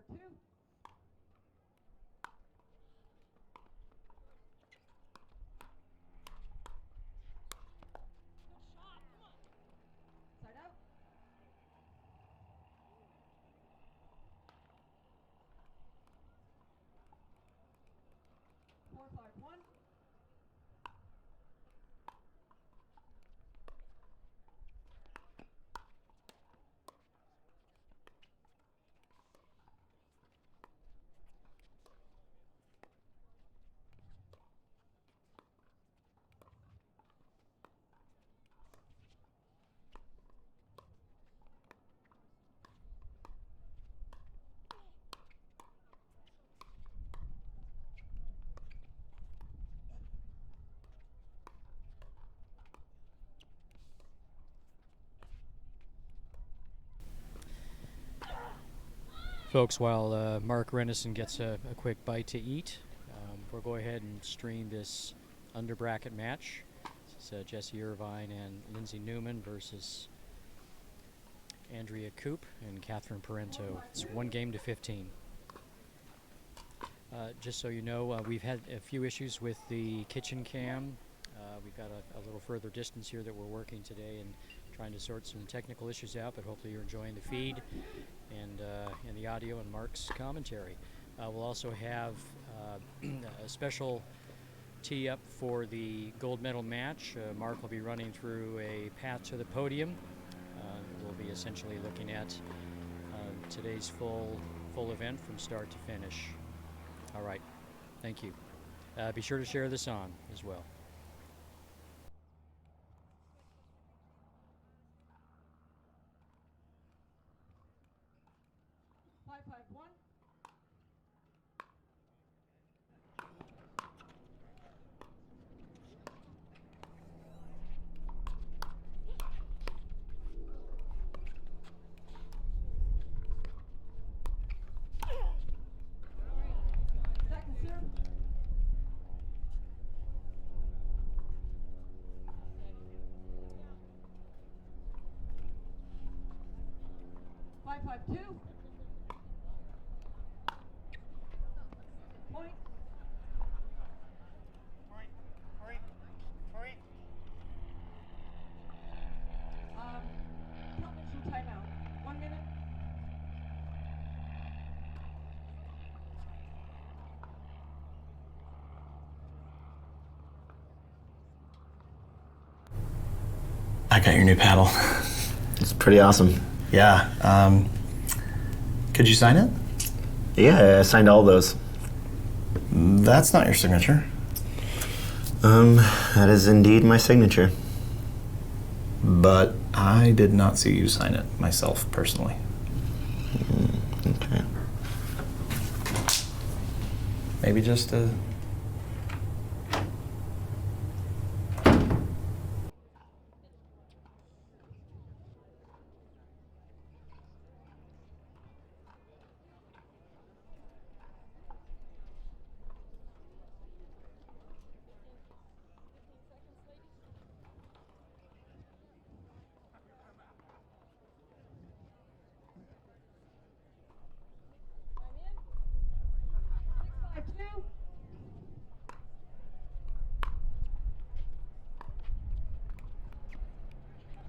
2. Side out. 4-5-1. Folks, while Mark Renison gets a quick bite to eat, we'll go ahead and stream this under bracket match. This is Jesse Irvine and Lindsay Newman versus Andrea Coop and Catherine Parento. It's 1-15. Just so you know, we've had a few issues with the kitchen cam. We've got a little further distance here that we're working today and trying to sort some technical issues out, but hopefully you're enjoying the feed and the audio and Mark's commentary. We'll also have a special tee up for the gold medal match. Mark will be running through a path to the podium. We'll be essentially looking at today's full event from start to finish. All right, thank you. Be sure to share this on as well. 5-5-1. 5-5-2. Point. Television timeout. 1 minute. I got your new paddle. It's pretty awesome. Yeah. Could you sign it? Yeah, I signed all those. That's not your signature. That is indeed my signature. But I did not see you sign it myself, personally. Okay. Maybe just a...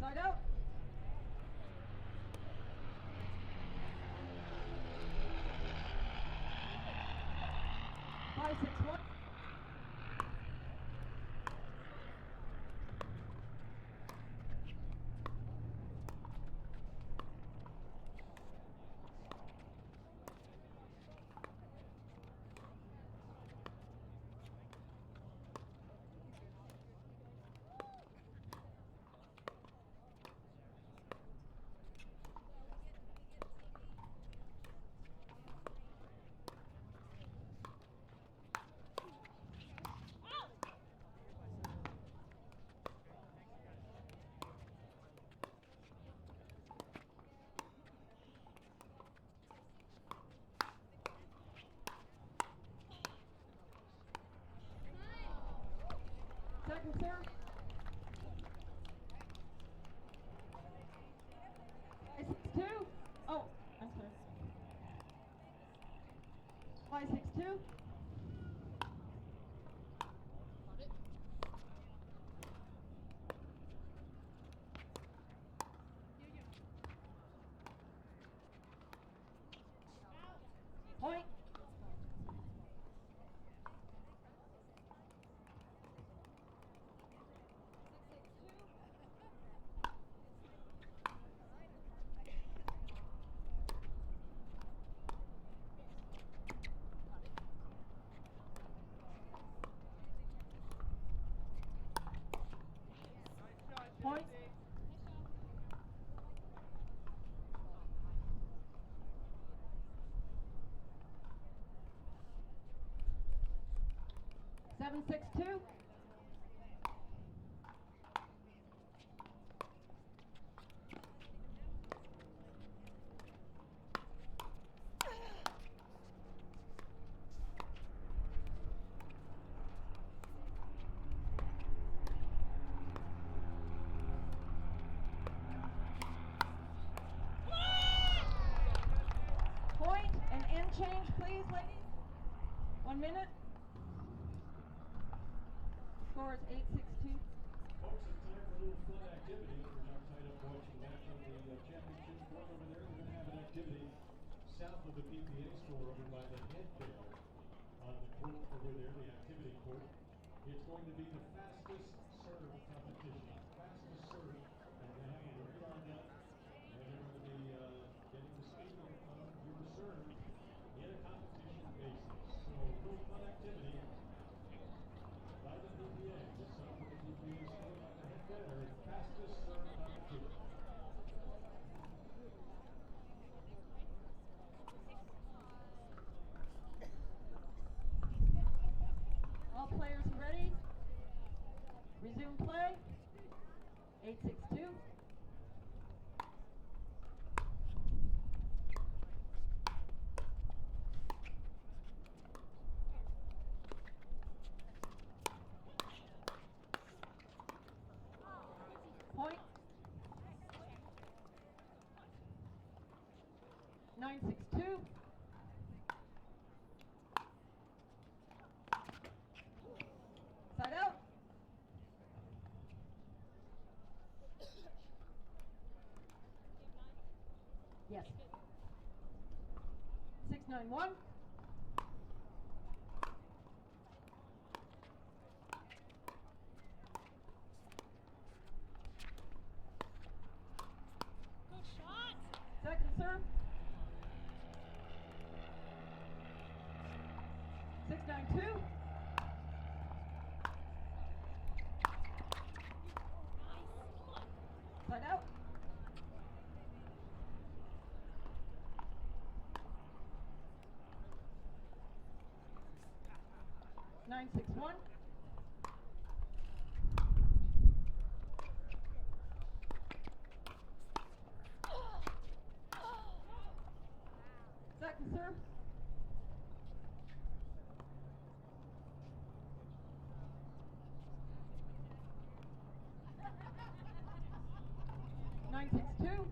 Side out. 5-6-1. Second serve. 5-6-2. Oh, I'm sorry. 7-6-2. Point and end change, please, ladies. 1 minute. Score is 8-6-2. Folks, it's time for a little fun activity. We're not tied up watching the match of the championship court over there. We're going to have an activity south of the PPA store over by the head there on the court over there, the activity court. It's going to be the fastest serve competition. Fastest serve. And they have to work on that. And they're going to be getting the speed of your serve in a competition basis. So a little fun activity by the PPA. Just south of the PPA store by the head there. Fastest serve competition. All players ready? Resume play. 8-6-2. Point. 9-6-2. Side out. Yes. 6-9-1. Second serve. 6-9-2. Side out. 9-6-1. Second serve. 9-6-2.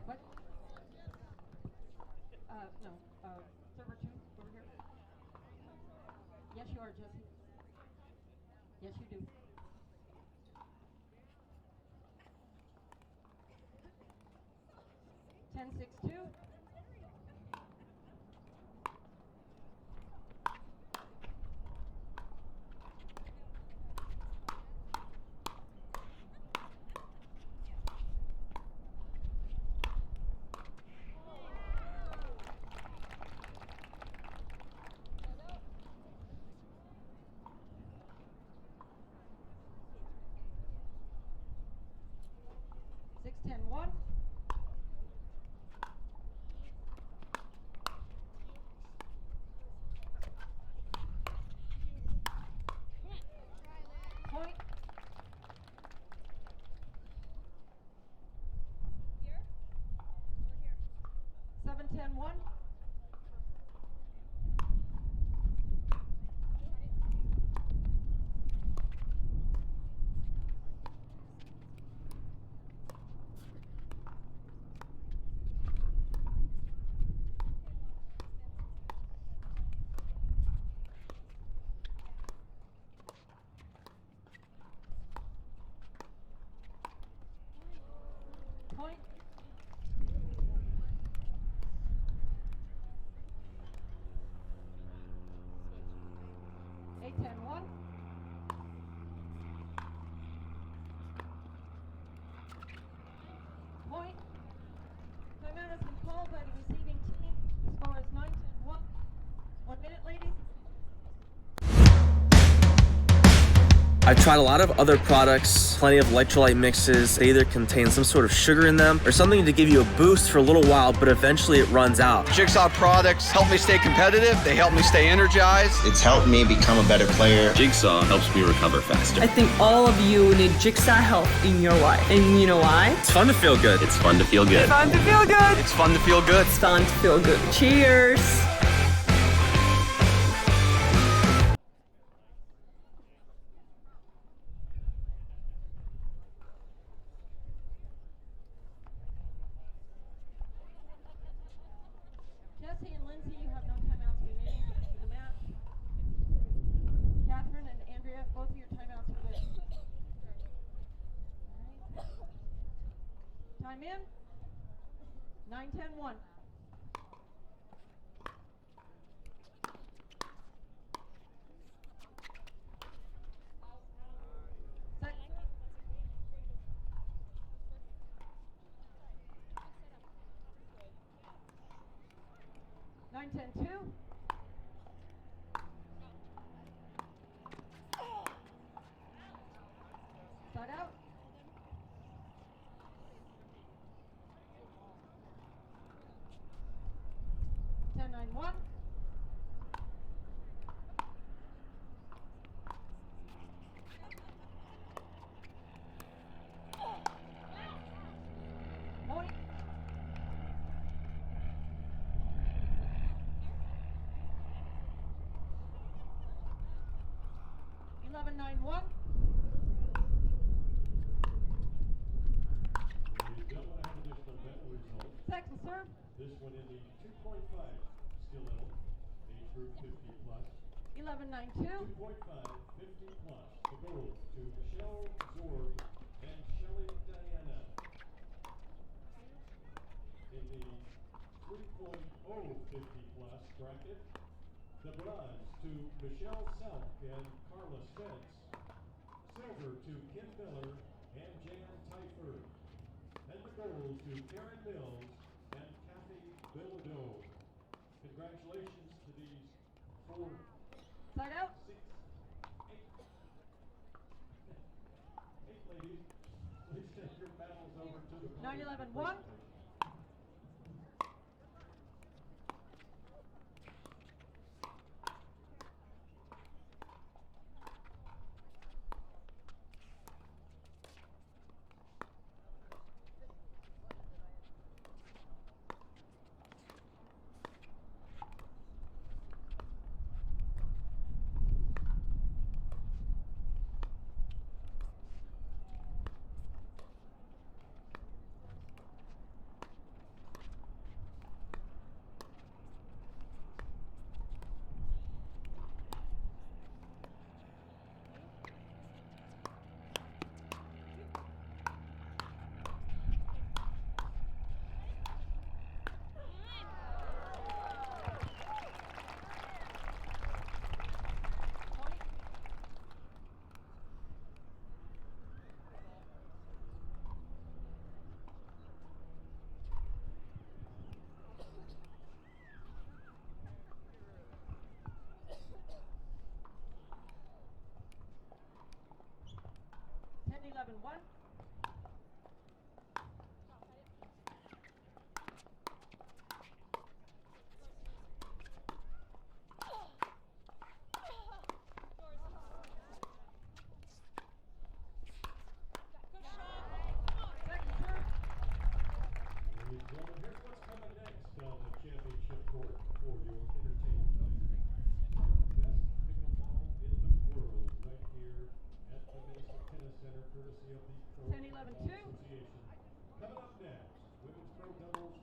What? No. Server 2 over here. Yes, you are, Jesse. Yes, you do. Ten, 6-2. Six, 10-1. Point. Here or here? 7-10-1. I've tried a lot of other products, plenty of electrolyte mixes. They either contain some sort of sugar in them or something to give you a boost for a little while, but eventually it runs out. Jigsaw products help me stay competitive. They help me stay energized. It's helped me become a better player. Jigsaw helps me recover faster. I think all of you need Jigsaw health in your life. And you know why? It's fun to feel good. It's fun to feel good. It's fun to feel good. It's fun to feel good. It's fun to feel good. Cheers. Jesse and Lindsay, you have no timeouts remaining for the match. Catherine and Andrea, both of your timeouts for this. All right. Time in. 9-10-1. Set. 9-10-2. Start out. 10-9-1. Point. 11-9-1. We don't want to have additional medal results. Second serve. This one in the 2.5 skill level, age group 50 plus. 11-9-2. 2.5, 50 plus. The gold to Michelle Zorb and Shelley Diana. In the 3.0 50 plus bracket, the bronze to Michelle Selk and Carla Spence. Silver to Kim Miller and Jan Teifer. And the gold to Karen Mills and Kathy Bilodeau. Congratulations to these 4, Start out. 6, 8 ladies. Please take your medals over to the podium. 9-11-1. Point. 10-11-1. Second serve. Ladies and gentlemen, here's what's coming next on the championship court for your entertainment pleasure. Some of the best pickleball in the world right here at the Mesa Tennis Center, courtesy of the Pro 10-11-2. Pickleball Association. Coming up next, women's pro doubles,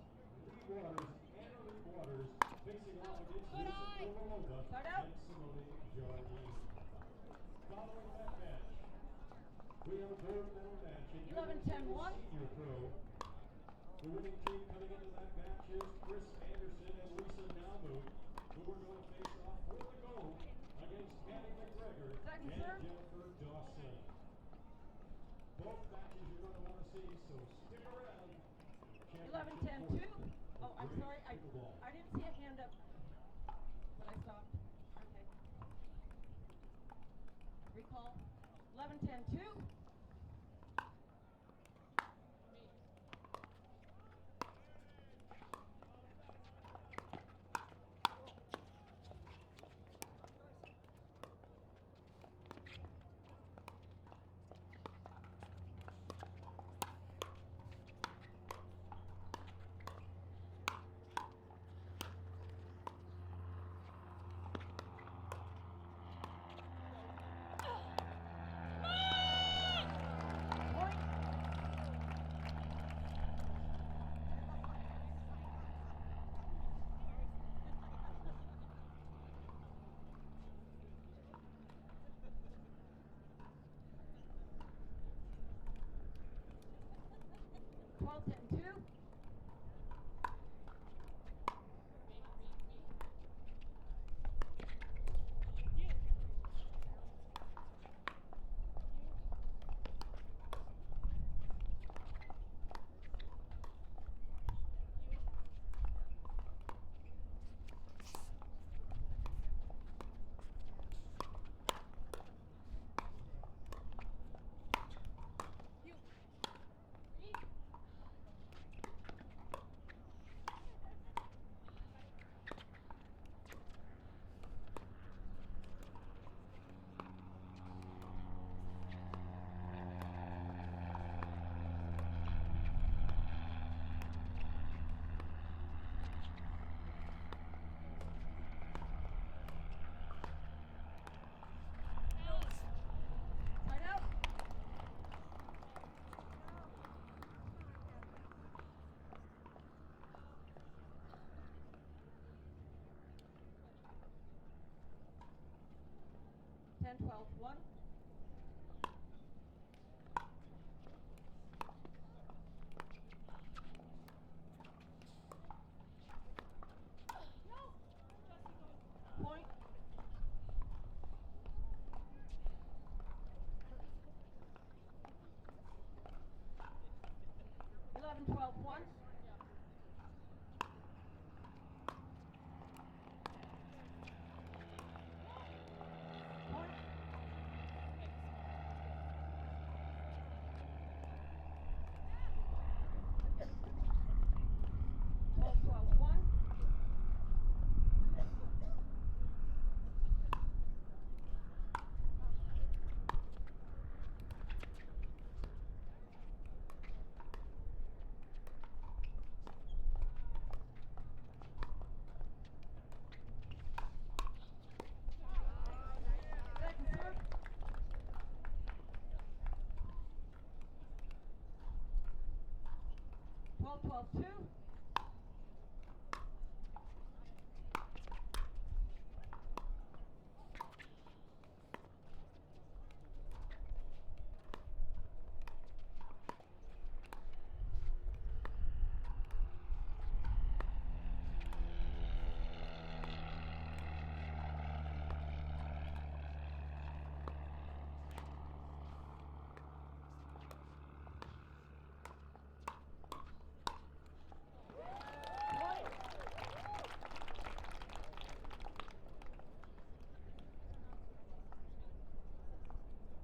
Lee Waters, Anna Lee Waters, facing off against Lisa Kovalova Start out. and Simone Jardine. Following that match, we have a gold medal match in 11-10-1. senior pro. The winning team coming into that match is Chris Anderson and Lisa Namu, who are going to face off for the gold against Patty McGregor Second and serve. Jennifer Dawson. Both matches you're going to want to see, so stick around. Championship 11-10-2. court Oh, I'm of sorry. pickleball. I didn't see a hand up, but I stopped. Okay. Recall. 11-10-2. Point. 12-10-2. Side out. Ten, 12, 1. Point. 11-12-1. Point. 12-12-1. Second serve. 12-12-2.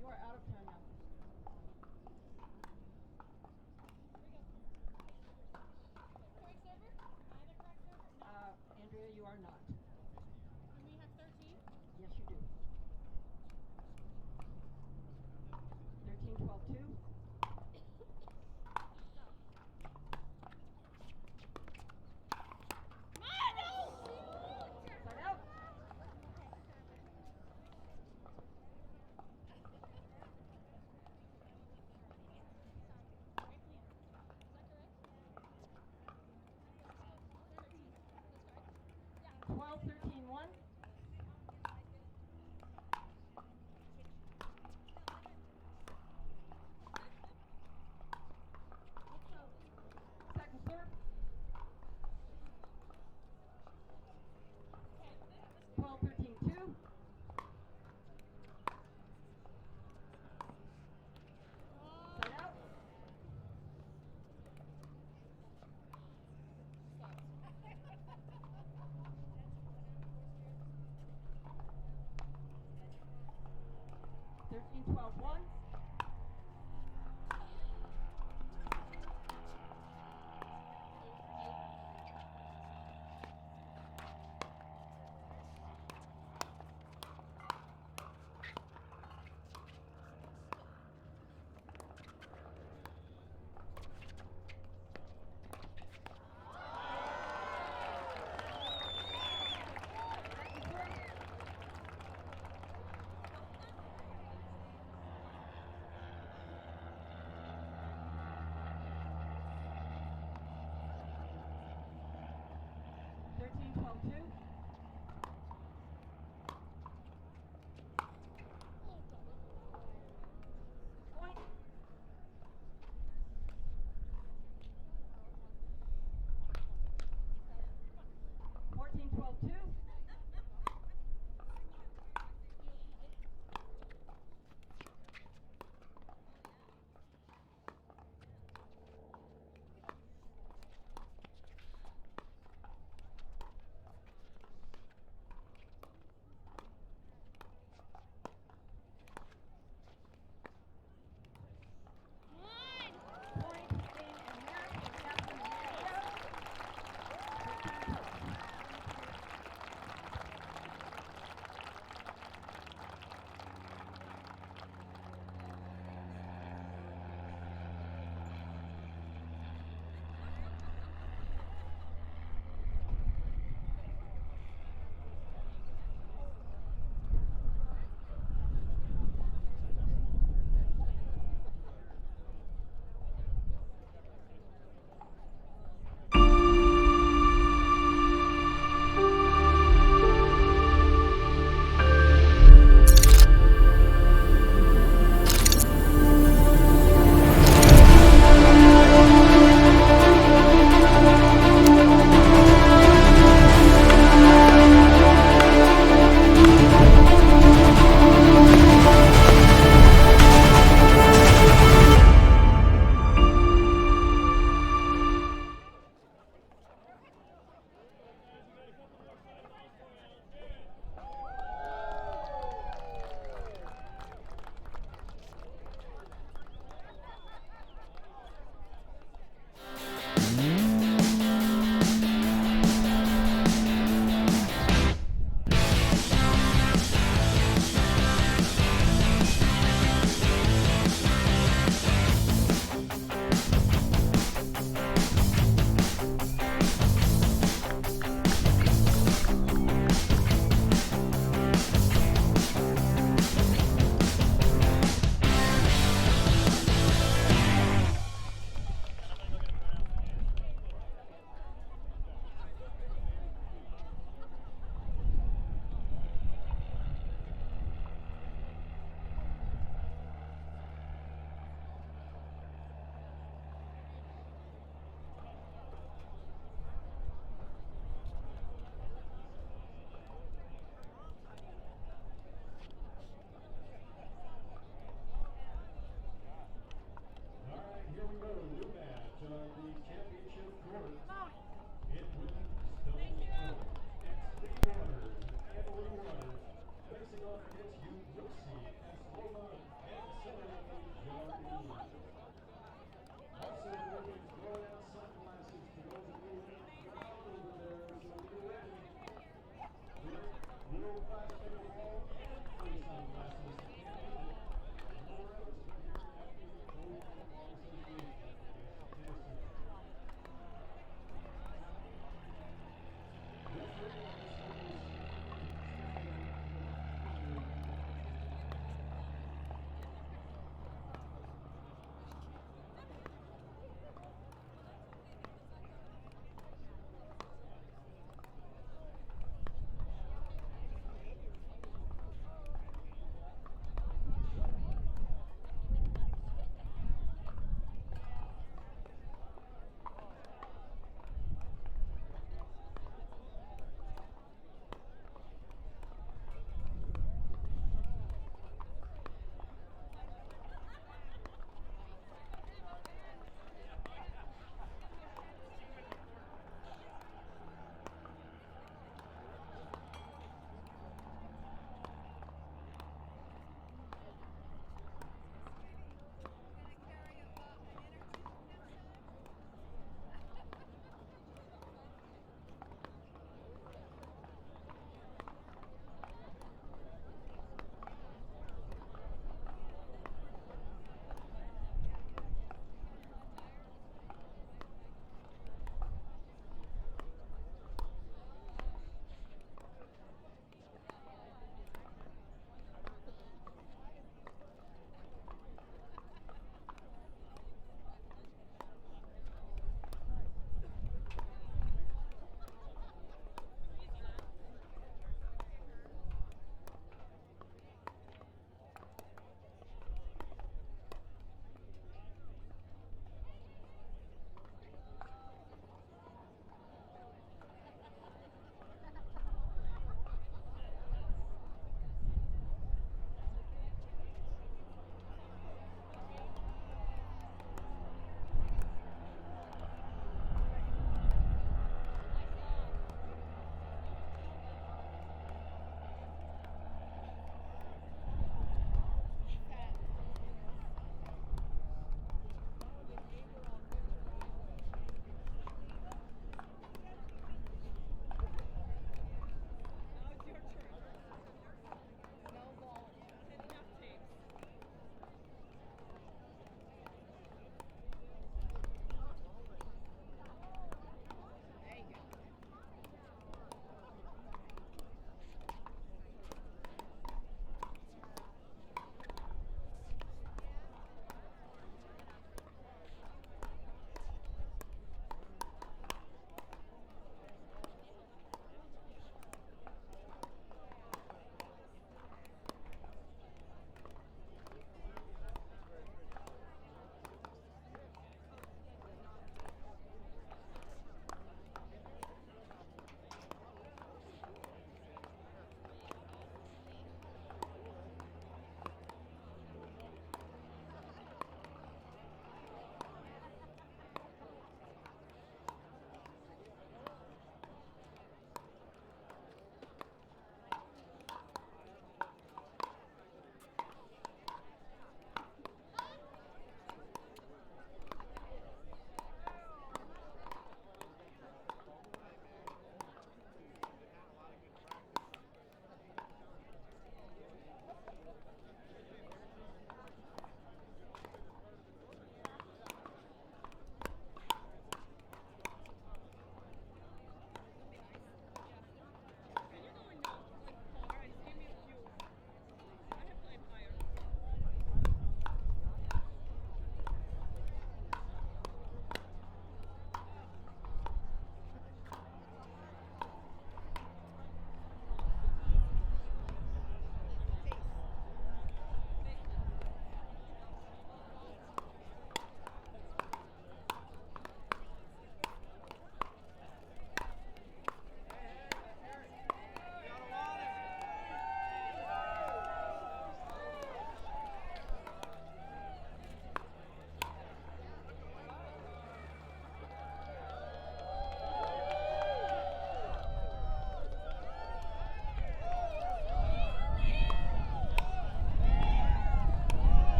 You are out of time now. Correct server? Am I the correct server? No. Andrea, you are not. And we have 13? Yes, you do. 13-12-2. Side out.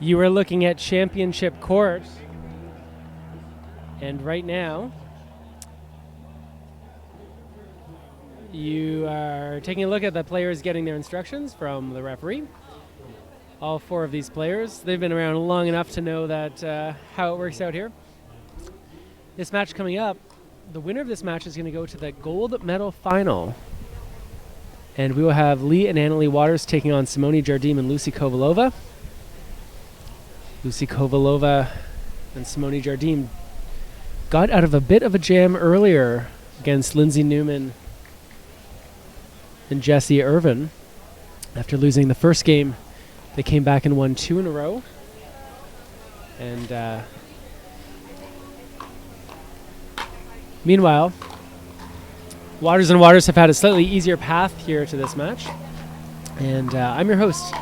You are looking at Championship Court, and right now you are taking a look at the players getting their instructions from the referee. All 4 of these players, they've been around long enough to know that how it works out here. This match coming up, the winner of this match is going to go to the gold medal final. And we will have Lee and Annalie Waters taking on Simone Jardim and Lucy Kovalova. Lucy Kovalova and Simone Jardim got out of a bit of a jam earlier against Lindsay Newman and Jessie Irvin. After losing the first game, they came back and won 2 in a row. And meanwhile, Waters and Waters have had a slightly easier path here to this match. And I'm your host,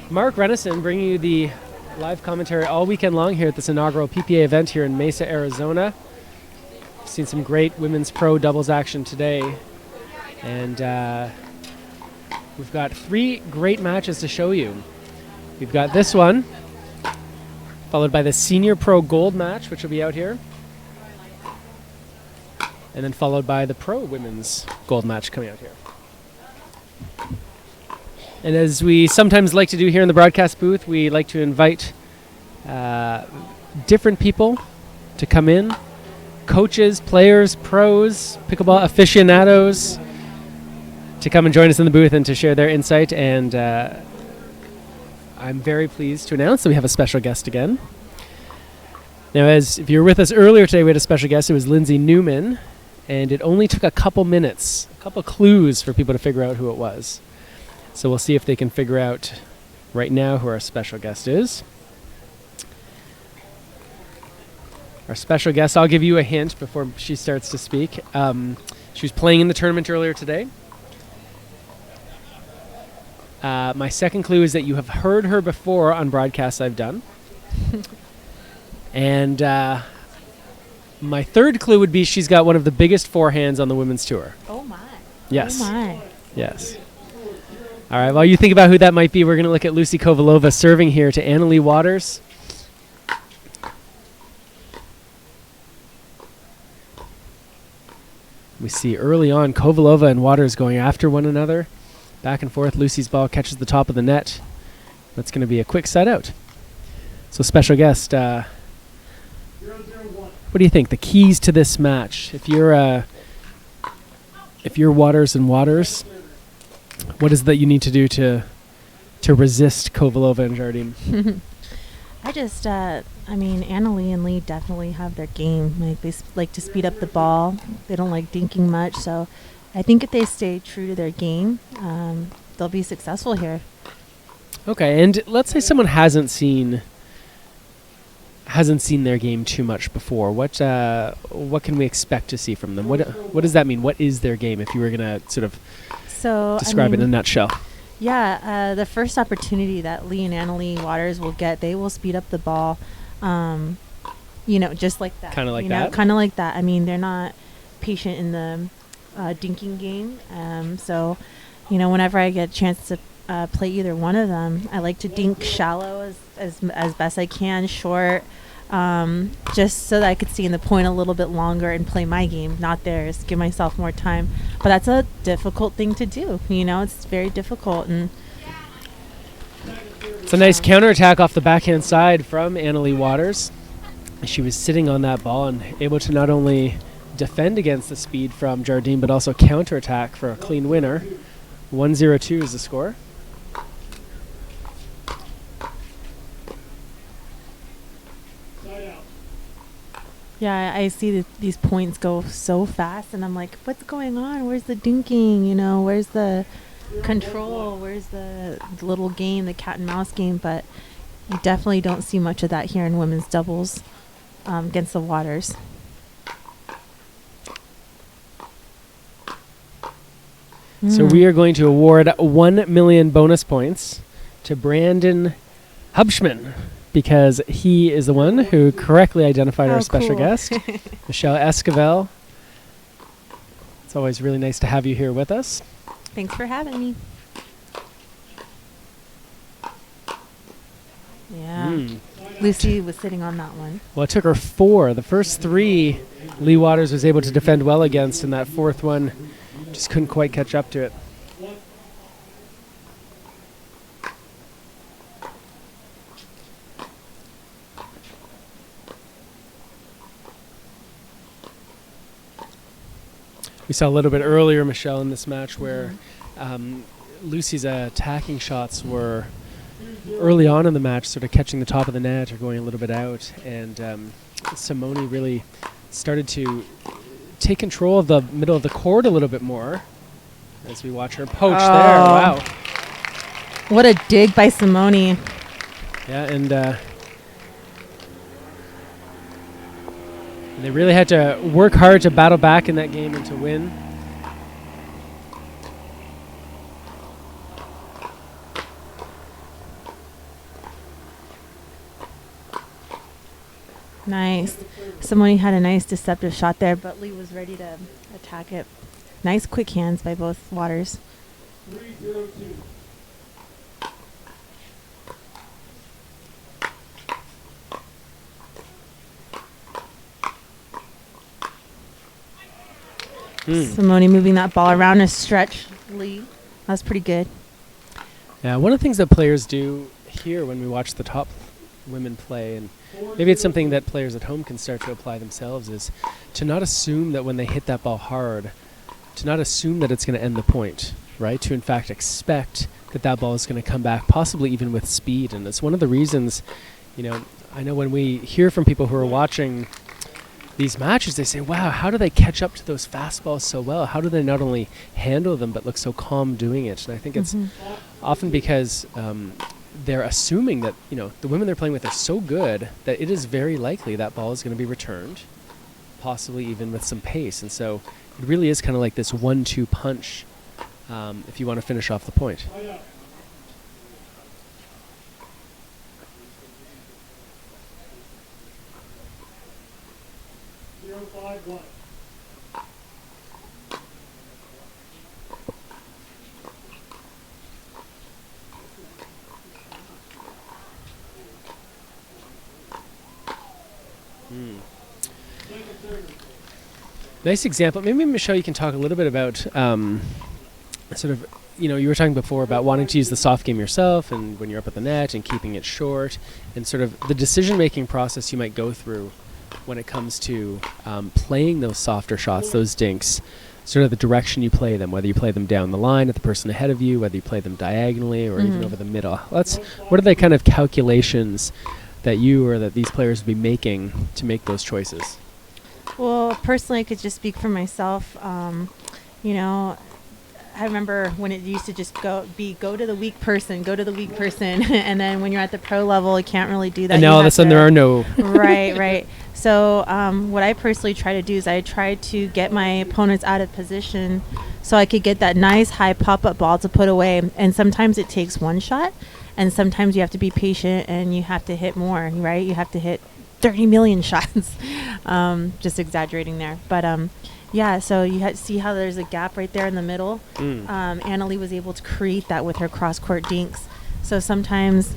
Mark Renison, bringing you the live commentary all weekend long here at this inaugural PPA event here in Mesa, Arizona. We've seen some great women's pro doubles action today. And we've got 3 great matches to show you. We've got this one, followed by the Senior Pro Gold match, which will be out here. And then followed by the Pro Women's Gold match coming out here. And as we sometimes like to do here in the broadcast booth, we like to invite different people to come in. Coaches, players, pros, pickleball aficionados, to come and join us in the booth and to share their insight. And I'm very pleased to announce that we have a special guest again. Now, as if you were with us earlier today, we had a special guest. It was Lindsay Newman. And it only took a couple minutes, a couple clues for people to figure out who it was. So we'll see if they can figure out right now who our special guest is. Our special guest, I'll give you a hint before she starts to speak. She was playing in the tournament earlier today. My second clue is that you have heard her before on broadcasts I've done. And my third clue would be she's got one of the biggest forehands on the women's tour. Oh my. Yes. Oh my. Yes. All right, while you think about who that might be, we're going to look at Lucy Kovalova serving here to Annalie Waters. We see early on Kovalova and Waters going after one another. Back and forth. Lucy's ball catches the top of the net. That's going to be a quick set out. So special guest, what do you think? The keys to this match. If you're Waters and Waters, what is it that you need to do to resist Kovalova and Jardim? I mean, Annalie and Lee definitely have their game. Like they like to speed up the ball. They don't like dinking much. So I think if they stay true to their game, they'll be successful here. Okay, and let's say someone hasn't seen their game too much before. What can we expect to see from them? What does that mean? What is their game, if you were going to sort of describe it in a nutshell? Yeah, the first opportunity that Lee and Annalie Waters will get, they will speed up the ball, just like that. Kind of like that? Kind of like that. I mean, they're not patient in the dinking game. So, whenever I get a chance to play either one of them, I like to dink shallow as best I can, short, just so that I could stay in the point a little bit longer and play my game, not theirs, give myself more time. But that's a difficult thing to do. It's very difficult. And it's a nice counterattack off the backhand side from Annalie Waters. She was sitting on that ball and able to not only defend against the speed from Jardim, but also counterattack for a clean winner. 1-0-2 is the score. yeah, I see these points go so fast, and I'm like, what's going on? Where's the dinking? Where's the control? Where's the little game, the cat and mouse game? But you definitely don't see much of that here in women's doubles against the Waters. So we are going to award 1 million bonus points to Brandon Hubschman, because he is the one who correctly identified our special guest, Michelle Esquivel. It's always really nice to have you here with us. Thanks for having me. Yeah. Lucy was sitting on that one. Well, it took her 4. The first 3, Lee Waters was able to defend well against, and that 4th one just couldn't quite catch up to it. We saw a little bit earlier, Michelle, in this match where Lucy's attacking shots were early on in the match sort of catching the top of the net or going a little bit out, and Simone really started to take control of the middle of the court a little bit more as we watch her poach there. Wow. What a dig by Simone. Yeah, and they really had to work hard to battle back in that game and to win. Nice. Simone had a nice deceptive shot there, but Lee was ready to attack it. Nice quick hands by both Waters. 3-0-2. Simone moving that ball around a stretch. Lee, that was pretty good. Yeah, one of the things that players do here when we watch the top women play, and maybe it's something that players at home can start to apply themselves, is to not assume that when they hit that ball hard, to not assume that it's going to end the point, right? To in fact expect that that ball is going to come back, possibly even with speed. And it's one of the reasons, I know when we hear from people who are watching these matches, they say, wow, how do they catch up to those fastballs so well? How do they not only handle them but look so calm doing it? And I think it's often because they're assuming that the women they're playing with are so good that it is very likely that ball is going to be returned, possibly even with some pace. And so it really is kind of like this 1-2 punch if you want to finish off the point. Nice example. Maybe, Michelle, you can talk a little bit about sort of, you were talking before about wanting to use the soft game yourself and when you're up at the net and keeping it short and sort of the decision-making process you might go through when it comes to playing those softer shots, those dinks, sort of the direction you play them, whether you play them down the line at the person ahead of you, whether you play them diagonally or even over the middle. What are the kind of calculations that you or that these players would be making to make those choices? Well, personally, I could just speak for myself. I remember when it used to just go to the weak person, and then when you're at the pro level, you can't really do that. And now all of a sudden there are no. Right. So what I personally try to do is I try to get my opponents out of position so I could get that nice high pop-up ball to put away. And sometimes it takes one shot, and sometimes you have to be patient and you have to hit more, right? You have to hit 30 million shots. Just exaggerating there. But so you see how there's a gap right there in the middle. Annalie was able to create that with her cross-court dinks. So sometimes,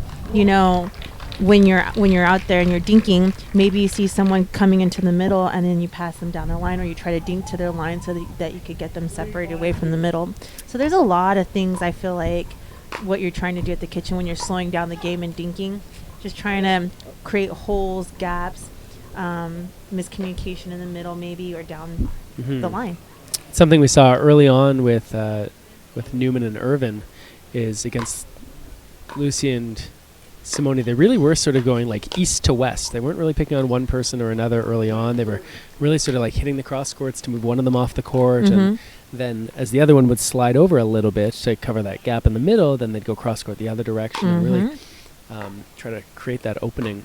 when you're out there and you're dinking, maybe you see someone coming into the middle and then you pass them down their line, or you try to dink to their line so that you could get them separated away from the middle. So there's a lot of things, I feel like, what you're trying to do at the kitchen when you're slowing down the game and dinking. Just trying to create holes, gaps, miscommunication in the middle maybe, or down the line. Something we saw early on with Newman and Irvin is against Lucy and Simone, they really were sort of going like east to west. They weren't really picking on one person or another early on. They were really sort of like hitting the cross courts to move one of them off the court. And then as the other one would slide over a little bit to cover that gap in the middle, then they'd go cross court the other direction and really try to create that opening.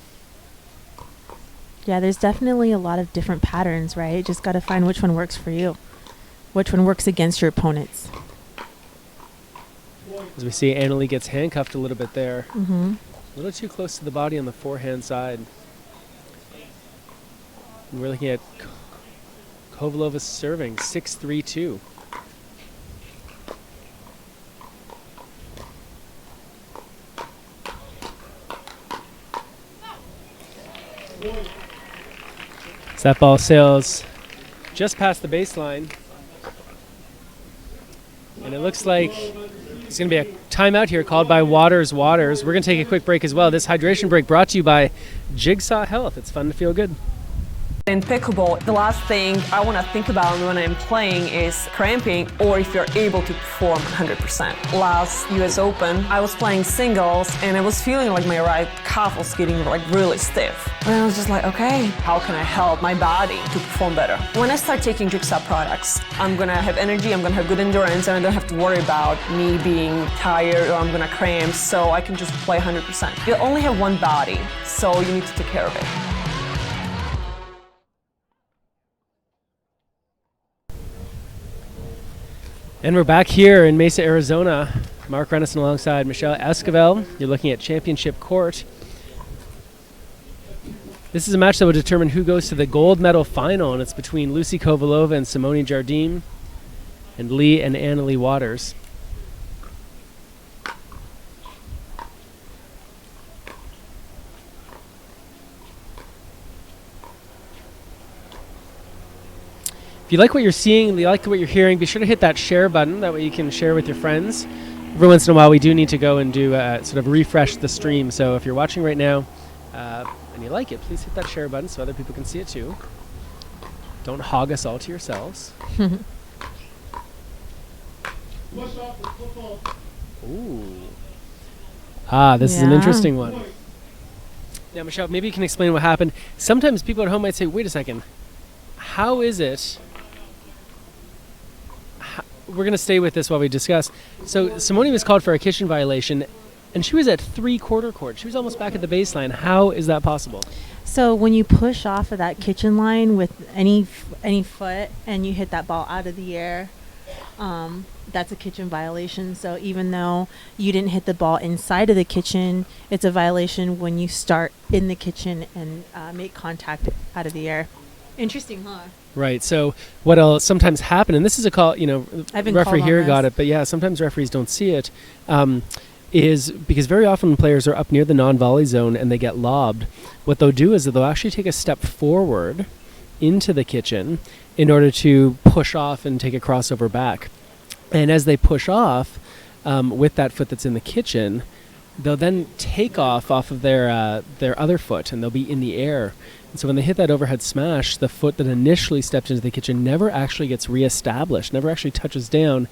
Yeah, there's definitely a lot of different patterns, right? Just got to find which one works for you, which one works against your opponents. As we see, Annalie gets handcuffed a little bit there. A little too close to the body on the forehand side. And we're looking at Kovalova serving 6-3-2. So that ball sails just past the baseline. And it looks like it's going to be a timeout here called by Waters. We're going to take a quick break as well. This hydration break brought to you by Jigsaw Health. It's fun to feel good. In pickleball, the last thing I want to think about when I'm playing is cramping or if you're able to perform 100%. Last US Open, I was playing singles and I was feeling like my right calf was getting like really stiff. And I was just like, okay, how can I help my body to perform better? When I start taking Jigsaw products, I'm gonna have energy, I'm gonna have good endurance, and I don't have to worry about me being tired or I'm gonna cramp, so I can just play 100%. You only have one body, so you need to take care of it. And we're back here in Mesa, Arizona. Mark Renison alongside Michelle Esquivel. You're looking at Championship Court. This is a match that will determine who goes to the gold medal final, and it's between Lucy Kovalova and Simone Jardim and Lee and Annalie Waters. If you like what you're seeing, you like what you're hearing, be sure to hit that share button. That way you can share with your friends. Every once in a while, we do need to go and do sort of refresh the stream. So if you're watching right now and you like it, please hit that share button so other people can see it too. Don't hog us all to yourselves. Ooh. This is an interesting one. Now, Michelle, maybe you can explain what happened. Sometimes people at home might say, wait a second, how is it... We're going to stay with this while we discuss. So Simone was called for a kitchen violation, and she was at 3/4 court. She was almost back at the baseline. How is that possible? So when you push off of that kitchen line with any foot and you hit that ball out of the air, that's a kitchen violation. So even though you didn't hit the ball inside of the kitchen, it's a violation when you start in the kitchen and make contact out of the air. Interesting, huh? Right. So what'll sometimes happen, and this is a call, referee here got it, but yeah, sometimes referees don't see it, is because very often players are up near the non-volley zone and they get lobbed. What they'll do is that they'll actually take a step forward into the kitchen in order to push off and take a crossover back. And as they push off with that foot that's in the kitchen, they'll then take off of their other foot, and they'll be in the air. And so when they hit that overhead smash, the foot that initially stepped into the kitchen never actually gets reestablished, never actually touches down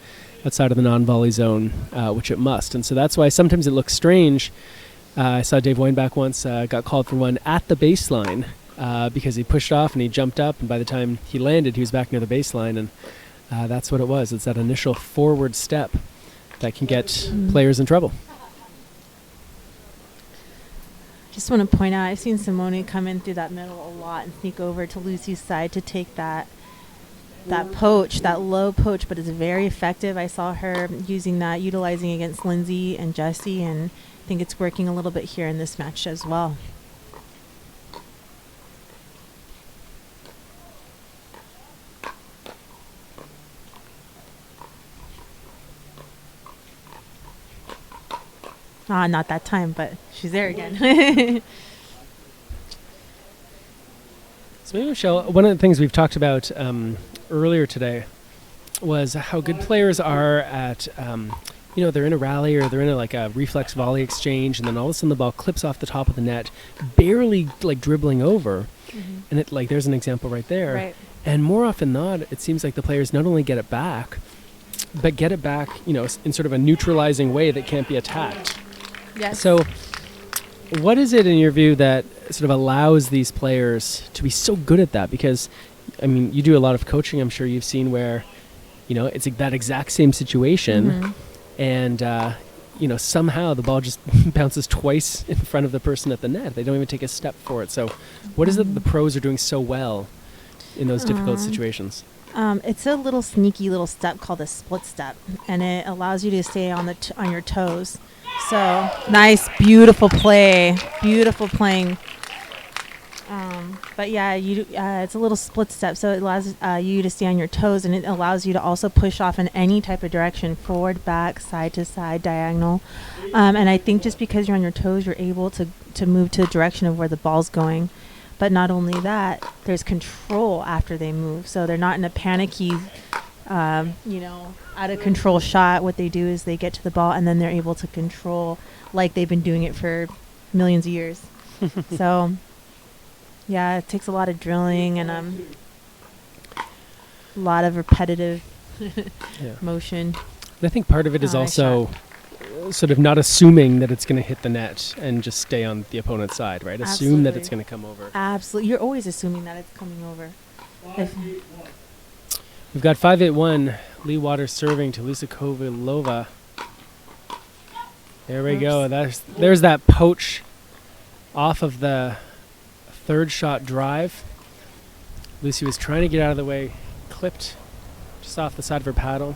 outside of the non-volley zone, which it must. And so that's why sometimes it looks strange. I saw Dave Weinbach once got called for one at the baseline because he pushed off and he jumped up, and by the time he landed, he was back near the baseline. And that's what it was. It's that initial forward step that can get players in trouble. Just want to point out, I've seen Simone come in through that middle a lot and sneak over to Lucy's side to take that poach, that low poach, but it's very effective. I saw her utilizing against Lindsay and Jessie, and I think it's working a little bit here in this match as well. Not that time, but she's there again. So maybe, Michelle, one of the things we've talked about earlier today was how good players are at, they're in a rally or they're in a reflex volley exchange, and then all of a sudden the ball clips off the top of the net, barely dribbling over. Mm-hmm. And there's an example right there. Right. And more often than not, it seems like the players not only get it back, but get it back, in sort of a neutralizing way that can't be attacked. Yes. So what is it in your view that sort of allows these players to be so good at that? Because, you do a lot of coaching, I'm sure you've seen where, it's that exact same situation, and, somehow the ball just bounces twice in front of the person at the net. They don't even take a step for it. So what is it that the pros are doing so well in those difficult situations? It's a little sneaky little step called a split step, and it allows you to stay on your toes. So nice, beautiful playing. But yeah, it's a little split step, so it allows you to stay on your toes, and it allows you to also push off in any type of direction, forward, back, side to side, diagonal. And I think just because you're on your toes, you're able to move to the direction of where the ball's going. But not only that, there's control after they move. So they're not in a panicky, out of control shot. What they do is they get to the ball and then they're able to control like they've been doing it for millions of years. So, yeah, it takes a lot of drilling and a lot of repetitive motion. I think part of it is also sort of not assuming that it's going to hit the net and just stay on the opponent's side, right? Absolutely. Assume that it's going to come over. Absolutely. You're always assuming that it's coming over. We've got 5-8-1. Lee Waters serving to Lucia Kovalova. There we go. There's that poach off of the third shot drive. Lucy was trying to get out of the way, clipped just off the side of her paddle.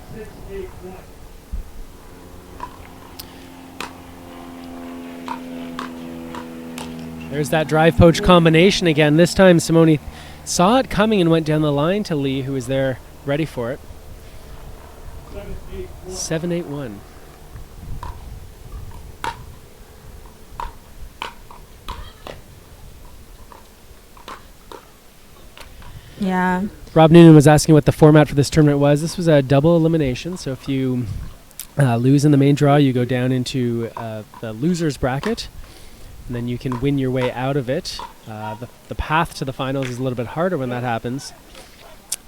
There's that drive poach combination again. This time Simone saw it coming and went down the line to Lee, who was there ready for it. 7-8-1. Yeah. Rob Noonan was asking what the format for this tournament was. This was a double elimination, so if you lose in the main draw, you go down into the loser's bracket, and then you can win your way out of it. The path to the finals is a little bit harder when that happens,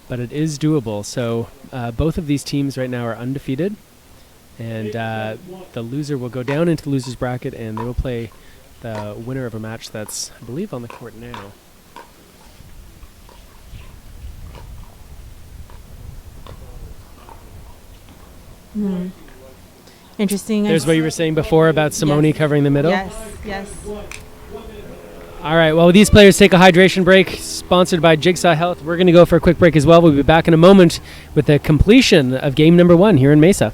but it is doable. So both of these teams right now are undefeated, and the loser will go down into the loser's bracket, and they will play the winner of a match that's, I believe, on the court now. Interesting. There's what you were saying before about Simone covering the middle. Yes. All right, well, these players take a hydration break, sponsored by Jigsaw Health. We're going to go for a quick break as well. We'll be back in a moment with the completion of game number 1 here in Mesa.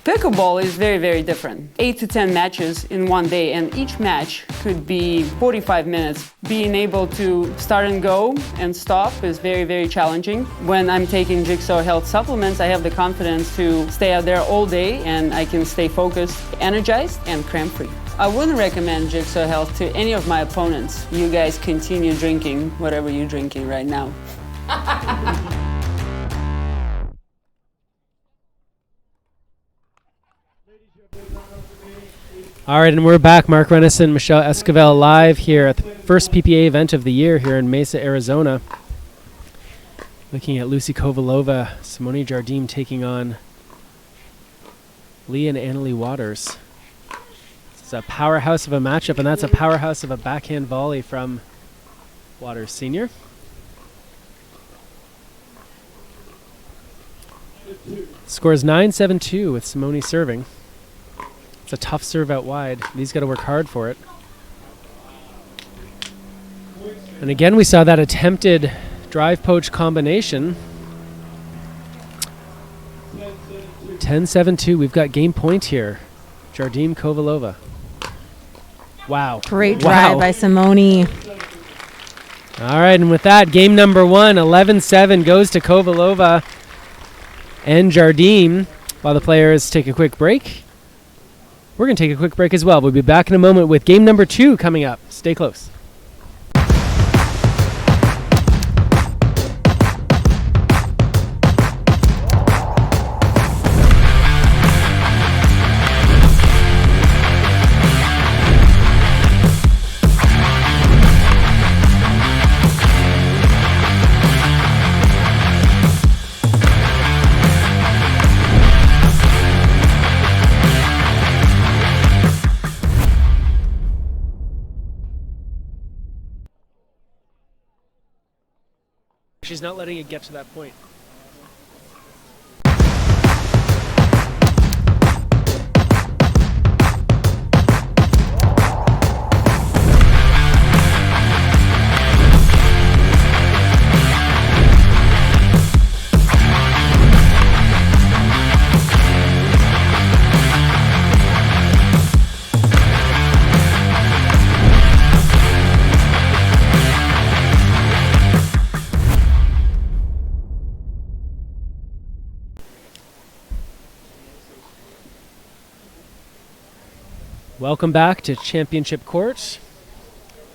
Pickleball is very, very different. 8 to 10 matches in one day, and each match could be 45 minutes. Being able to start and go and stop is very, very challenging. When I'm taking Jigsaw Health supplements, I have the confidence to stay out there all day, and I can stay focused, energized, and cramp-free. I wouldn't recommend Jigsaw Health to any of my opponents. You guys continue drinking whatever you're drinking right now. All right, and we're back. Mark Renison, Michelle Esquivel live here at the first PPA event of the year here in Mesa, Arizona. Looking at Lucy Kovalova, Simone Jardim taking on Lee and Annalie Waters. It's a powerhouse of a matchup, and that's a powerhouse of a backhand volley from Waters Sr. Scores 9-7-2 with Simone serving. It's a tough serve out wide. He's got to work hard for it. And again, we saw that attempted drive poach combination. 10-7-2. We've got game point here. Jardim Kovalova. Wow. Great drive by Simone. All right, and with that, game number 1, 11-7 goes to Kovalova and Jardim while the players take a quick break. We're going to take a quick break as well. We'll be back in a moment with game number 2 coming up. Stay close. She's not letting it get to that point. Welcome back to Championship Court.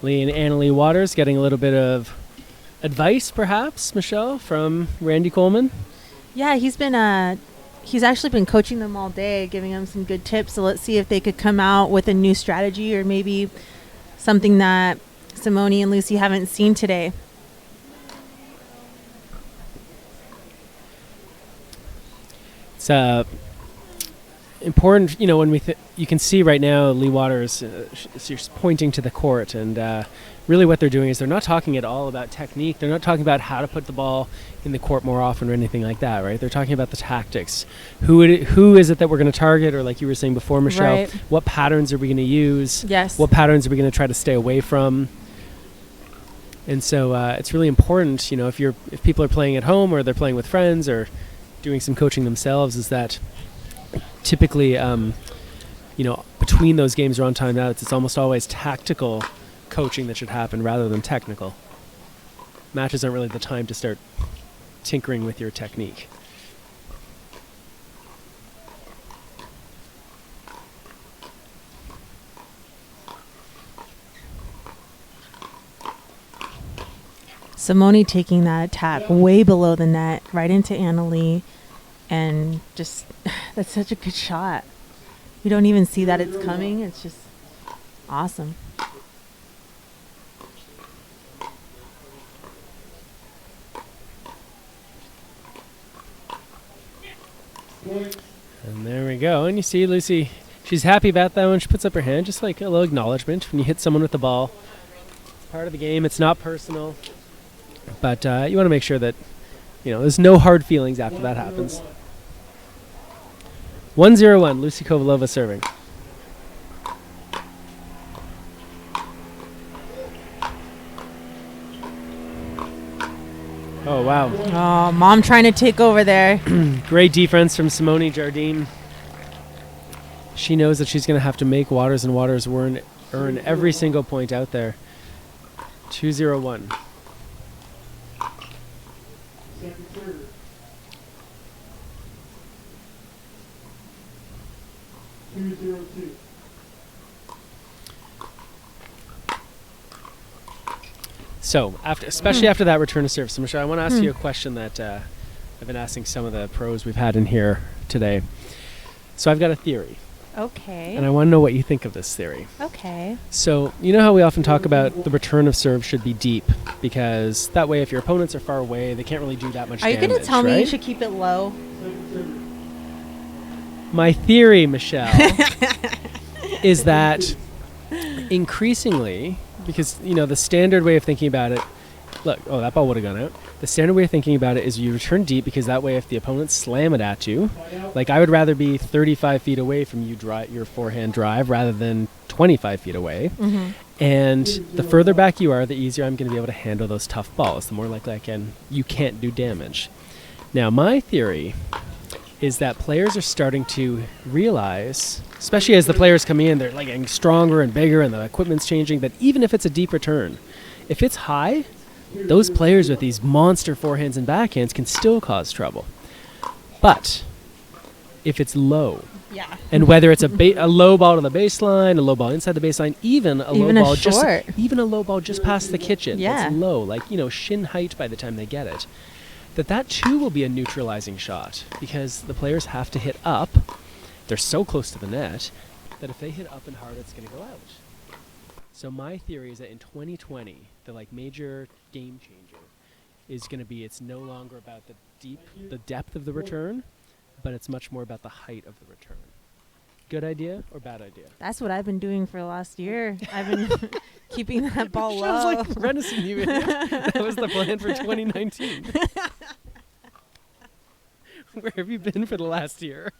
Lee and Annalie Waters getting a little bit of advice, perhaps, Michelle, from Randy Coleman. Yeah, he's actually been coaching them all day, giving them some good tips. So let's see if they could come out with a new strategy or maybe something that Simone and Lucy haven't seen today. It's important, when you can see right now Lee Waters, she's pointing to the court, and really what they're doing is they're not talking at all about technique. They're not talking about how to put the ball in the court more often or anything like that, right? They're talking about the tactics. Who is it that we're going to target, or like you were saying before, Michelle, right. What patterns are we going to use? Yes. What patterns are we going to try to stay away from? And so it's really important, if people are playing at home or they're playing with friends or doing some coaching themselves, is that typically, between those games or on timeouts, it's almost always tactical coaching that should happen rather than technical. Matches aren't really the time to start tinkering with your technique. Simone taking that attack way below the net, right into Annalie, and just, that's such a good shot. You don't even see that it's coming. It's just awesome. And there we go. And you see Lucy, she's happy about that one. She puts up her hand, just like a little acknowledgement when you hit someone with the ball. It's part of the game. It's not personal. But you want to make sure that, there's no hard feelings after that happens. 1-0-1, Lucy Kovalova serving. Oh, wow. Oh, mom trying to take over there. Great defense from Simone Jardine. She knows that she's going to have to make Waters and Waters earn every single point out there. 2-0-1. Second serve. (2-0-2). So, especially after that return to serve, so Michelle, I want to ask you a question that I've been asking some of the pros we've had in here today. So I've got a theory. Okay. And I want to know what you think of this theory. Okay. So, you know how we often talk about the return of serve should be deep, because that way if your opponents are far away, they can't really do that much damage. Are you going to tell me right? you should keep it low? My theory, Michelle, is that increasingly, because, the standard way of thinking about it, that ball would have gone out. The standard way of thinking about it is you return deep, because that way if the opponents slam it at you, like I would rather be 35 feet away from you your forehand drive rather than 25 feet away. Mm-hmm. And the further back you are, the easier I'm going to be able to handle those tough balls. The more likely you can't do damage. Now, my theory is that players are starting to realize, especially as the players come in, they're like getting stronger and bigger and the equipment's changing, that even if it's a deep return, if it's high, those players with these monster forehands and backhands can still cause trouble. But if it's low, and whether it's a low ball to the baseline, a low ball inside the baseline, even a low ball just past the kitchen, it's low, like shin height by the time they get it, that too will be a neutralizing shot, because the players have to hit up. They're so close to the net that if they hit up and hard, it's going to go out. So my theory is that in 2020, the major game changer is going to be, it's no longer about the depth of the return, but it's much more about the height of the return. Good idea or bad idea? That's what I've been doing for the last year. I've been keeping that ball low. Sounds like Renison, you idiot. That was the plan for 2019. Where have you been for the last year?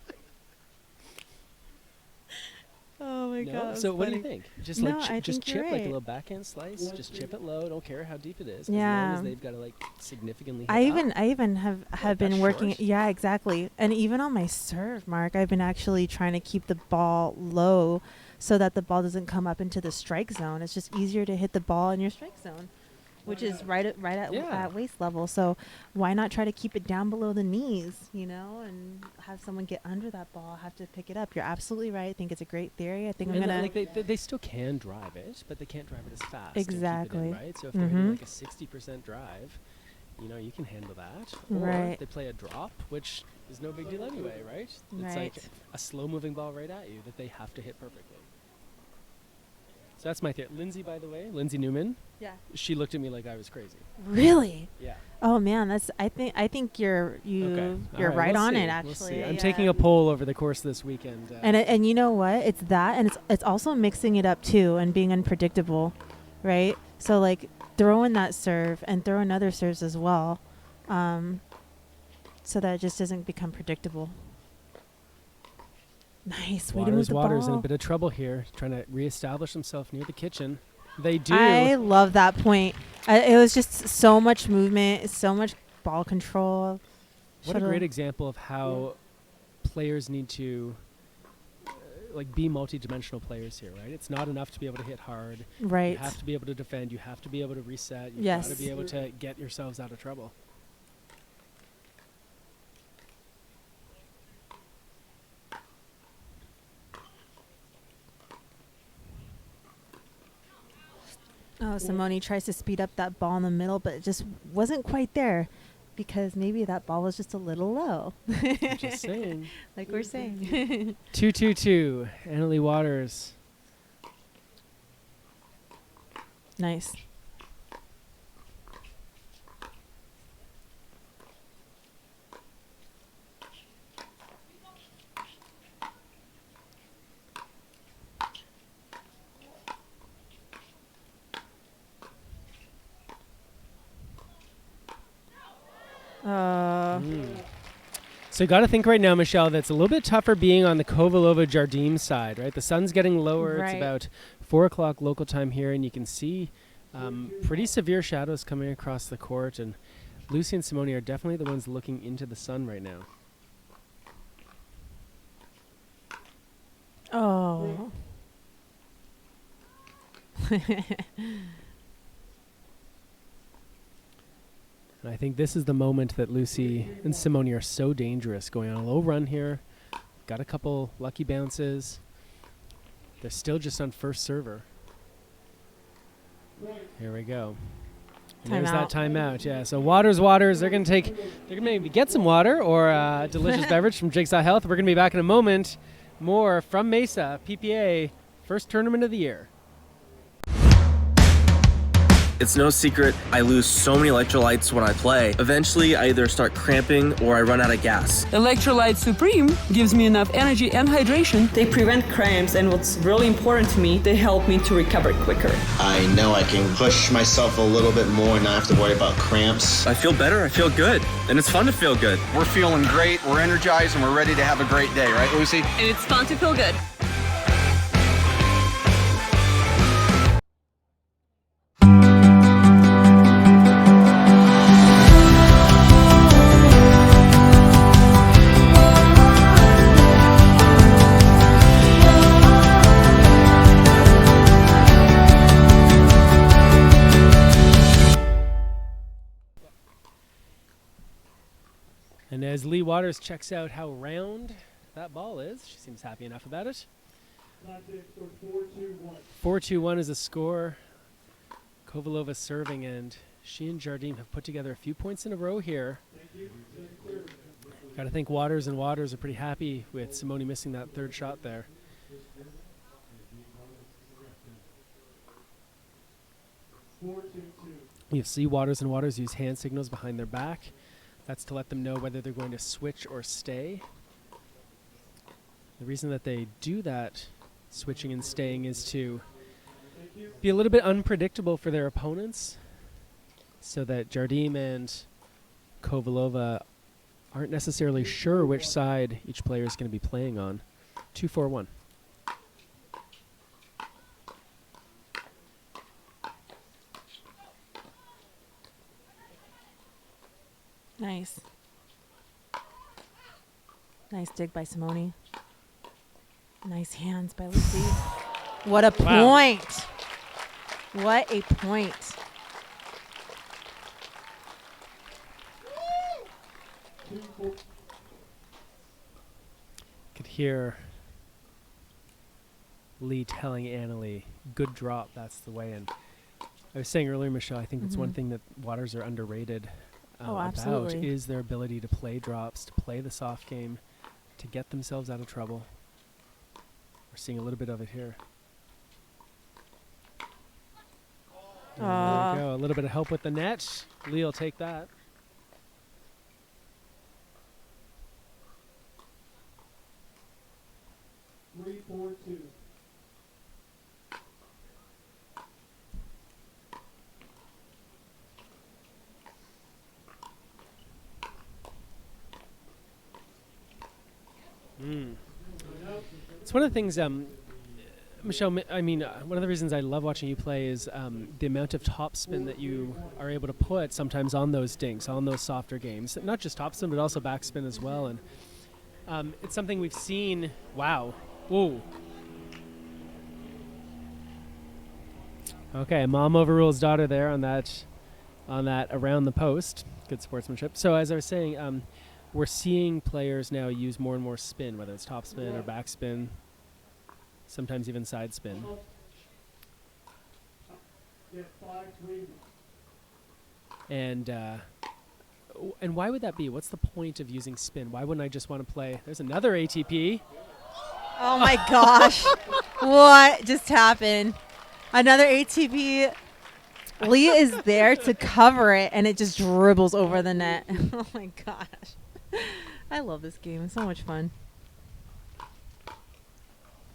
Oh my god. So what do you think? Just just chip like a little backhand slice. Just chip it low. Don't care how deep it is. Yeah. As long as they've got to significantly. I even have been working. Short. Yeah, exactly. And even on my serve, Mark, I've been actually trying to keep the ball low so that the ball doesn't come up into the strike zone. It's just easier to hit the ball in your strike zone. which is right at Yeah. waist level. So why not try to keep it down below the knees, and have someone get under that ball, have to pick it up. You're absolutely right. I think it's a great theory. I think I'm And gonna they still can drive it, but they can't drive it as fast. Exactly. And keep it in, right? So if they're hitting like a 60% drive, you can handle that. Or Right. they play a drop, which is no big deal anyway, right? It's like Right. a slow-moving ball right at you that they have to hit perfectly. So that's my theory. Lindsay, by the way, Lindsay Newman. Yeah. She looked at me like I was crazy. Really? Yeah. Oh man, I think you're Okay. you're All right we'll on see. it We'll actually. see. I'm yeah. taking a poll over the course of this weekend. And you know what? It's that, and it's also mixing it up too, and being unpredictable, right? So like throw in that serve and throw in other serves as well, so that it just doesn't become predictable. Nice way to move the Waters in a ball. bit of trouble here, trying to reestablish himself near the kitchen. They do. I love that point. It was just so much movement, so much ball control. What a great example of how players need to be multi-dimensional players here, right? It's not enough to be able to hit hard. Right. You have to be able to defend. You have to be able to reset. You've Yes. got to be able to get yourselves out of trouble. Oh, Simone tries to speed up that ball in the middle, but it just wasn't quite there because maybe that ball was just a little low. Just saying. Like we're saying. 2-2-2. Annalie Waters. Nice. So you got to think right now, Michelle, that's a little bit tougher being on the Kovalova Jardim side, right? The sun's getting lower. Right. It's about 4 o'clock local time here, and you can see pretty severe shadows coming across the court. And Lucy and Simone are definitely the ones looking into the sun right now. Oh. And I think this is the moment that Lucy and Simone are so dangerous, going on a low run here. Got a couple lucky bounces. They're still just on first server. Here we go. And there's that timeout. Yeah. So Waters. They're gonna maybe get some water or a delicious beverage from Jigsaw Health. We're gonna be back in a moment. More from Mesa PPA, first tournament of the year. It's no secret, I lose so many electrolytes when I play. Eventually, I either start cramping or I run out of gas. Electrolyte Supreme gives me enough energy and hydration. They prevent cramps, and what's really important to me, they help me to recover quicker. I know I can push myself a little bit more and not have to worry about cramps. I feel better, I feel good, and it's fun to feel good. We're feeling great, we're energized, and we're ready to have a great day, right, Lucy? And it's fun to feel good. And as Lee Waters checks out how round that ball is, she seems happy enough about it. 4-2-1 is the score. Kovalova serving, and she and Jardim have put together a few points in a row here. Got to think Waters are pretty happy with Simone missing that third shot there. We see Waters use hand signals behind their back. That's to let them know whether they're going to switch or stay. The reason that they do that, switching and staying, is to be a little bit unpredictable for their opponents, so that Jardim and Kovalova aren't necessarily sure which side each player is going to be playing on. 2-4-1. Nice. Nice dig by Simone. Nice hands by Lucy. What a point. What a point. Could hear Lee telling Annalie, good drop, that's the way. And I was saying earlier, Michelle, I think that's one thing that waters are underrated about absolutely. is their ability to play drops, to play the soft game, to get themselves out of trouble. We're seeing a little bit of it here. There we go. A little bit of help with the net. Lee will take that. Three, four, two. It's one of the things, Michelle, I mean, one of the reasons I love watching you play is the amount of topspin that you are able to put sometimes on those dinks, on those softer games. Not just topspin, but also backspin as well. And it's something we've seen. Wow. Whoa. Okay, mom overrules daughter there on that around the post. Good sportsmanship. So as I was saying, we're seeing players now use more and more spin, whether it's topspin or backspin, sometimes even side spin. And why would that be? What's the point of using spin? Why wouldn't I just want to play? There's another ATP. Oh my gosh. What just happened? Another ATP. Lee is there to cover it, and it just dribbles over the net. Oh my gosh. I love this game. It's so much fun.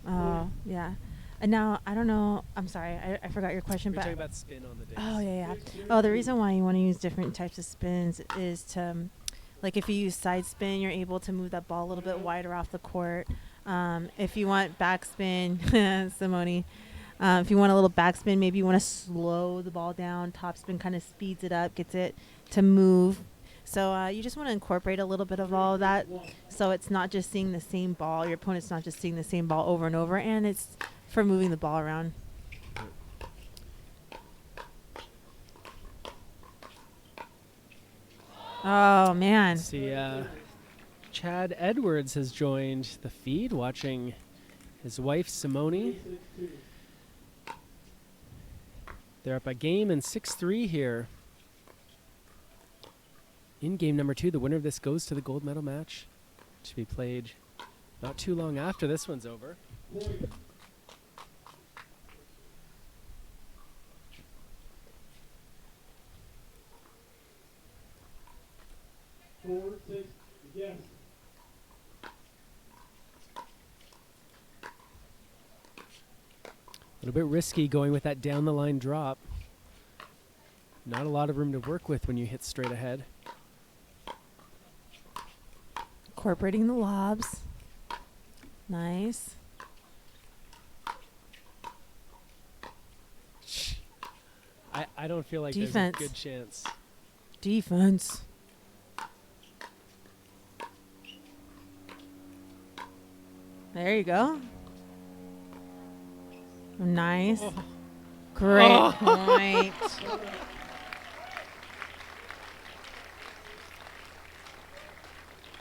Oh, yeah. And now, I don't know. I'm sorry. I forgot your question. We're but talking about spin on the dinks. Oh, yeah. Oh, the reason why you want to use different types of spins is to, like, if you use side spin, you're able to move that ball a little bit wider off the court. If you want backspin, Simone, if you want a little backspin, maybe you want to slow the ball down. Topspin kind of speeds it up, gets it to move. So you just want to incorporate a little bit of all of that, so it's not just seeing the same ball. Your opponent's not just seeing the same ball over and over, and it's for moving the ball around. Oh, man. See, Chad Edwards has joined the feed, watching his wife, Simone. They're up a game in 6-3 here. In game number 2, the winner of this goes to the gold medal match, to be played not too long after this one's over. 4, 6, yes. A little bit risky going with that down the line drop. Not a lot of room to work with when you hit straight ahead. Incorporating the lobs. Nice. I don't feel like Defense. there's a good chance. Defense. There you go. Nice. Oh. Great point.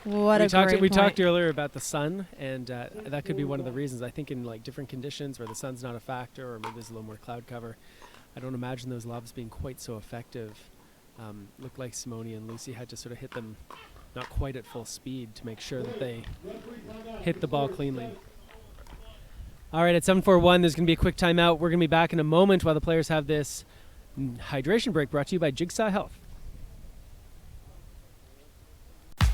What a great We point. talked earlier about the sun, and that could be one of the reasons. I think in like different conditions where the sun's not a factor, or maybe there's a little more cloud cover, I don't imagine those lobs being quite so effective. Looked like Simone and Lucy had to sort of hit them not quite at full speed to make sure that they hit the ball cleanly. All right, at 7:41, there's going to be a quick timeout. We're going to be back in a moment while the players have this hydration break brought to you by Jigsaw Health.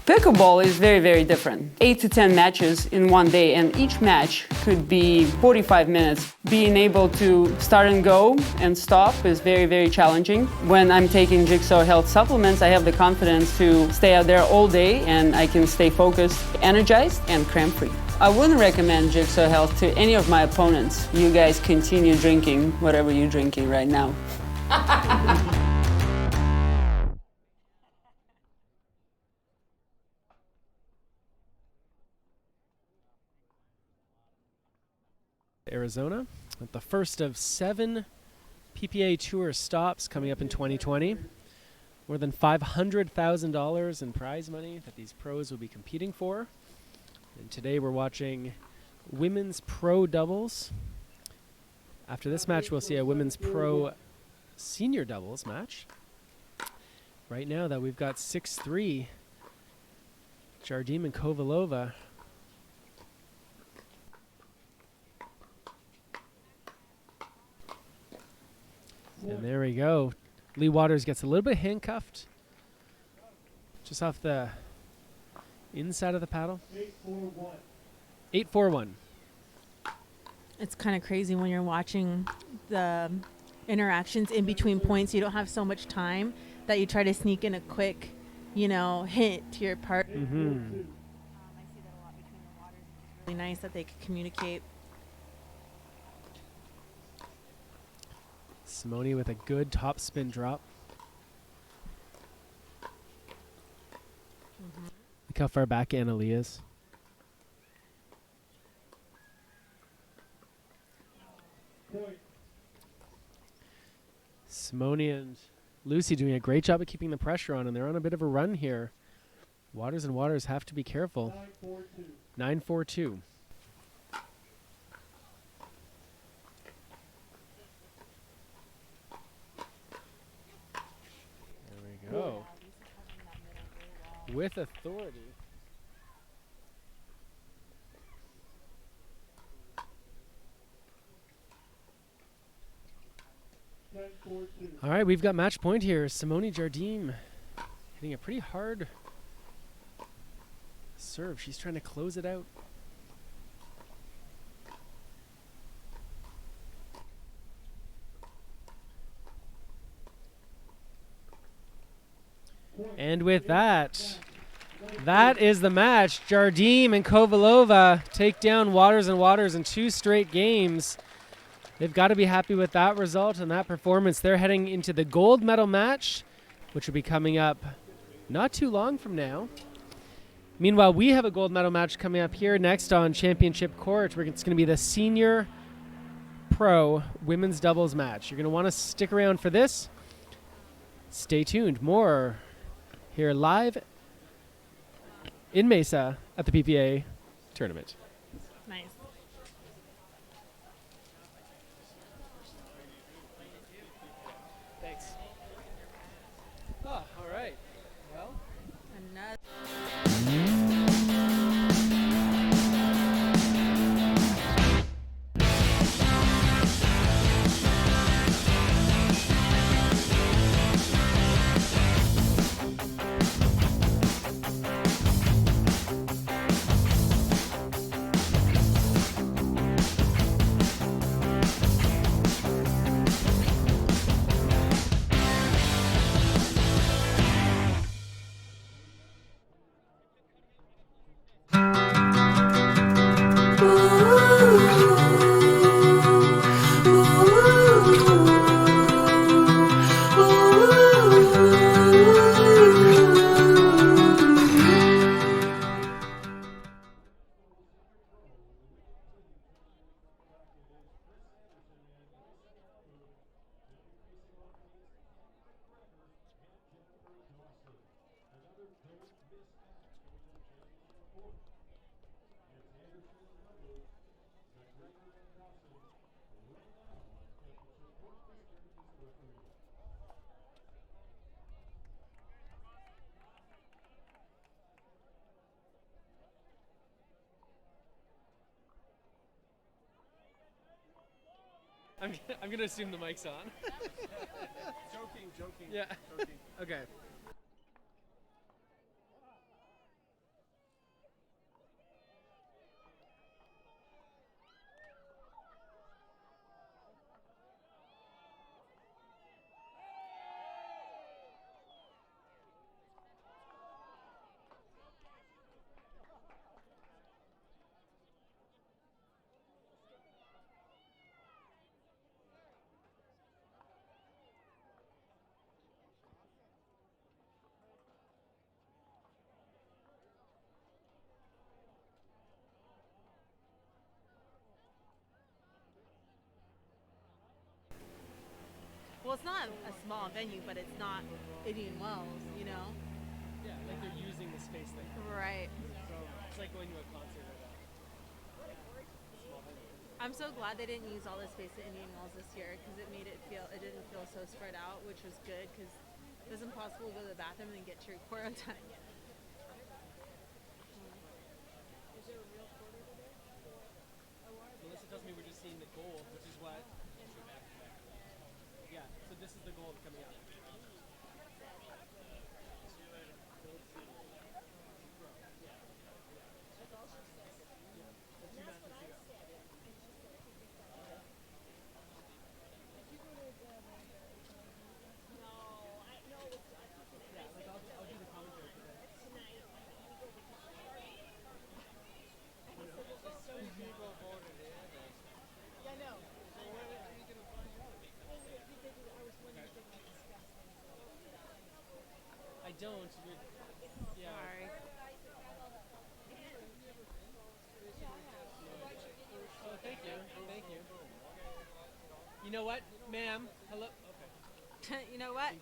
Pickleball is very, very different. 8 to 10 matches in one day, and each match could be 45 minutes. Being able to start and go and stop is very, very challenging. When I'm taking Jigsaw Health supplements, I have the confidence to stay out there all day, and I can stay focused, energized, and cramp-free. I wouldn't recommend Jigsaw Health to any of my opponents. You guys continue drinking whatever you're drinking right now. Arizona, at the first of 7 PPA Tour stops coming up in 2020. More than $500,000 in prize money that these pros will be competing for. And today we're watching women's pro doubles. After this match, we'll see a women's pro senior doubles match. Right now that we've got 6-3, Jardim and Kovalova. And there we go. Lee Waters gets a little bit handcuffed. Just off the inside of the paddle. 8-4-1. 8-4-1. It's kind of crazy when you're watching the interactions in between points. You don't have so much time that you try to sneak in a quick, hint to your partner. Mm-hmm. I see that a lot between the Waters. It's really nice that they could communicate. Simone with a good top spin drop. Look how far back Annalie is. Simone and Lucy doing a great job of keeping the pressure on, and they're on a bit of a run here. Waters and Waters have to be careful. 9-4-2. There we go. With authority. All right, we've got match point here. Simone Jardim hitting a pretty hard serve. She's trying to close it out. And with that, that is the match. Jardim and Kovalova take down Waters and Waters in 2 straight games. They've got to be happy with that result and that performance. They're heading into the gold medal match, which will be coming up not too long from now. Meanwhile, we have a gold medal match coming up here next on Championship Court. It's going to be the senior pro women's doubles match. You're going to want to stick around for this. Stay tuned. More here live in Mesa at the PPA tournament. Nice. Thanks. Oh, all right. Well, I'm gonna assume the mic's on. Joking. Yeah. Joking. Okay. Well, it's not a small venue, but it's not Indian Wells, you know? Yeah, like they're using the space they have. Right. So it's like going to a concert at a small venue. I'm so glad they didn't use all the space at Indian Wells this year because it didn't feel so spread out, which was good because it was impossible to go to the bathroom and then get to your court on time. Melissa tells me we're just seeing the goal, which is what. Yeah, so this is the goal coming out. I don't. Yeah. Sorry. Oh, thank you. Thank you. You know what, ma'am? Hello. Okay. You know what?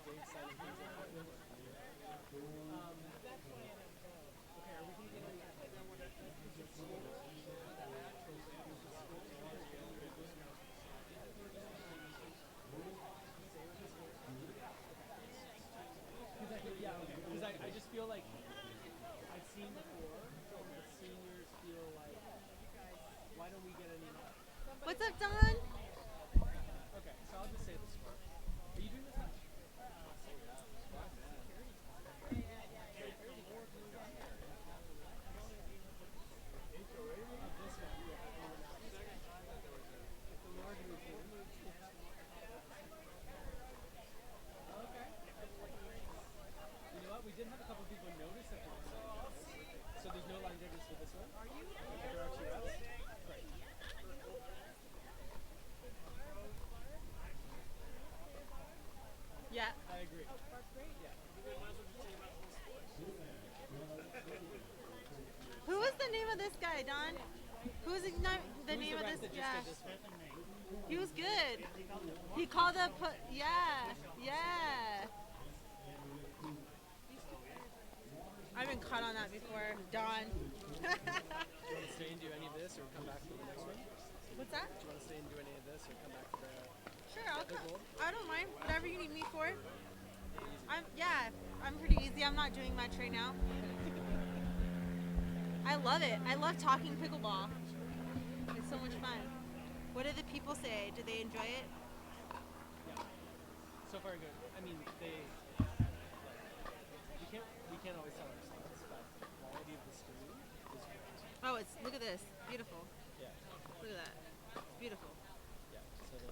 Because I just feel like I've seen before the seniors feel like, why don't we get any more? What's up, Don? Okay, so I'll just say the score. Are you doing this one? We did have a couple people notice that there was so there's no line judges for this one? Are you? There are 2 reps? Right. Yeah. I agree. Yeah. Who was the name of this guy, Don? Who was the name of this? Yeah. He was good. He called up. Yeah. I've been caught on that before, Don. Do you want to stay and do any of this or come back for the next one? What's that? Do you want to stay and do any of this or come back for the... Sure, I'll come. I don't mind. Whatever you need me for. I'm pretty easy. I'm not doing much right now. I love it. I love talking pickleball. It's so much fun. What do the people say? Do they enjoy it? Yeah. So far good. I mean, we can't always tell ourselves, but the quality of the stream is great. Oh, look at this. Beautiful. Yeah. Look at that. It's beautiful. Yeah. So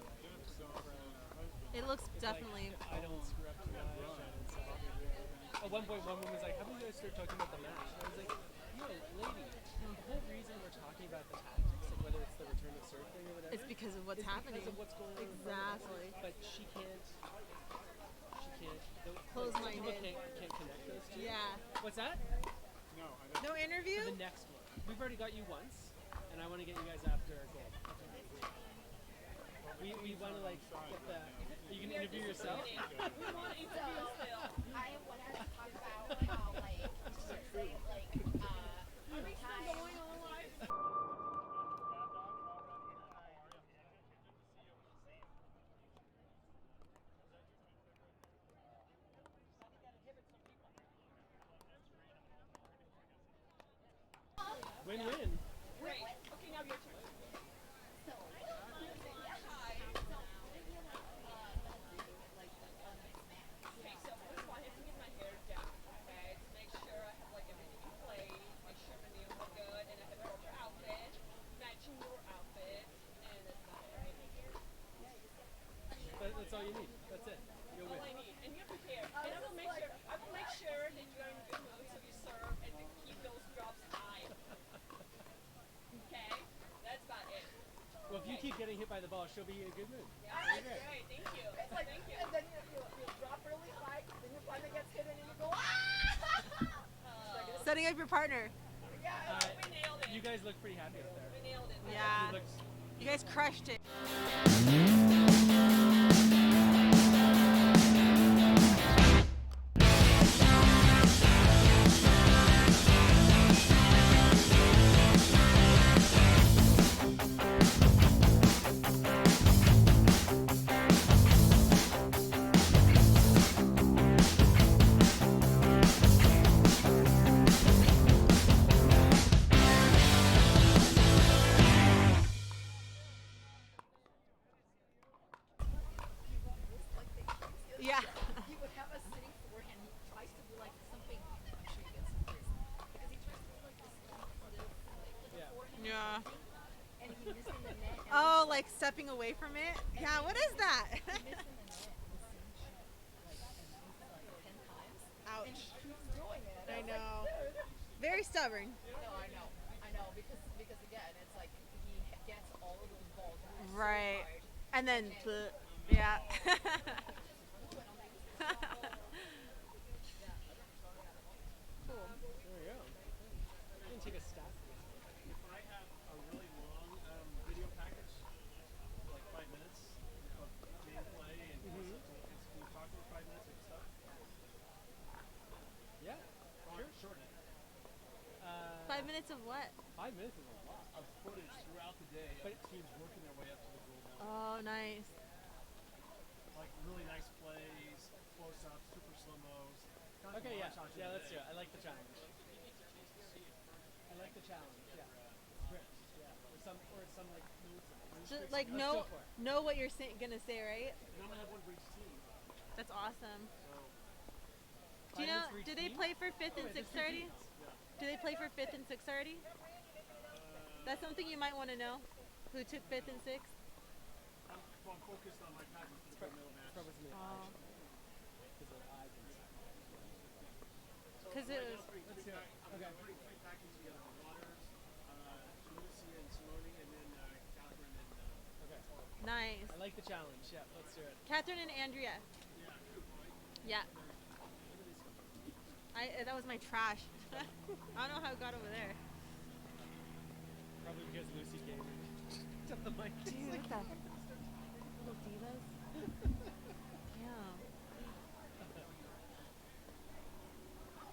it looks definitely. Like, I don't screw up too much. At one point, one woman was like, "How do you guys start talking about the match?" And I was like, "Yo, lady, the whole reason we're talking about the tactics, like whether it's the return of serve thing or whatever, it's because of what's happening. Because of what's going on. Exactly. But she can't. Close-minded. People can't connect those two. Yeah. What's that? No, I don't. No interview? For the next one. We've already got you once, and I want to get you guys after our goal. We want to like get the. You can interview yourself. We want to interview still. I want to talk about how like are we still going on live? Win-win. Great. Okay, now your turn. So, hi. Okay, so first of all, I have to get my hair down, okay, to make sure I have like everything in place, make sure my nails look good, and I have a proper outfit, matching your outfit, and that's about it. That's all you need. That's it. You'll win. All I need, and you're prepared. And I will make sure that you're in a good mood so you serve and to keep those drops high. Okay, that's about it. Well, if you keep getting hit by the ball, she'll be in a good mood. Yeah, that's great. Thank you. It's like, thank you. And then you drop really high, then your partner gets hit, and then you go, ah! Setting up your partner. Yeah, we nailed it. You guys look pretty happy out there. We nailed it. Yeah. You guys crushed it. Yeah. Oh, like stepping away from it? Yeah, what is that? Ouch. I know. Very stubborn. I know, because again, it's like he gets all of those balls. Right. And then, yeah. Cool. There we go. I'm going to take a stab. If I have a really long video package, like 5 minutes of gameplay, and can you talk for 5 minutes of stuff? Yeah, Sure. Shorten it. 5 minutes of what? 5 minutes is a lot. Of footage throughout the day of teams working their way up to the goal line. Oh, nice. Like really nice plays, close-ups, super slow-mos. Okay, yeah, let's do it. I like the challenge. I like the challenge. Yeah, script. Yeah, or some like notes. Just like know what you're gonna say, right? And I'm gonna have one for each team. That's awesome. So, Do you know? Do they play for 5th and 6th already? yeah. Do they play for 5th and 6th already? That's something you might want to know. Who took 5th and 6th? I'm focused on my package for the middle match. Because it was. Let's do it. I'm putting 3 packages together. Waters, Lucy and Simone, and then Catherine and. Okay. Nice. I like the challenge. Yeah, let's do it. Catherine and Andrea. Yeah. Yeah. That was my trash. I don't know how it got over there. Probably because Lucy gave me the mic. Dude, what the little divas? Yeah.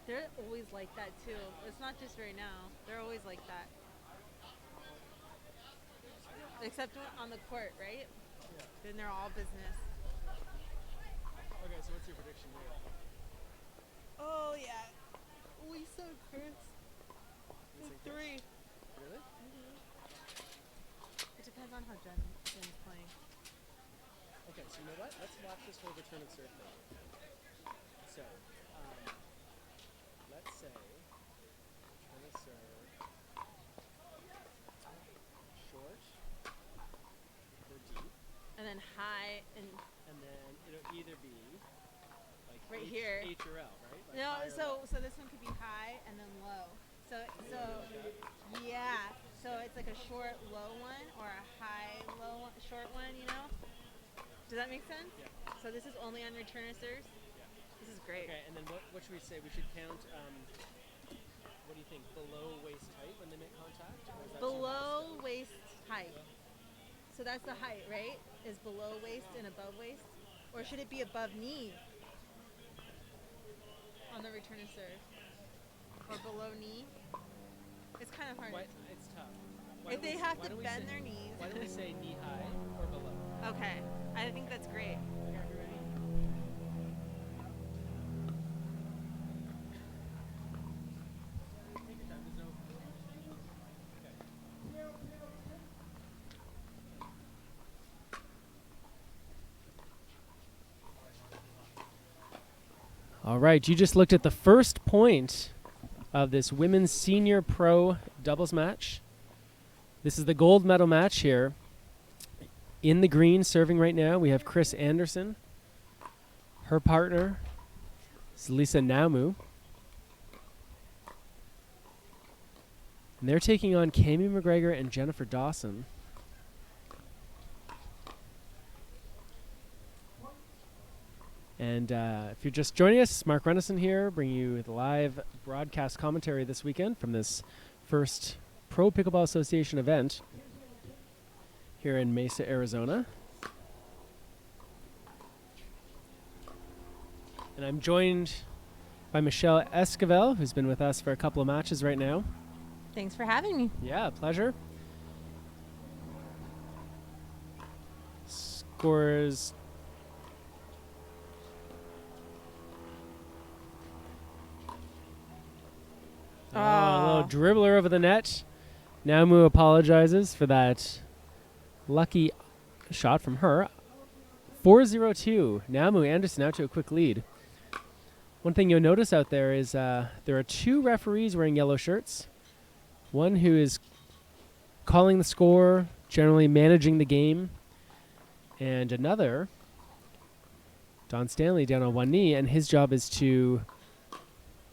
They're always like that too. It's not just right now. They're always like that. Except on the court, right? Yeah. Then they're all business. Okay, so what's your prediction here? Oh yeah. Lisa and Chris. You think 3. Really? It depends on how Jen's playing. Okay, so you know what? Let's watch this whole return and serve thing. So, let's say return and serve short or deep. And then high and then it'll either be like right H, here. H or L, right? Like No, high or so this one could be high and then low. So yeah. So it's like a short low one or a high low one, short one, you know? Does that make sense? Yeah. So this is only on return or serves? Yeah. This is great. Okay, and then what should we say? We should count what do you think? Below waist height when they make contact? Or is that Below waist height. So that's the height, right? Is below waist and above waist? Or should it be above knee on the return and serve? Or below knee? It's kind of hard. It's tough. If they have to bend their knees. Why don't we say knee high or below? Okay. I think that's great. Okay, are you ready? Take your time. There's no... Okay. All right, you just looked at the first point of this women's senior pro doubles match. This is the gold medal match here. In the green, serving right now, we have Chris Anderson. Her partner is Lisa Namu. And they're taking on Cami McGregor and Jennifer Dawson. And if you're just joining us, Mark Renison here, bringing you the live broadcast commentary this weekend from this first Pro Pickleball Association event here in Mesa, Arizona. And I'm joined by Michelle Esquivel, who's been with us for a couple of matches right now. Thanks for having me. Yeah, pleasure. Scores... Oh, a little dribbler over the net. Namu apologizes for that lucky shot from her. 4-0-2. Namu Anderson out to a quick lead. One thing you'll notice out there is there are 2 referees wearing yellow shirts. One who is calling the score, generally managing the game, and another, Don Stanley, down on one knee, and his job is to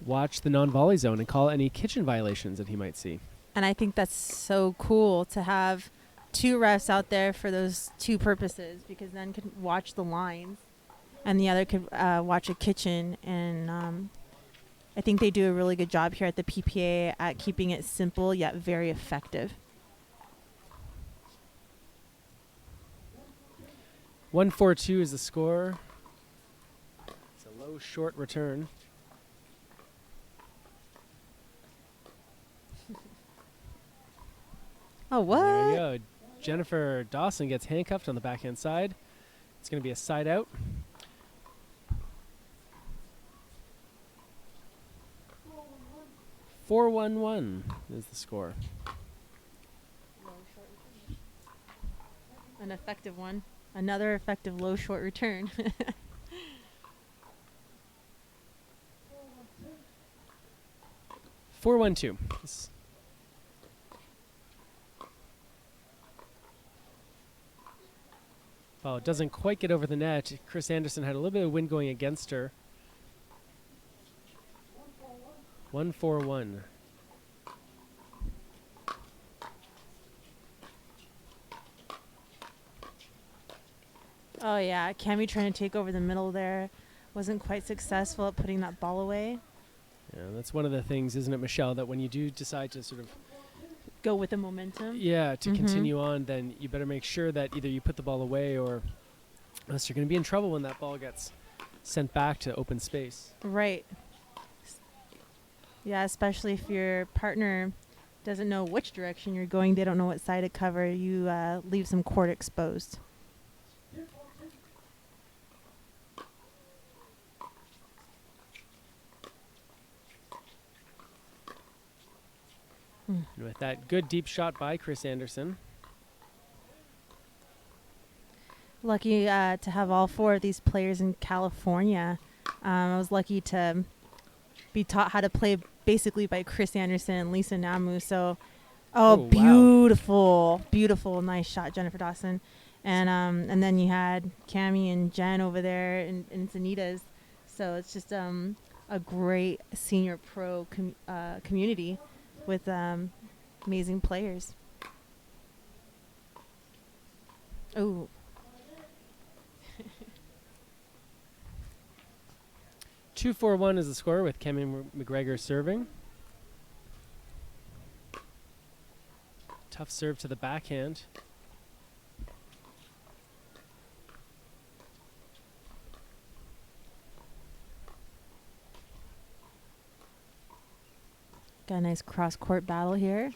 watch the non-volley zone and call any kitchen violations that he might see. And I think that's so cool to have 2 refs out there for those 2 purposes, because then could watch the lines and the other could watch a kitchen. And I think they do a really good job here at the PPA at keeping it simple yet very effective. 1-4-2 is the score. It's a low, short return. Oh, what? There you go. Jennifer Dawson gets handcuffed on the backhand side. It's going to be a side out. "4-1-1" is the score. An effective one. Another effective low short return. 4-1-2. Well, it doesn't quite get over the net. Chris Anderson had a little bit of wind going against her. 1-4-1. Oh, yeah. Cami trying to take over the middle there. Wasn't quite successful at putting that ball away. Yeah, that's one of the things, isn't it, Michelle, that when you do decide to sort of go with the momentum. Yeah, to continue on, then you better make sure that either you put the ball away or else you're going to be in trouble when that ball gets sent back to open space. Right. Yeah, especially if your partner doesn't know which direction you're going, they don't know what side to cover, you leave some court exposed. And with that good deep shot by Chris Anderson. Lucky to have all 4 of these players in California. I was lucky to be taught how to play basically by Chris Anderson and Lisa Namu. So, beautiful, beautiful, nice shot, Jennifer Dawson. And then you had Cami and Jen over there in Encinitas. So it's just a great senior pro community with amazing players. Oh. 2-4-1 is the score with Kemi McGregor serving. Tough serve to the backhand. Got a nice cross-court battle here.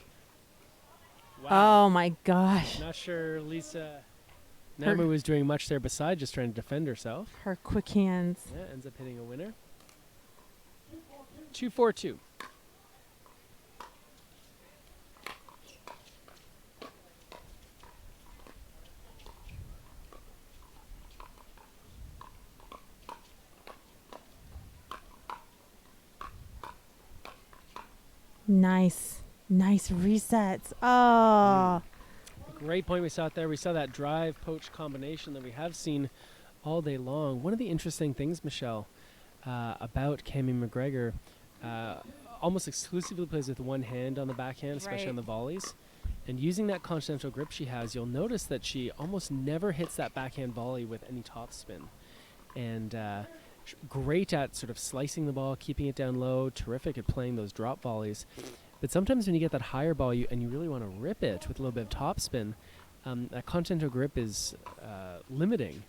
Wow. Oh, my gosh. Not sure Lisa Namu was doing much there besides just trying to defend herself. Her quick hands. Yeah, ends up hitting a winner. 2-4-2. Nice. Nice resets. Oh. Great point we saw it there. We saw that drive poach combination that we have seen all day long. One of the interesting things, Michelle, about Cami McGregor, almost exclusively plays with one hand on the backhand, especially on the volleys. And using that continental grip she has, you'll notice that she almost never hits that backhand volley with any topspin. And great at sort of slicing the ball, keeping it down low, terrific at playing those drop volleys. But sometimes when you get that higher ball and you really want to rip it with a little bit of topspin, that continental grip is limiting.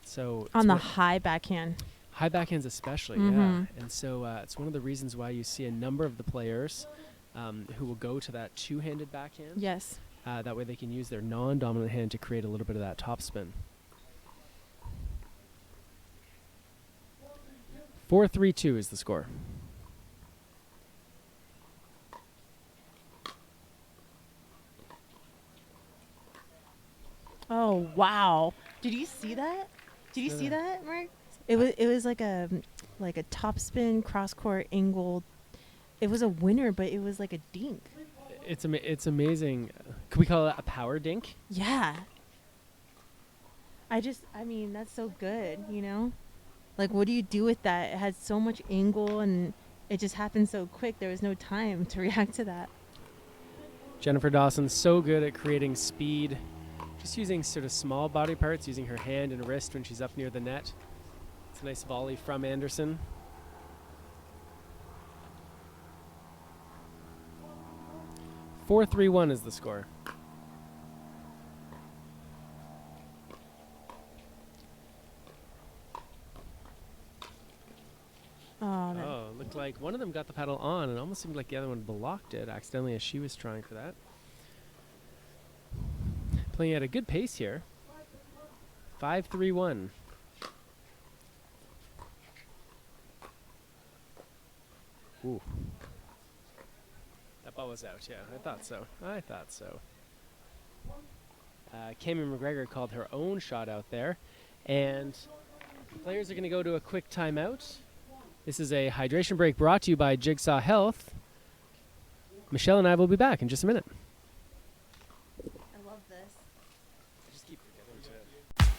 So on the high backhand. High backhands especially, yeah. And so it's one of the reasons why you see a number of the players who will go to that two-handed backhand. Yes. That way they can use their non-dominant hand to create a little bit of that topspin. 4-3-2 is the score. Oh wow! Did you see that? Did you see that, Mark? It was like a like a topspin cross court angle. It was a winner, but it was like a dink. It's amazing. Could we call it a power dink? Yeah. I mean, that's so good, you know? Like, what do you do with that? It had so much angle, and it just happened so quick. There was no time to react to that. Jennifer Dawson's so good at creating speed, just using sort of small body parts, using her hand and wrist when she's up near the net. It's a nice volley from Anderson. "4-3-1 is the score. Oh, looked like one of them got the paddle on, and almost seemed like the other one blocked it accidentally as she was trying for that. Playing at a good pace here. 5-3-1. Ooh. That ball was out, yeah. I thought so. Cameron McGregor called her own shot out there. And players are going to go to a quick timeout. This is a hydration break brought to you by Jigsaw Health. Michelle and I will be back in just a minute. I love this.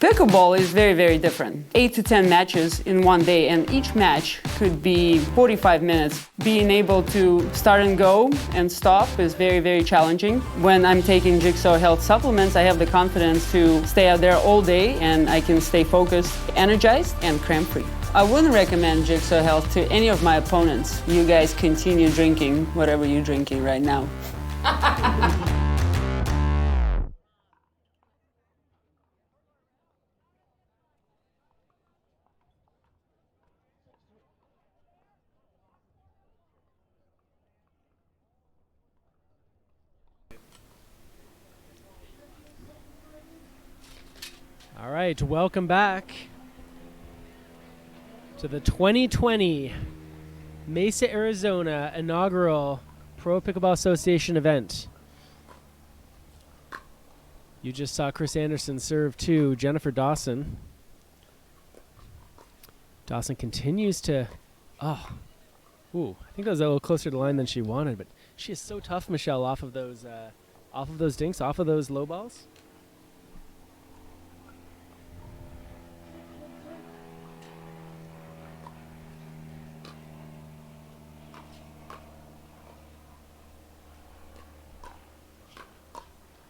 Pickleball is very, very different. 8 to 10 matches in one day, and each match could be 45 minutes. Being able to start and go and stop is very, very challenging. When I'm taking Jigsaw Health supplements, I have the confidence to stay out there all day, and I can stay focused, energized, and cramp-free. I wouldn't recommend Jigsaw Health to any of my opponents. You guys continue drinking whatever you're drinking right now. All right, welcome back to the 2020 Mesa, Arizona inaugural Pro Pickleball Association event. You just saw Chris Anderson serve to Jennifer Dawson. Dawson continues to, I think that was a little closer to the line than she wanted, but she is so tough, Michelle, off of those dinks, off of those low balls.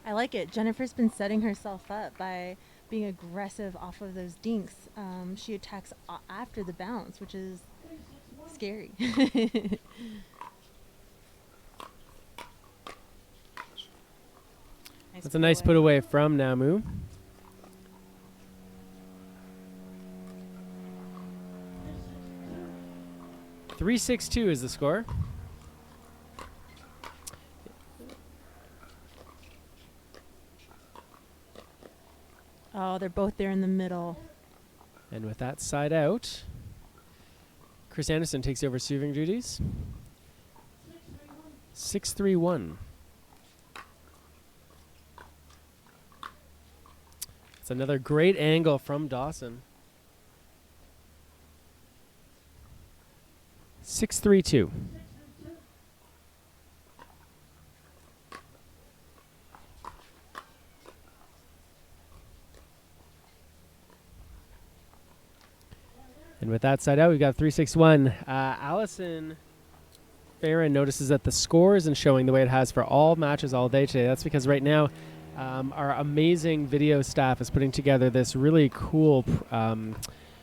I like it. Jennifer's been setting herself up by being aggressive off of those dinks. She attacks after the bounce, which is scary. That's a nice put away from Namu. "3-6-2 is the score. Oh, they're both there in the middle. And with that side out, Chris Anderson takes over serving duties. 6-3-1. It's another great angle from Dawson. 6-3-2. And with that side out, we've got 3-6-1. Allison Farron notices that the score isn't showing the way it has for all matches all day today. That's because right now our amazing video staff is putting together this really cool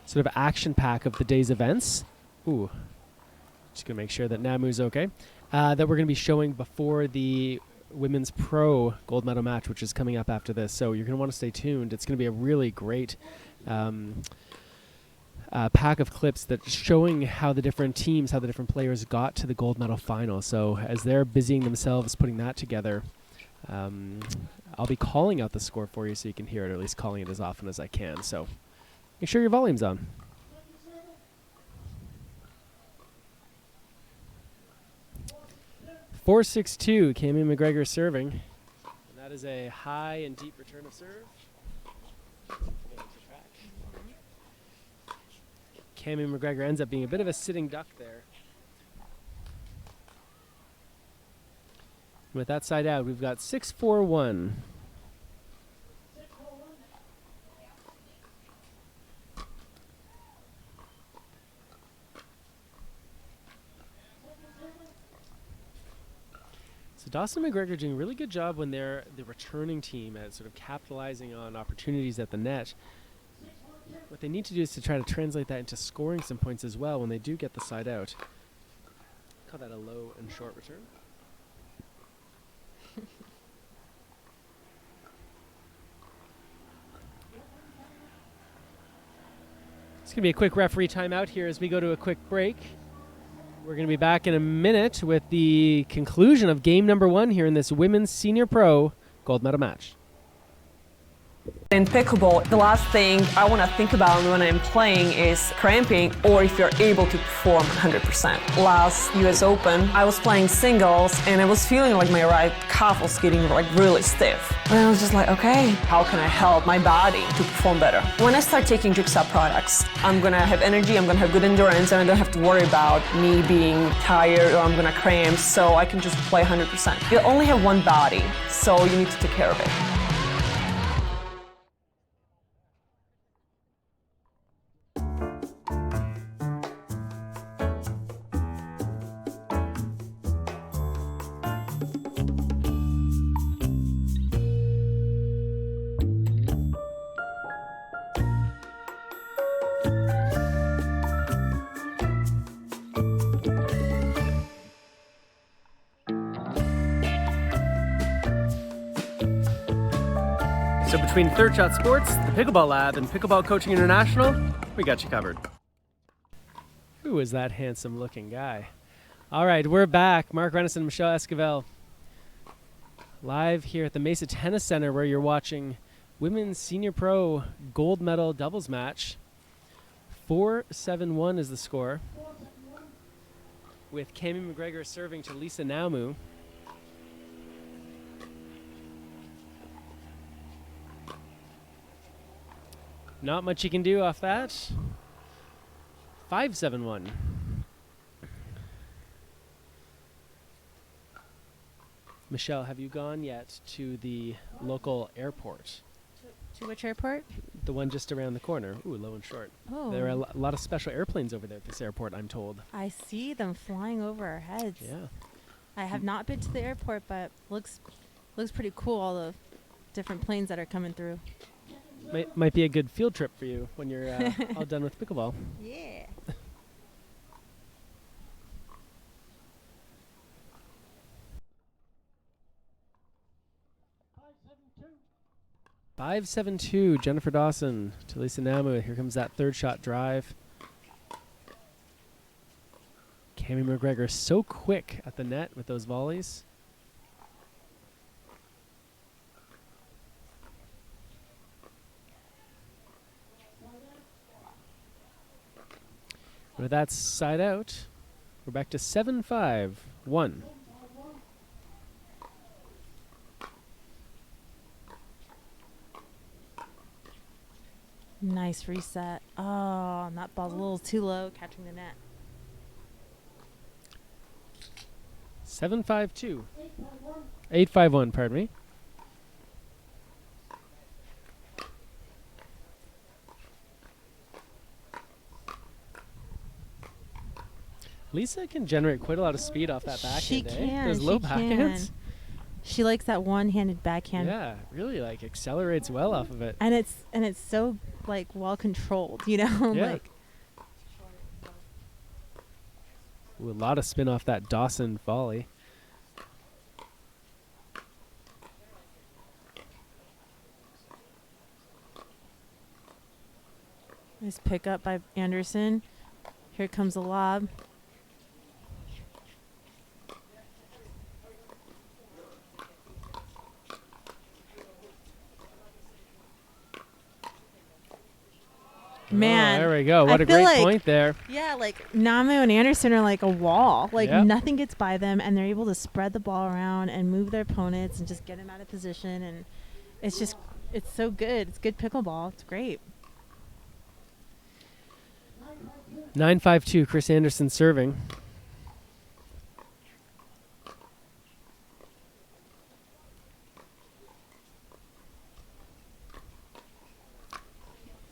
sort of action pack of the day's events. Ooh, just going to make sure that Namu's okay. That we're going to be showing before the Women's Pro gold medal match, which is coming up after this. So you're going to want to stay tuned. It's going to be a really great pack of clips that showing how the different teams, how the different players got to the gold medal final. So as they're busying themselves putting that together, I'll be calling out the score for you so you can hear it, or at least calling it as often as I can. So make sure your volume's on. "4-6-2, Cammy McGregor serving. And that is a high and deep return of serve. Cammy McGregor ends up being a bit of a sitting duck there. With that side out, we've got 6-4-1. So Dawson McGregor doing a really good job when they're the returning team at sort of capitalizing on opportunities at the net. What they need to do is to try to translate that into scoring some points as well when they do get the side out. Call that a low and short return. It's going to be a quick referee timeout here as we go to a quick break. We're going to be back in a minute with the conclusion of game number 1 here in this Women's Senior Pro Gold Medal match. In pickleball, the last thing I want to think about when I'm playing is cramping or if you're able to perform 100%. Last US Open, I was playing singles and I was feeling like my right calf was getting like really stiff. And I was just like, okay, how can I help my body to perform better? When I start taking Jigsaw products, I'm going to have energy, I'm going to have good endurance, and I don't have to worry about me being tired or I'm going to cramp, so I can just play 100%. You only have one body, so you need to take care of it. 'em. So between Third Shot Sports, the Pickleball Lab, and Pickleball Coaching International, we got you covered. Who is that handsome looking guy? All right, we're back. Mark Renison and Michelle Esquivel live here at the Mesa Tennis Center where you're watching Women's Senior Pro Gold Medal doubles match. 4-7-1 is the score, with Cammy McGregor serving to Lisa Naumu. Not much you can do off that. 5-7-1. Michelle, have you gone yet to the local airport? To which airport? The one just around the corner. Ooh, low and short. Oh. There are a lot of special airplanes over there at this airport, I'm told. I see them flying over our heads. Yeah. I have not been to the airport, but looks pretty cool, all the different planes that are coming through. Might be a good field trip for you when you're all done with pickleball. Yeah. Five, 7-2, Jennifer Dawson to Lisa Naumu. Here comes that third shot drive. Cammy McGregor so quick at the net with those volleys. With that side out, we're back to 7-5-1. Nice reset. Oh, and that ball's a little too low, catching the net. 7-5-2. 8-5-1, pardon me. Lisa can generate quite a lot of speed off that backhand. She can. Those low backhands. She likes that one-handed backhand. Yeah, really like accelerates well off of it. And it's so like well controlled, you know. Yeah. Like Ooh, a lot of spin off that Dawson volley. nice pickup by Anderson. Here comes the lob. Man, oh, there we go. What a great point there. Yeah, like Naumu and Anderson are like a wall. Like nothing gets by them, and they're able to spread the ball around and move their opponents and just get them out of position. And it's so good. It's good pickleball. It's great. 9-5-2, Chris Anderson serving.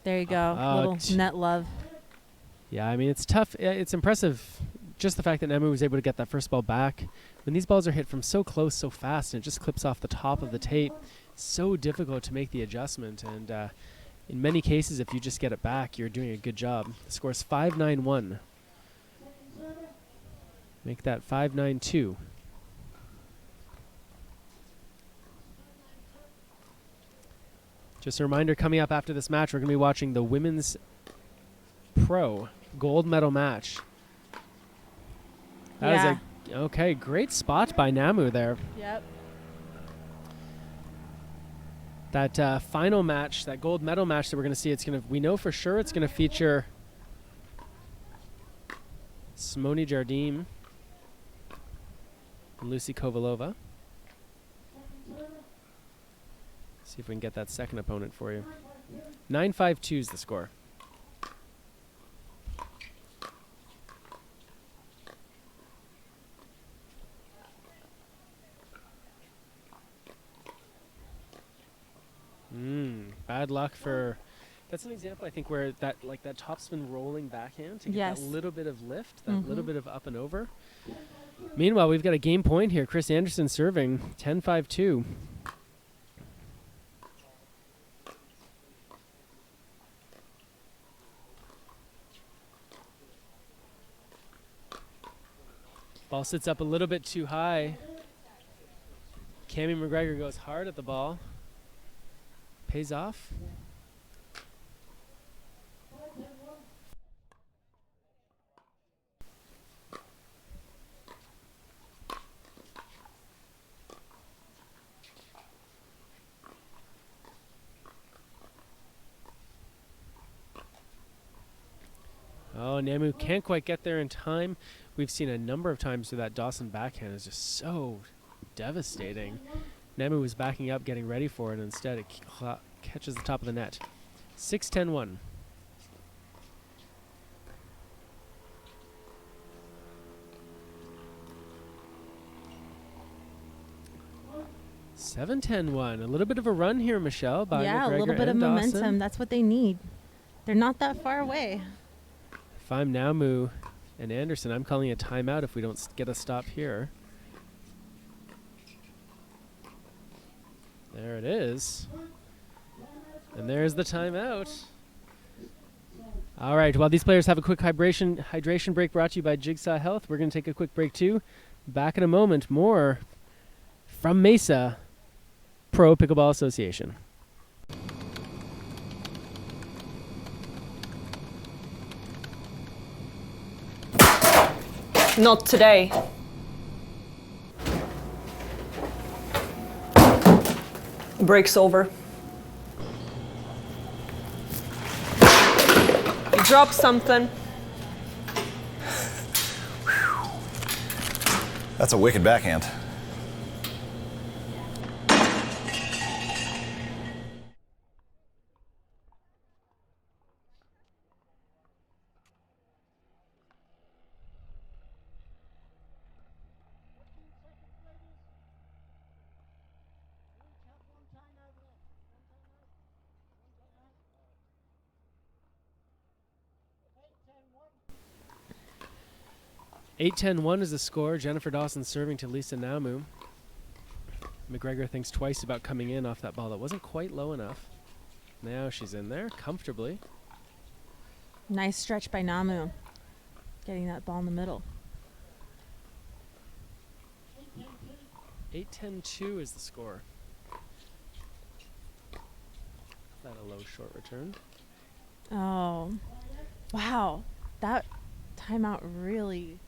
There you go. Little net love. Yeah, I mean, it's tough. It's impressive just the fact that Nemu was able to get that first ball back. When these balls are hit from so close so fast and it just clips off the top of the tape, it's so difficult to make the adjustment. And in many cases, if you just get it back, you're doing a good job. The score is 5-9-1. Make that 5-9-2. Just a reminder, coming up after this match, we're going to be watching the Women's Pro gold medal match. That is okay, great spot by Namu there. Yep. That final match, that gold medal match that we're going to see, we know for sure it's going to feature Simone Jardim and Lucy Kovalova. See if we can get that second opponent for you. 9-5-2 is the score. Bad luck for... That's an example, I think, where that topspin rolling backhand to get that little bit of lift, that little bit of up and over. Meanwhile, we've got a game point here. Chris Anderson serving 10-5-2. Ball sits up a little bit too high. Cammie McGregor goes hard at the ball. Pays off. Oh, Namu can't quite get there in time. We've seen a number of times where that Dawson backhand is just so devastating. Namu was backing up, getting ready for it, and instead it catches the top of the net. 6-10-1. A little bit of a run here, Michelle, by McGregor a little bit of Dawson. momentum. That's what they need. They're not that far away. If I'm Namu and Anderson, I'm calling a timeout if we don't get a stop here. There it is. And there's the timeout. All right, while these players have a quick hydration break brought to you by Jigsaw Health, we're going to take a quick break too. Back in a moment, more from Mesa Pro Pickleball Association. Not today. Break's over. You dropped something. That's a wicked backhand. Eight 10-1 is the score. Jennifer Dawson serving to Lisa Namu. McGregor thinks twice about coming in off that ball that wasn't quite low enough. Now she's in there comfortably. Nice stretch by Namu, getting that ball in the middle. 8-10-2 is the score. That a low short return. Oh, wow. That timeout really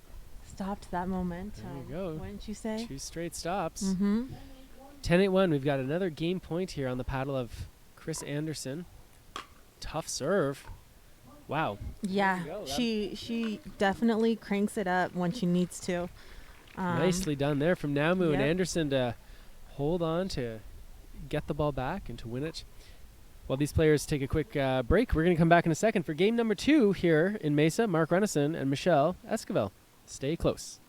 stopped that momentum. There you go. Wouldn't you say? 2 straight stops. 10-8-1. We've got another game point here on the paddle of Chris Anderson. Tough serve. Wow. Yeah, she definitely cranks it up when she needs to. Nicely done there from Namu and Yep. Anderson to hold on to get the ball back and to win it. While these players take a quick break, we're going to come back in a second for game number 2 here in Mesa. Mark Renison and Michelle Esquivel. Stay close.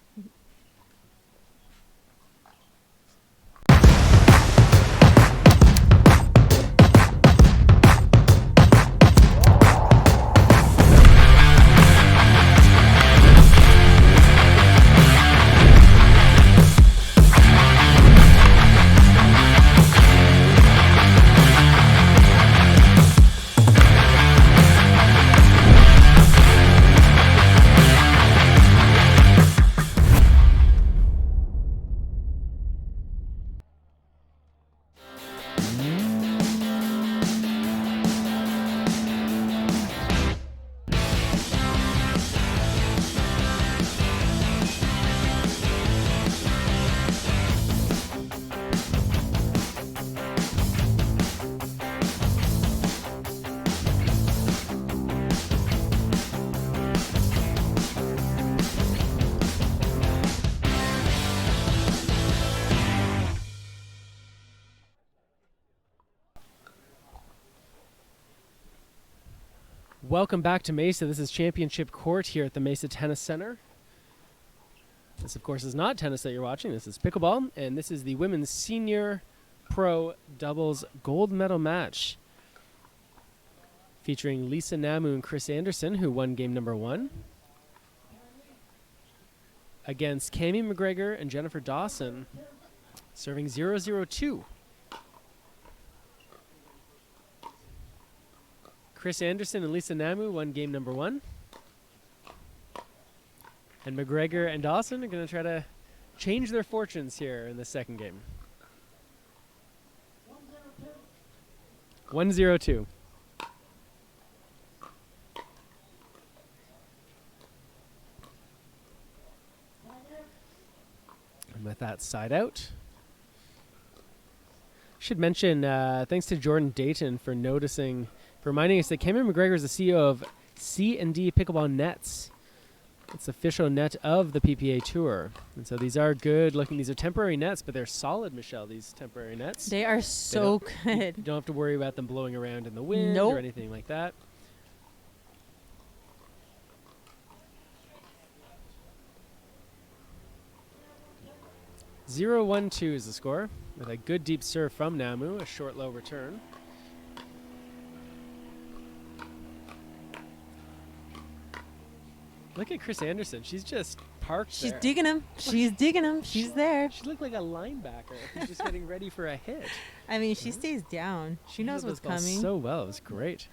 Welcome back to Mesa. This is Championship Court here at the Mesa Tennis Center. This, of course, is not tennis that you're watching. This is pickleball, and this is the women's senior pro doubles gold medal match featuring Lisa Namu and Chris Anderson, who won game number 1, against Cami McGregor and Jennifer Dawson, serving 0-0-2. Chris Anderson and Lisa Namu won game number 1. And McGregor and Dawson are going to try to change their fortunes here in the second game. 1-0-2. And with that side out. Should mention, thanks to Jordan Dayton for reminding us that Cameron McGregor is the CEO of C&D Pickleball Nets. It's the official net of the PPA Tour. And so these are good looking. These are temporary nets, but they're solid, Michelle, these temporary nets. They are so good. You don't have to worry about them blowing around in the wind or anything like that. Zero, 1-2 is the score, with a good deep serve from Namu, a short low return. Look at Chris Anderson. She's just parked She's there. digging him. She's digging him. She's there. She looked like a linebacker who's just getting ready for a hit. I mean, she stays down. She knows what's coming. So well. It was great.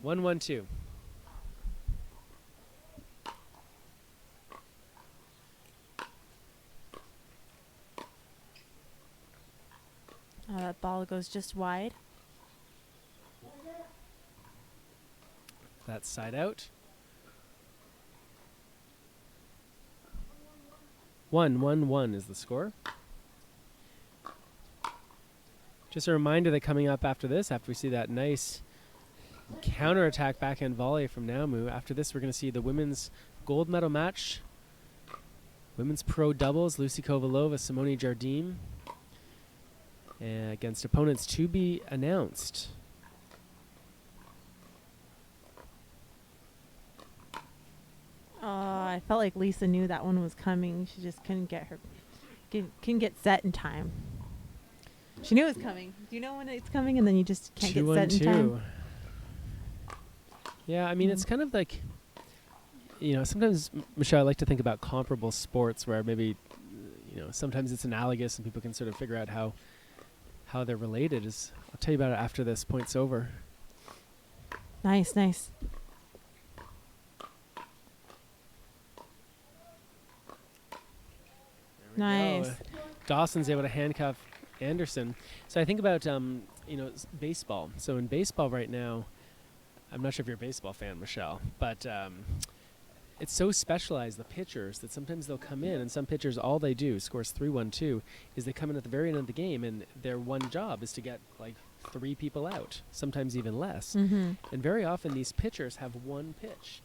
1-1-2. Oh, that ball goes just wide. That side out. 1-1-1 is the score. Just a reminder that coming up after this, after we see that nice counterattack backhand volley from Namu, after this we're going to see the women's gold medal match. Women's pro doubles, Lucy Kovalova, Simone Jardim, against opponents to be announced. I felt like Lisa knew that one was coming. She just couldn't get set in time. She knew it was coming. Do you know when it's coming and then you just can't get set in time? Yeah, I mean, it's kind of like, sometimes, Michelle, I like to think about comparable sports where maybe, sometimes it's analogous and people can sort of figure out how they're related. I'll tell you about it after this point's over. Nice, nice. Nice. Dawson's able to handcuff Anderson. So I think about, baseball. So in baseball right now, I'm not sure if you're a baseball fan, Michelle, but it's so specialized, the pitchers, that sometimes they'll come in and some pitchers, all they do, scores 3-1-2, is they come in at the very end of the game and their one job is to get like 3 people out, sometimes even less. Mm-hmm. And very often these pitchers have one pitch,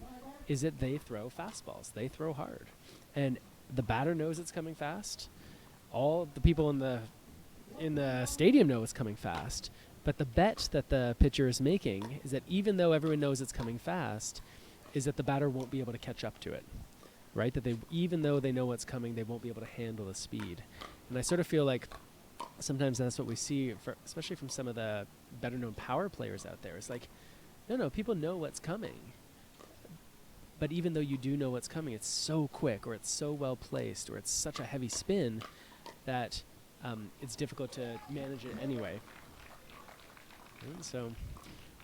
is that they throw fastballs. They throw hard. And the batter knows it's coming fast. All the people in the stadium know it's coming fast. But the bet that the pitcher is making is that even though everyone knows it's coming fast, is that the batter won't be able to catch up to it, right? That even though they know what's coming, they won't be able to handle the speed. And I sort of feel like sometimes that's what we see, especially from some of the better-known power players out there. It's like, no, people know what's coming. But even though you do know what's coming, it's so quick, or it's so well placed, or it's such a heavy spin that it's difficult to manage it anyway. And so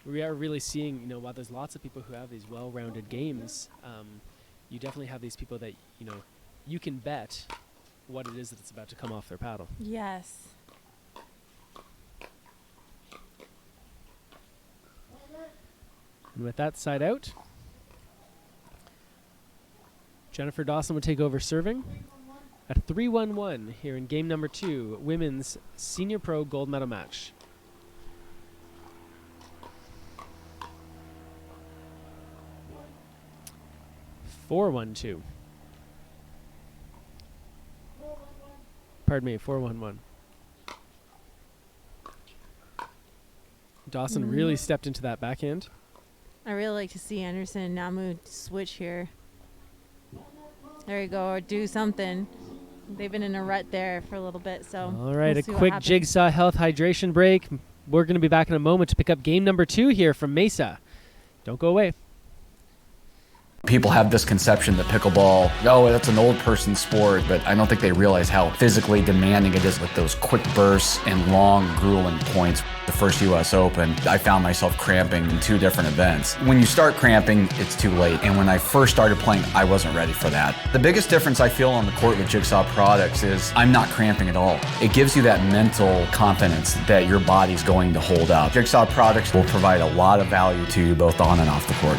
we are really seeing, while there's lots of people who have these well-rounded games, you definitely have these people that, you can bet what it is that it's about to come off their paddle. Yes. And with that side out, Jennifer Dawson would take over serving at 3-1-1 here in game number 2, women's senior pro gold medal match. Pardon me, 4-1-1. Dawson really stepped into that backhand. I really like to see Anderson and Namu switch here. There you go, or do something. They've been in a rut there for a little bit, so all right, we'll a see what quick happens. Jigsaw health hydration break. We're going to be back in a moment to pick up game number 2 here from Mesa. Don't go away. People have this conception that pickleball, that's an old person sport, but I don't think they realize how physically demanding it is with those quick bursts and long, grueling points. The first US Open, I found myself cramping in 2 different events. When you start cramping, it's too late. And when I first started playing, I wasn't ready for that. The biggest difference I feel on the court with Jigsaw products is I'm not cramping at all. It gives you that mental confidence that your body's going to hold up. Jigsaw products will provide a lot of value to you both on and off the court.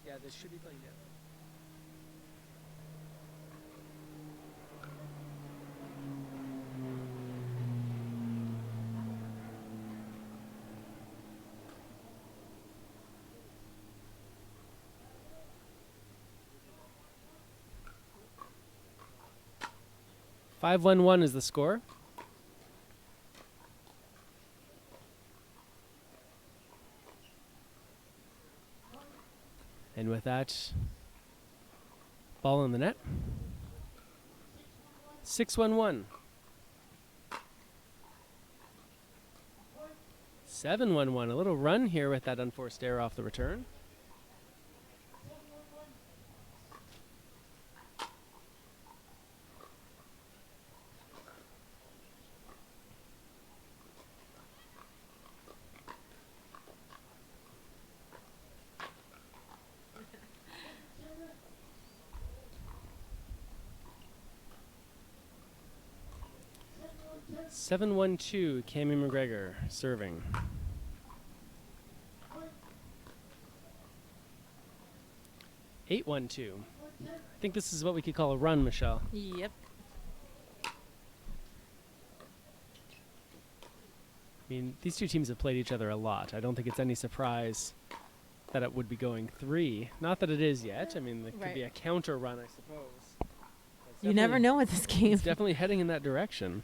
Yeah, this should be playing now. (5-1-1) is the score. And with that, ball in the net. 6-1-1. 7-1-1. A little run here with that unforced error off the return. Seven 1-2, Cammie McGregor serving. Eight 1-2. I think this is what we could call a run, Michelle. Yep. I mean, these two teams have played each other a lot. I don't think it's any surprise that it would be going 3. Not that it is yet. I mean, it could be a counter run, I suppose. You never know with this game. It's definitely heading in that direction.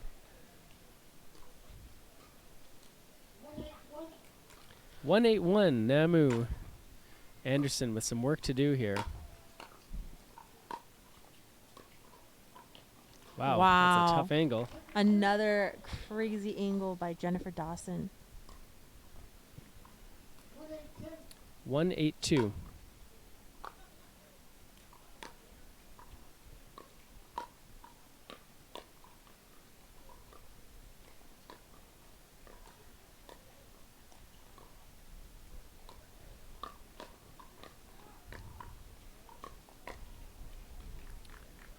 1-8-1, Namu Anderson with some work to do here. Wow, that's a tough angle. Another crazy angle by Jennifer Dawson. 1-8-2.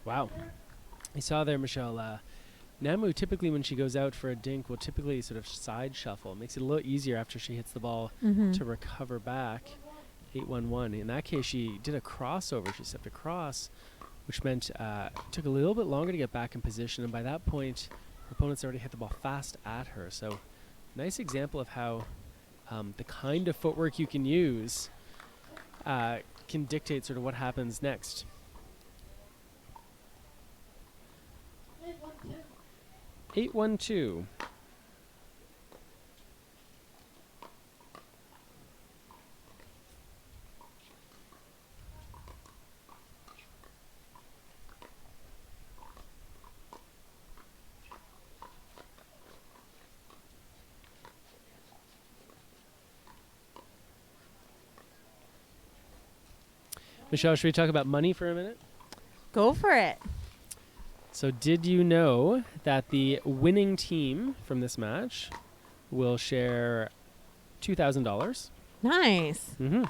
Wow. You saw there, Michelle, Namu typically when she goes out for a dink will typically sort of side shuffle. It makes it a little easier after she hits the ball to recover back. 8-1-1. In that case, she did a crossover. She stepped across, which meant it took a little bit longer to get back in position. And by that point, her opponent's already hit the ball fast at her. So nice example of how the kind of footwork you can use can dictate sort of what happens next. 8-1-2. Michelle, should we talk about money for a minute? Go for it. So did you know that the winning team from this match will share $2,000? Nice. Mm-hmm.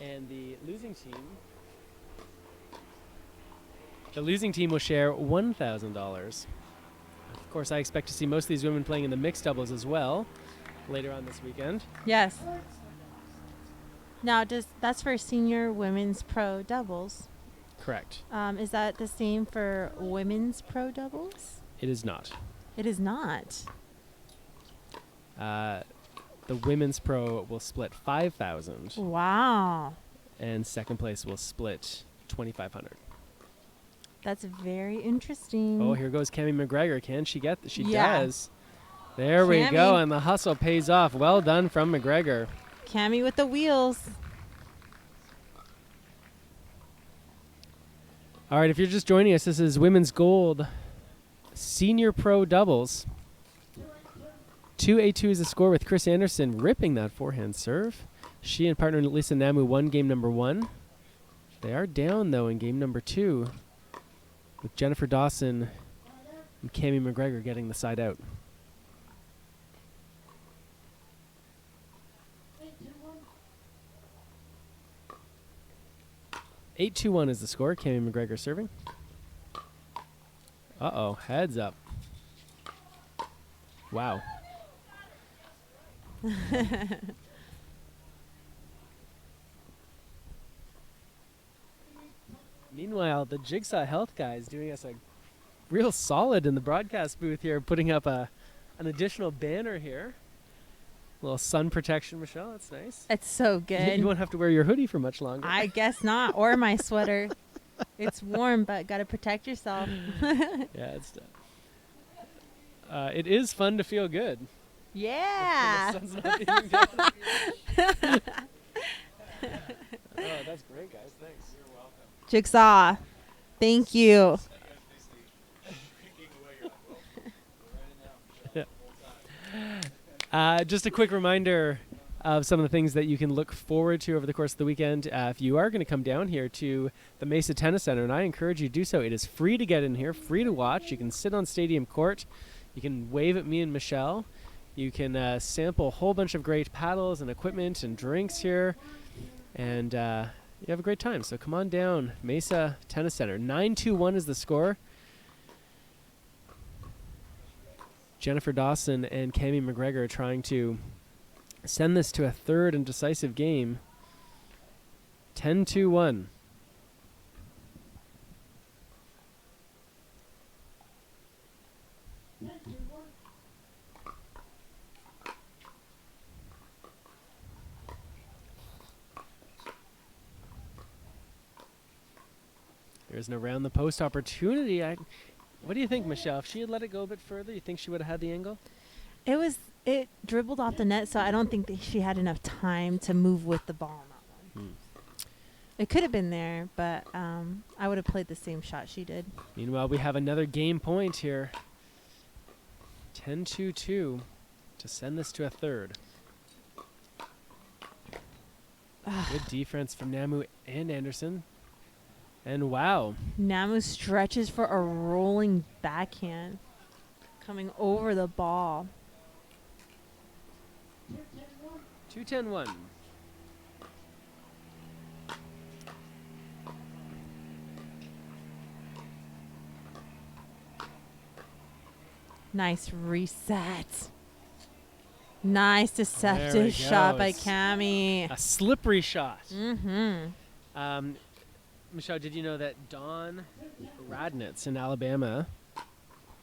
And the losing team will share $1,000. Of course, I expect to see most of these women playing in the mixed doubles as well later on this weekend. Yes. Now, that's for senior women's pro doubles. Correct. Is that the same for women's pro doubles? It is not. It is not. The women's pro will split $5,000. Wow. And second place will split $2,500. That's very interesting. Oh, here goes Cammie McGregor. Can she get? She Yeah. does. There we Cammie. go, and the hustle pays off. Well done from McGregor. Cammie with the wheels. All right, if you're just joining us, this is Women's Gold Senior Pro Doubles. 2-8-2 is the score with Chris Anderson ripping that forehand serve. She and partner Lisa Namu won game number 1. They are down, though, in game number 2 with Jennifer Dawson and Cammie McGregor getting the side out. 8-2-1 is the score. Cammie McGregor serving. Uh-oh, heads up. Wow. Meanwhile, the Jigsaw Health guy is doing us a real solid in the broadcast booth here, putting up an additional banner here. A little sun protection, Michelle. That's nice. It's so good. You won't have to wear your hoodie for much longer. I guess not. Or my sweater. It's warm, but got to protect yourself. Yeah, it's it is fun to feel good. Yeah. The sun's not beating down. Oh, that's great, guys. Thanks. You're welcome. Jigsaw. Thank you. Just a quick reminder of some of the things that you can look forward to over the course of the weekend. If you are going to come down here to the Mesa Tennis Center, and I encourage you to do so, it is free to get in here, free to watch. You can sit on Stadium Court. You can wave at me and Michelle. You can sample a whole bunch of great paddles and equipment and drinks here. And you have a great time. So come on down, Mesa Tennis Center. 9-2-1 is the score. Jennifer Dawson and Cammie McGregor trying to send this to a third and decisive game. 10-2-1. There's an around the post opportunity. What do you think, Michelle? If she had let it go a bit further, you think she would have had the angle? It dribbled off the net, so I don't think that she had enough time to move with the ball on that one. It could have been there, but I would have played the same shot she did. Meanwhile, we have another game point here. 10-2-2 to send this to a third. Good defense from Namu and Anderson. And wow. Namu stretches for a rolling backhand coming over the ball. 2-10-1. Nice reset. Nice There deceptive we shot go. by It's Cammie. A slippery shot. Mm-hmm. Michelle, did you know that Dawn Radnitz in Alabama,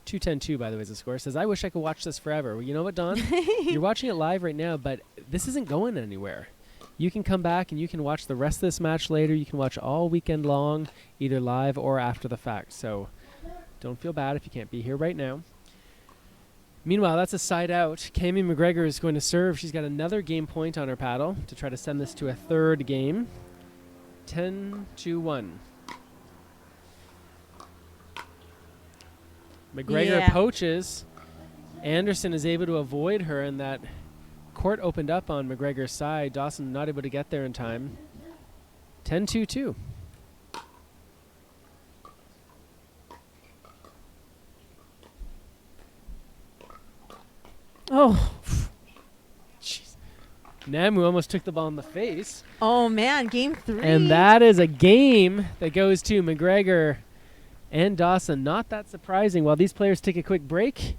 2-10-2 by the way is the score, says, I wish I could watch this forever. Well, you know what, Dawn? You're watching it live right now, but this isn't going anywhere. You can come back and you can watch the rest of this match later. You can watch all weekend long, either live or after the fact. So don't feel bad if you can't be here right now. Meanwhile, that's a side out. Cami McGregor is going to serve. She's got another game point on her paddle to try to send this to a third game. 10-1. McGregor poaches. Anderson is able to avoid her, and that court opened up on McGregor's side. Dawson not able to get there in time. 10-2. Oh. Jeez. Namu almost took the ball in the face. Oh, man. Game 3. And that is a game that goes to McGregor and Dawson. Not that surprising. While these players take a quick break,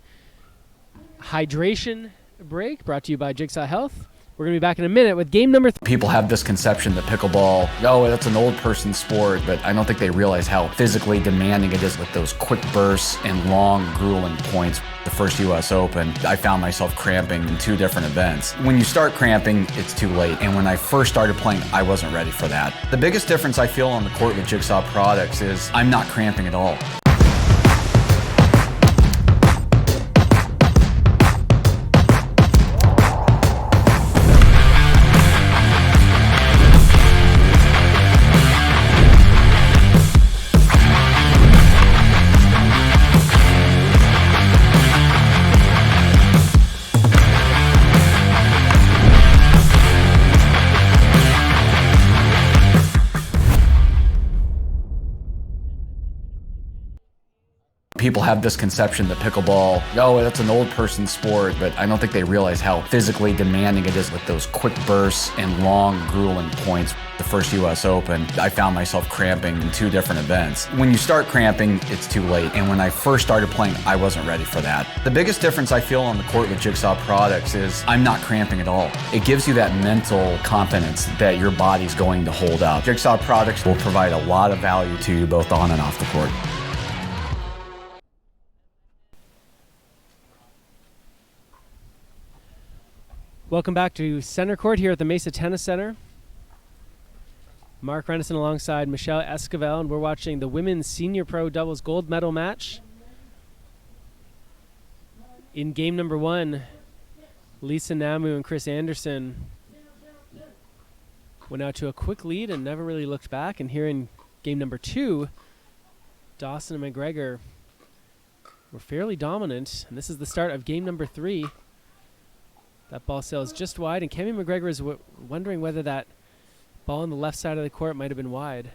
hydration break brought to you by Jigsaw Health. We're going to be back in a minute with game number 3. People have this conception that pickleball, oh, that's an old person sport, but I don't think they realize how physically demanding it is with those quick bursts and long, grueling points. The first U.S. Open, I found myself cramping in 2 different events. When you start cramping, it's too late. And when I first started playing, I wasn't ready for that. The biggest difference I feel on the court with Jigsaw products is I'm not cramping at all. People have this conception that pickleball, oh, that's an old person sport, but I don't think they realize how physically demanding it is with those quick bursts and long, grueling points. The first U.S. Open, I found myself cramping in 2 different events. When you start cramping, it's too late. And when I first started playing, I wasn't ready for that. The biggest difference I feel on the court with Jigsaw products is I'm not cramping at all. It gives you that mental confidence that your body's going to hold up. Jigsaw products will provide a lot of value to you both on and off the court. Welcome back to Center Court here at the Mesa Tennis Center. Mark Renison alongside Michelle Esquivel, and we're watching the Women's Senior Pro Doubles Gold Medal match. In game number 1, Lisa Namu and Chris Anderson went out to a quick lead and never really looked back. And here in game number 2, Dawson and McGregor were fairly dominant. And this is the start of game number 3. That ball sails just wide, and Cami McGregor is wondering whether that ball on the left side of the court might have been wide.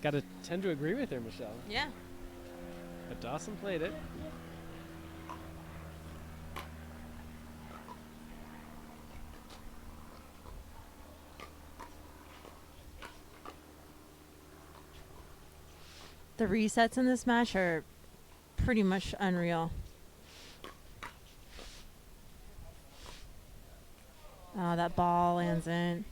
Got to tend to agree with her, Michelle. Yeah. But Dawson played it. The resets in this match are pretty much unreal. Oh, that ball lands in.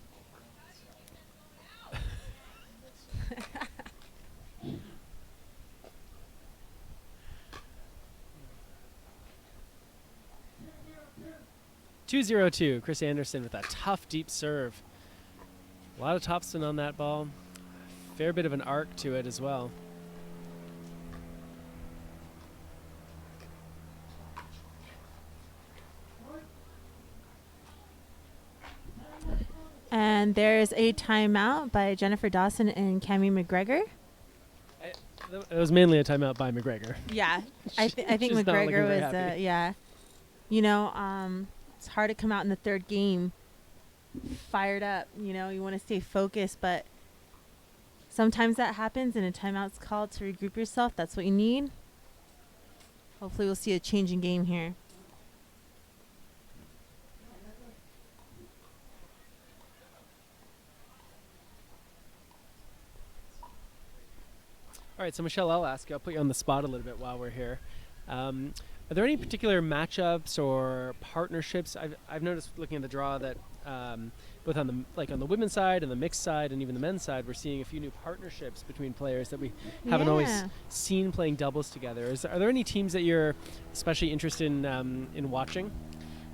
2-0-2. Chris Anderson with a tough, deep serve. A lot of topspin on that ball. Fair bit of an arc to it as well. And there's a timeout by Jennifer Dawson and Cami McGregor. It was mainly a timeout by McGregor. Yeah, I think McGregor was, yeah. You know, it's hard to come out in the third game fired up. You know, you want to stay focused, but sometimes that happens and a timeout's called to regroup yourself. That's what you need. Hopefully we'll see a change in game here. All right, so Michelle, I'll ask you. I'll put you on the spot a little bit while we're here. Are there any particular matchups or partnerships? I've noticed looking at the draw that both on the women's side and the mixed side and even the men's side, we're seeing a few new partnerships between players that we haven't always seen playing doubles together. Are there any teams that you're especially interested in watching?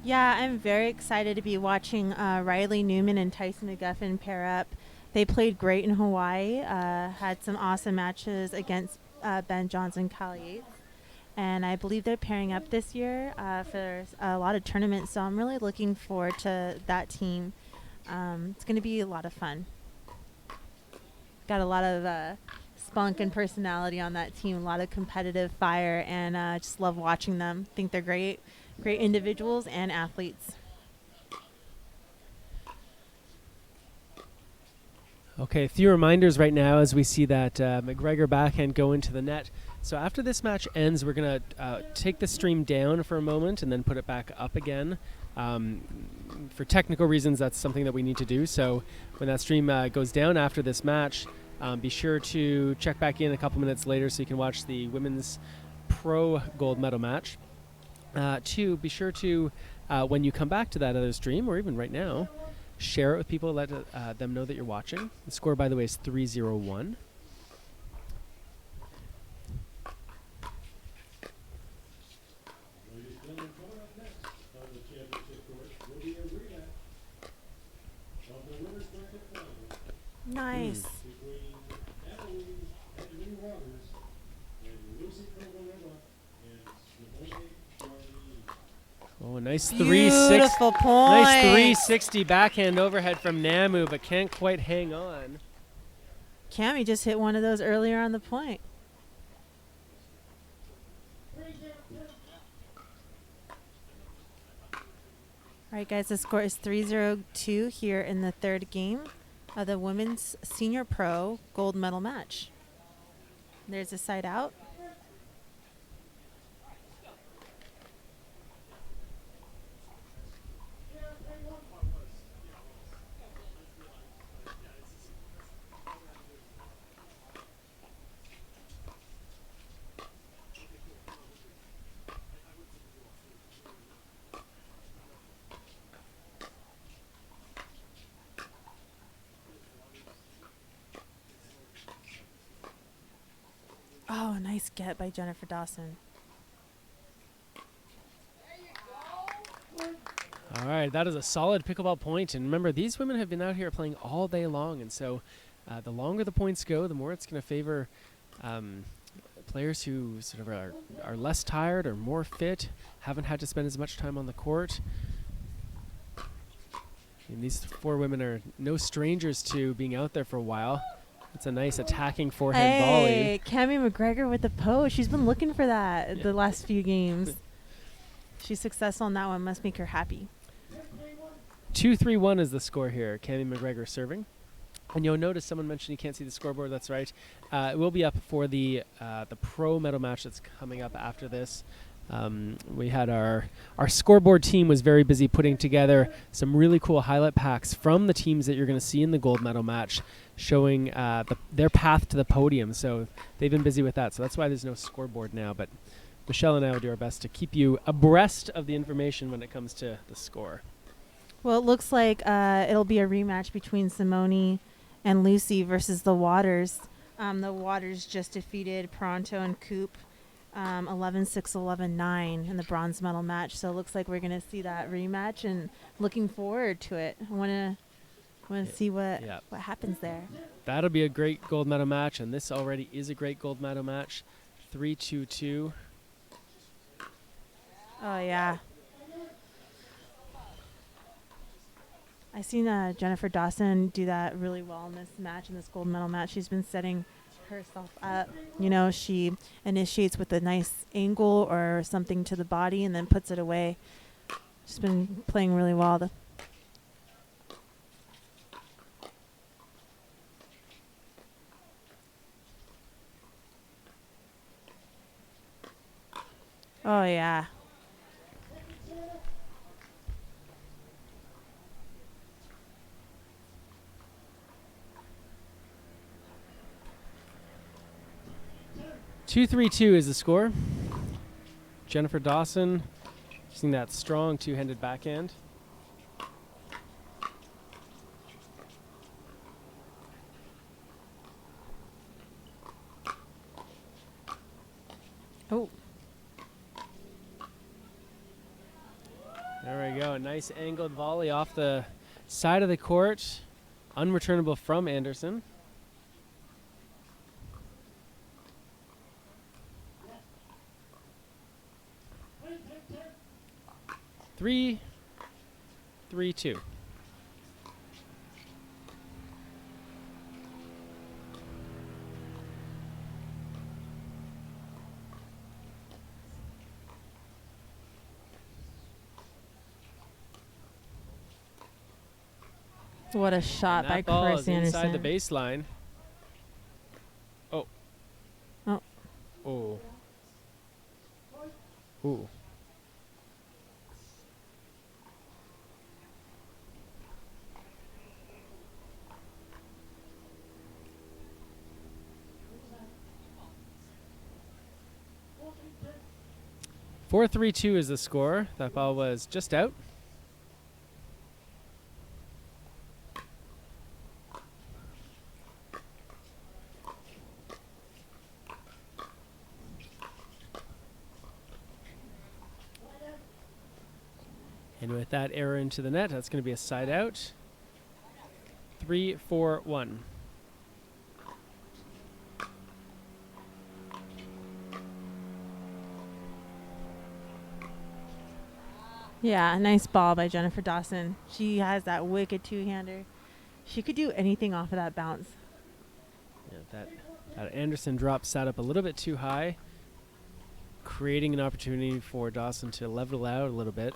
Yeah, I'm very excited to be watching Riley Newman and Tyson McGuffin pair up. They played great in Hawaii, had some awesome matches against Ben Johnson, Kyle Yates. And I believe they're pairing up this year for a lot of tournaments. So I'm really looking forward to that team. It's going to be a lot of fun. Got a lot of spunk and personality on that team, a lot of competitive fire, and just love watching them. Think they're great individuals and athletes. Okay, a few reminders right now as we see that McGregor backhand go into the net. So after this match ends, we're going to take the stream down for a moment and then put it back up again. For technical reasons, that's something that we need to do. So when that stream goes down after this match, be sure to check back in a couple minutes later so you can watch the women's pro gold medal match. Two, be sure to, when you come back to that other stream, or even right now, share it with people, let them know that you're watching. The score, by the way, is 3-0-1. Nice. Oh, a nice Beautiful point. Nice 360 backhand overhead from Namu, but can't quite hang on. Cami just hit one of those earlier on the point. All right, guys, the score is 3-0-2 here in the third game of the Women's Senior Pro Gold Medal match. There's a side out. Oh, nice get by Jennifer Dawson. All right, that is a solid pickleball point. And remember, these women have been out here playing all day long. And so the longer the points go, the more it's going to favor players who sort of are less tired or more fit, haven't had to spend as much time on the court. And these four women are no strangers to being out there for a while. It's a nice attacking forehand volley. Hey, Cami McGregor with the pose. She's been looking for that the last few games. She's successful in that one. Must make her happy. 2-3-1 is the score here. Cami McGregor serving. And you'll notice someone mentioned you can't see the scoreboard. That's right. It will be up for the pro medal match that's coming up after this. We had our scoreboard team was very busy putting together some really cool highlight packs from the teams that you're going to see in the gold medal match, showing their path to the podium. So they've been busy with that. So that's why there's no scoreboard now. But Michelle and I will do our best to keep you abreast of the information when it comes to the score. Well, it looks like it'll be a rematch between Simone and Lucy versus the Waters. The Waters just defeated Pronto and Coop 11-6, 11-9 in the bronze medal match. So it looks like we're going to see that rematch, and looking forward to it. I want to see what happens there. That'll be a great gold medal match, and this already is a great gold medal match. 3-2-2. Oh, yeah. I seen Jennifer Dawson do that really well in this match, in this gold medal match. She's been setting herself up. You know, she initiates with a nice angle or something to the body and then puts it away. She's been playing really well. Oh, yeah. Two 3-2 is the score. Jennifer Dawson using that strong two-handed backhand. Oh. There we go. A nice angled volley off the side of the court. Unreturnable from Anderson. 3-3-2. What a shot by That ball Chris is Anderson. inside the baseline. Oh. Oh. Oh. Ooh. Four, 3-2 is the score. That ball was just out. And with that error into the net, that's going to be a side out. 3-4-1. Yeah, nice ball by Jennifer Dawson. She has that wicked two-hander. She could do anything off of that bounce. Yeah, that Anderson drop sat up a little bit too high, creating an opportunity for Dawson to level out a little bit.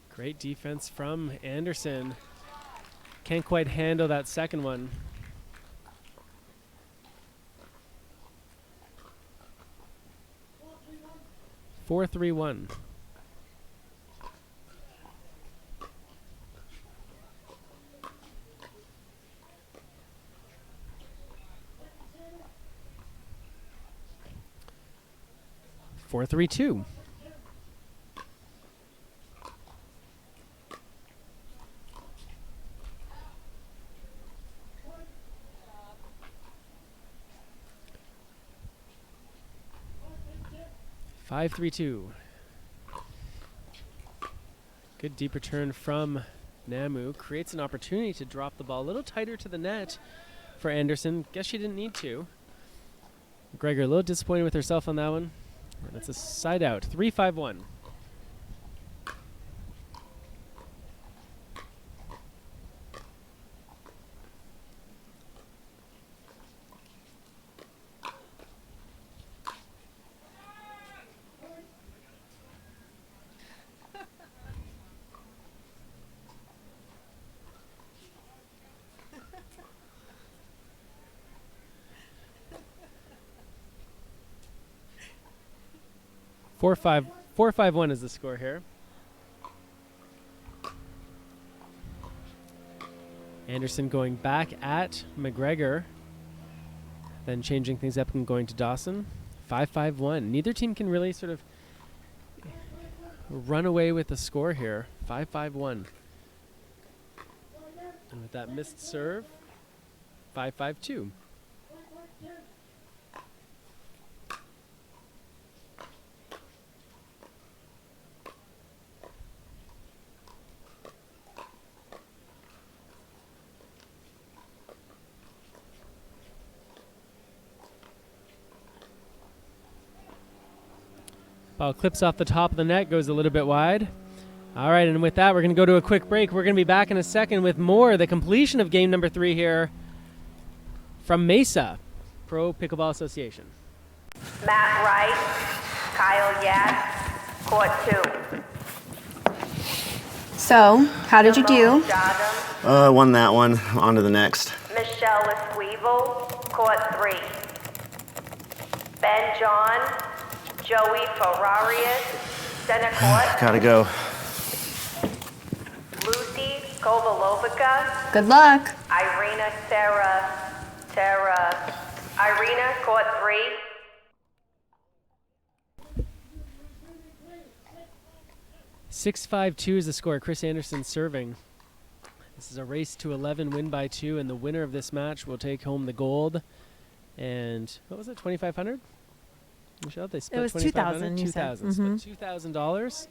Great defense from Anderson. Can't quite handle that second one. Four, 3-1. Four, 3-2. Five, 3-2. Good deep return from Namu. Creates an opportunity to drop the ball a little tighter to the net for Anderson. Guess she didn't need to. McGregor a little disappointed with herself on that one. That's a side out. 3-5-1. Four, 5-1 is the score here. Anderson going back at McGregor, then changing things up and going to Dawson. 5-5-1. Neither team can really sort of run away with the score here. 5-5-1. And with that missed serve, 5-5-2. Ball clips off the top of the net, goes a little bit wide. All right, and with that, we're going to go to a quick break. We're going to be back in a second with more, the completion of game number 3 here from Mesa, Pro Pickleball Association. Matt Wright, Kyle Yatt, court 2. So, how did you do? Won that one. On to the next. Michelle Esquivel, court 3. Ben John, Joey Ferrarius, center court. Gotta go. Lucy Kovalovica. Good luck. Irina Irina, court 3. Six, 5-2 is the score. Chris Anderson serving. This is a race to 11, win by 2, and the winner of this match will take home the gold. And what was it, 2,500? Michelle, they split. It was 2,000. 2,000. Split $2,000.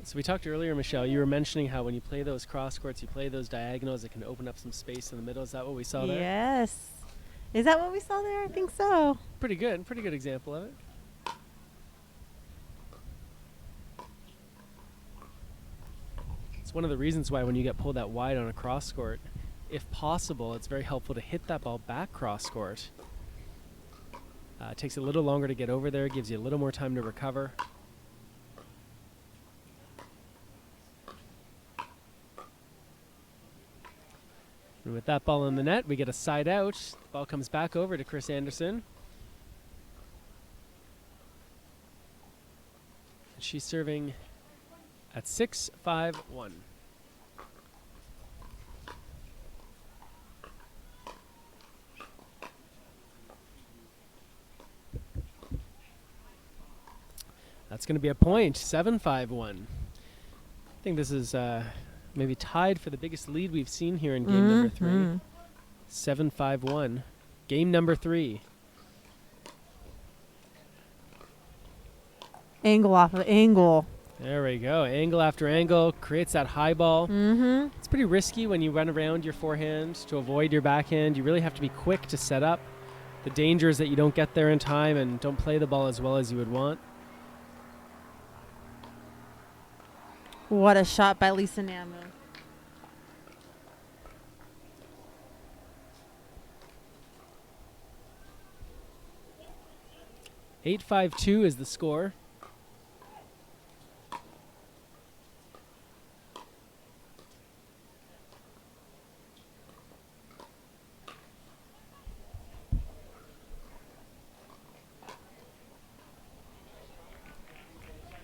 So we talked earlier, Michelle, you were mentioning how when you play those cross courts, you play those diagonals, it can open up some space in the middle. Is that what we saw there? Yes. Is that what we saw there? I think so. Pretty good example of it. It's one of the reasons why when you get pulled out wide on a cross court, if possible, it's very helpful to hit that ball back cross court. It takes a little longer to get over there, gives you a little more time to recover. And with that ball in the net, we get a side out. The ball comes back over to Chris Anderson. And she's serving at 6-5-1. That's going to be a point, 7-5-1. I think this is maybe tied for the biggest lead we've seen here in game number 3. 7-5-1. Game number 3. Angle off of angle. There we go. Angle after angle creates that high ball. Mm-hmm. It's pretty risky when you run around your forehand to avoid your backhand. You really have to be quick to set up. The danger is that you don't get there in time and don't play the ball as well as you would want. What a shot by Lisa Namu. (8-5-2) is the score.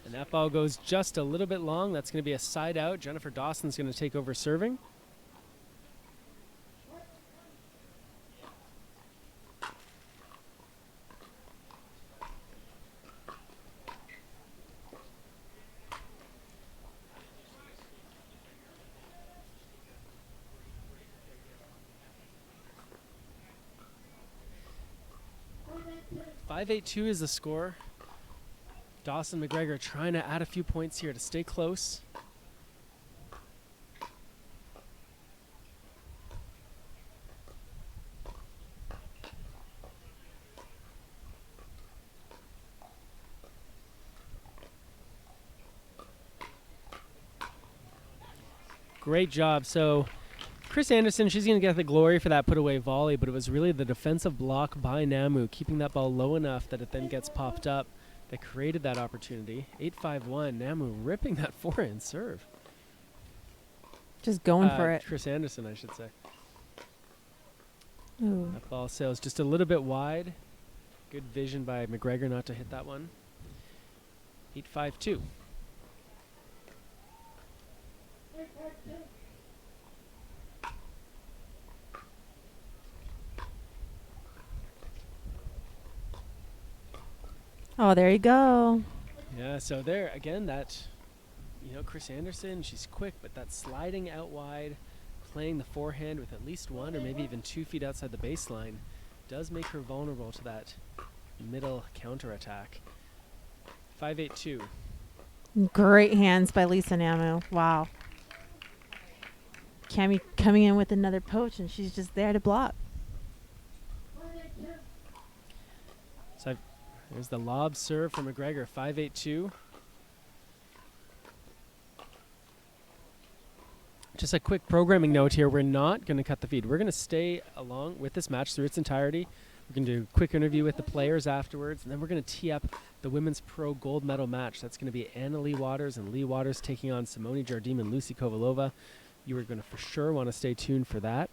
And that ball goes just a little bit long. That's going to be a side out. Jennifer Dawson's going to take over serving. (5-8-2) is the score. Dawson McGregor trying to add a few points here to stay close. Great job. So Chris Anderson, she's going to get the glory for that put-away volley, but it was really the defensive block by Namu, keeping that ball low enough that it then gets popped up, that created that opportunity. 8-5-1, Namu ripping that forehand serve. Just going for it. Chris Anderson, I should say. Ooh. That ball sails just a little bit wide. Good vision by McGregor not to hit that one. 8-5-2. Oh, there you go. Yeah, so there, again, that, Chris Anderson, she's quick, but that sliding out wide, playing the forehand with at least 1 or maybe even 2 feet outside the baseline does make her vulnerable to that middle counterattack. 5-8-2. Great hands by Lisa Namu. Wow. Cammie coming in with another poach, and she's just there to block. So there's the lob serve from McGregor, 5-8-2. Just a quick programming note here. We're not going to cut the feed. We're going to stay along with this match through its entirety. We're going to do a quick interview with the players afterwards, and then we're going to tee up the women's pro gold medal match. That's going to be Anna Lee Waters and Lee Waters taking on Simone Jardim and Lucy Kovalova. You are going to for sure want to stay tuned for that.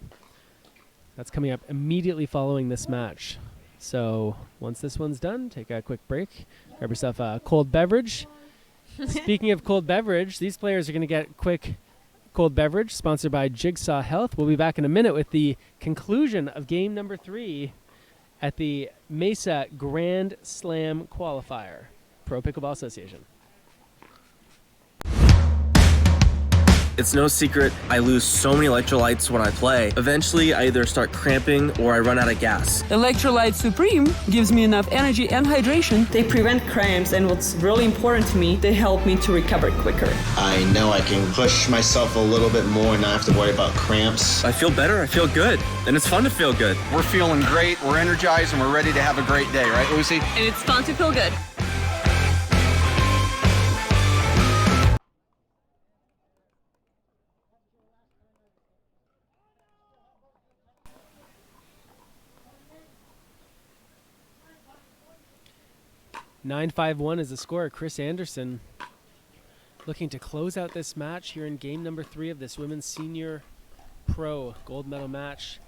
That's coming up immediately following this match. So once this one's done, take a quick break. Grab yourself a cold beverage. Speaking of cold beverage, these players are going to get quick cold beverage sponsored by Jigsaw Health. We'll be back in a minute with the conclusion of game number 3 at the Mesa Grand Slam Qualifier. Pro Pickleball Association. It's no secret I lose so many electrolytes when I play. Eventually, I either start cramping or I run out of gas. Electrolyte Supreme gives me enough energy and hydration. They prevent cramps, and what's really important to me, they help me to recover quicker. I know I can push myself a little bit more and not have to worry about cramps. I feel better, I feel good, and it's fun to feel good. We're feeling great, we're energized, and we're ready to have a great day, right, Lucy? And it's fun to feel good. (9-5-1) is the score. Chris Anderson looking to close out this match here in game number 3 of this women's senior pro gold medal match.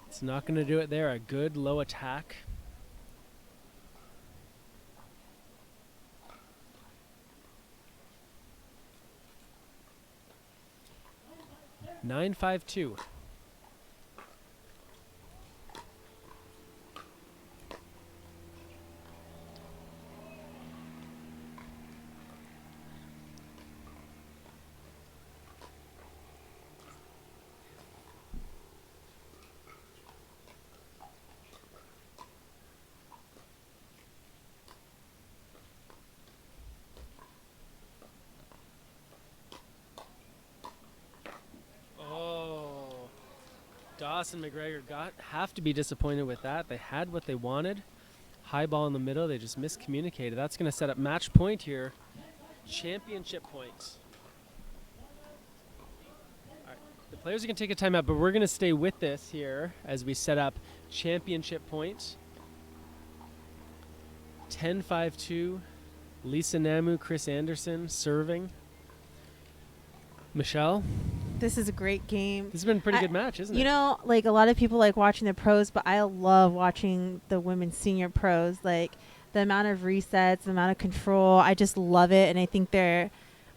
It's not going to do it there. A good low attack. (9-5-2). Dawson McGregor have to be disappointed with that. They had what they wanted. High ball in the middle. They just miscommunicated. That's going to set up match point here. Championship point. All right. The players are going to take a timeout, but we're going to stay with this here as we set up championship point. 10-5-2. Lisa Namu, Chris Anderson serving. Michelle? This is a great game. This has been a pretty good match, isn't it? You know, like a lot of people like watching the pros, but I love watching the women's senior pros. Like the amount of resets, the amount of control, I just love it. And I think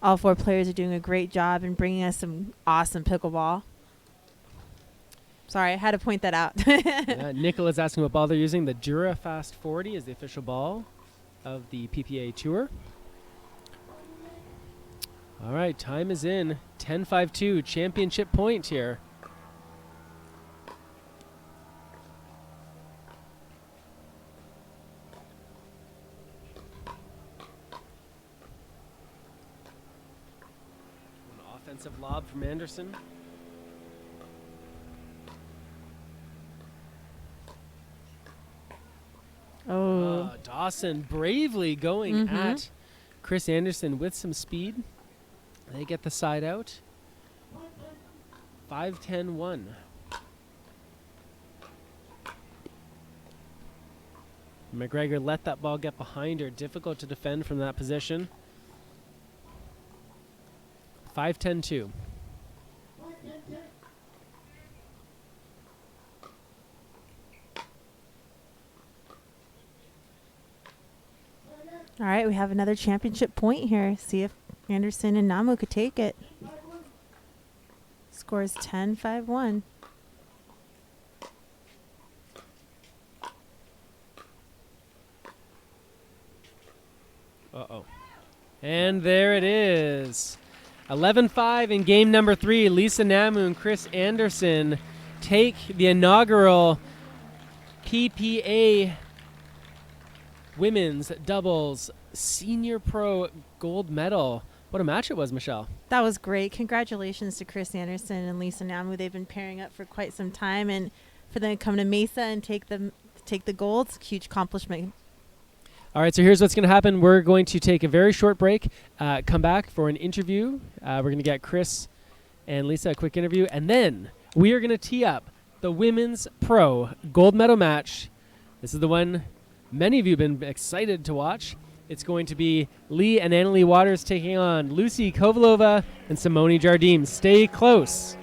all 4 players are doing a great job in bringing us some awesome pickleball. Sorry, I had to point that out. Nicola's asking what ball they're using. The Dura Fast 40 is the official ball of the PPA Tour. All right, time is in. 10-5-2, championship point here. An offensive lob from Anderson. Dawson bravely going at Chris Anderson with some speed. They get the side out. 5-10-1. McGregor let that ball get behind her. Difficult to defend from that position. 5-10-2. All right, we have another championship point here. See if Anderson and Namu could take it. Score is 10-5-1. Uh-oh. And there it is. 11-5 in game number 3. Lisa Namu and Chris Anderson take the inaugural PPA Women's Doubles Senior Pro Gold Medal. What a match it was, Michelle. That was great. Congratulations to Chris Anderson and Lisa Namu. They've been pairing up for quite some time, and for them to come to Mesa and take the gold, it's a huge accomplishment. All right, so here's what's going to happen. We're going to take a very short break, come back for an interview. We're going to get Chris and Lisa a quick interview, and then we are going to tee up the Women's Pro Gold Medal match. This is the one many of you have been excited to watch. It's going to be Lee and Annalie Waters taking on Lucy Kovalova and Simone Jardim. Stay close.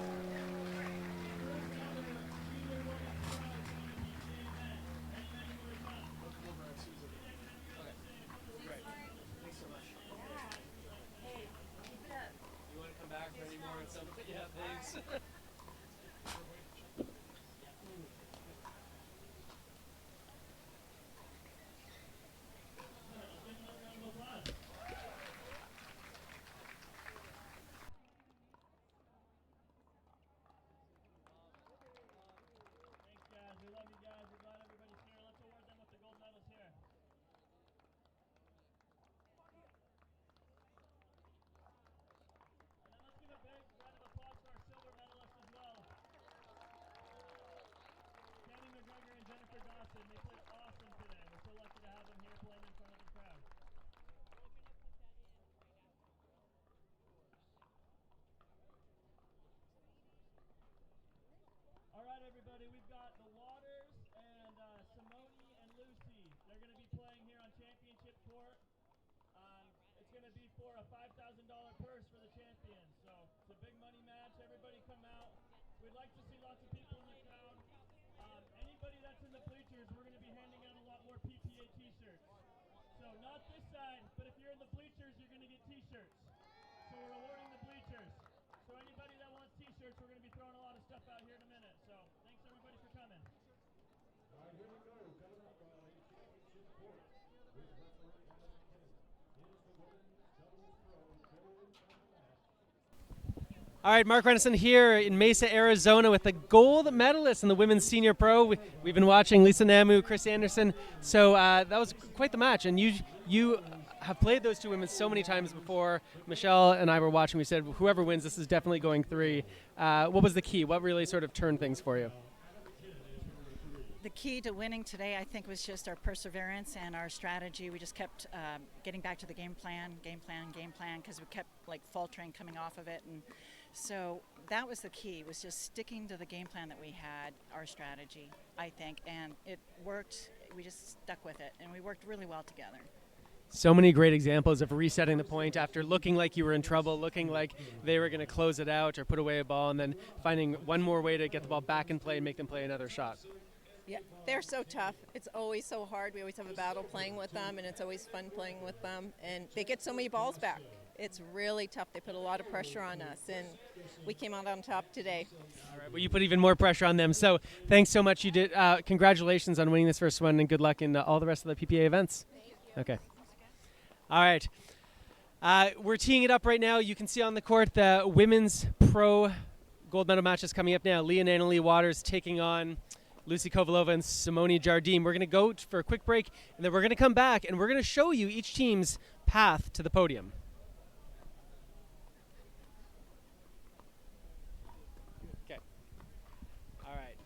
Madison. They played awesome today. We're so lucky to have them here playing in front of the crowd. All right, everybody, we've got the Waters and Simone and Lucy. They're going to be playing here on championship court. It's going to be for a $5,000 purse for the champions. So it's a big money match. Everybody come out. We'd like to see lots of people in the crowd. Anybody that's in the bleachers, we're going to be handing out a lot more PPA t-shirts. So not this side, but if you're in the bleachers, you're going to get t-shirts. So we're awarding the bleachers. So anybody that wants t-shirts, we're going to be throwing a lot of stuff out here in a minute. So thanks everybody for coming. All right, here we go. Coming up on a championship court with referee Adam McKinnon is the women's doubles pro gold medal match. All right, Mark Renison here in Mesa, Arizona with the gold medalist in the women's senior pro. We've been watching Lisa Namu, Chris Anderson. So that was quite the match. And you have played those two women so many times before. Michelle and I were watching. We said, whoever wins, this is definitely going 3. What was the key? What really sort of turned things for you? The key to winning today, I think, was just our perseverance and our strategy. We just kept getting back to the game plan, because we kept faltering coming off of it. And so that was the key, was just sticking to the game plan that we had, our strategy, I think. And it worked. We just stuck with it, and we worked really well together. So many great examples of resetting the point after looking like you were in trouble, looking like they were going to close it out or put away a ball, and then finding one more way to get the ball back in play and make them play another shot. Yeah, they're so tough. It's always so hard. We always have a battle playing with them, and it's always fun playing with them. And they get so many balls back. It's really tough. They put a lot of pressure on us, and we came out on top today. All right, well, you put even more pressure on them. So thanks so much. You did. Congratulations on winning this first one, and good luck in all the rest of the PPA events. Okay. All right. We're teeing it up right now. You can see on the court the women's pro gold medal match is coming up now. Leah and Annalie Waters taking on Lucy Kovalova and Simone Jardim. We're going to go for a quick break, and then we're going to come back, and we're going to show you each team's path to the podium. Okay. All right.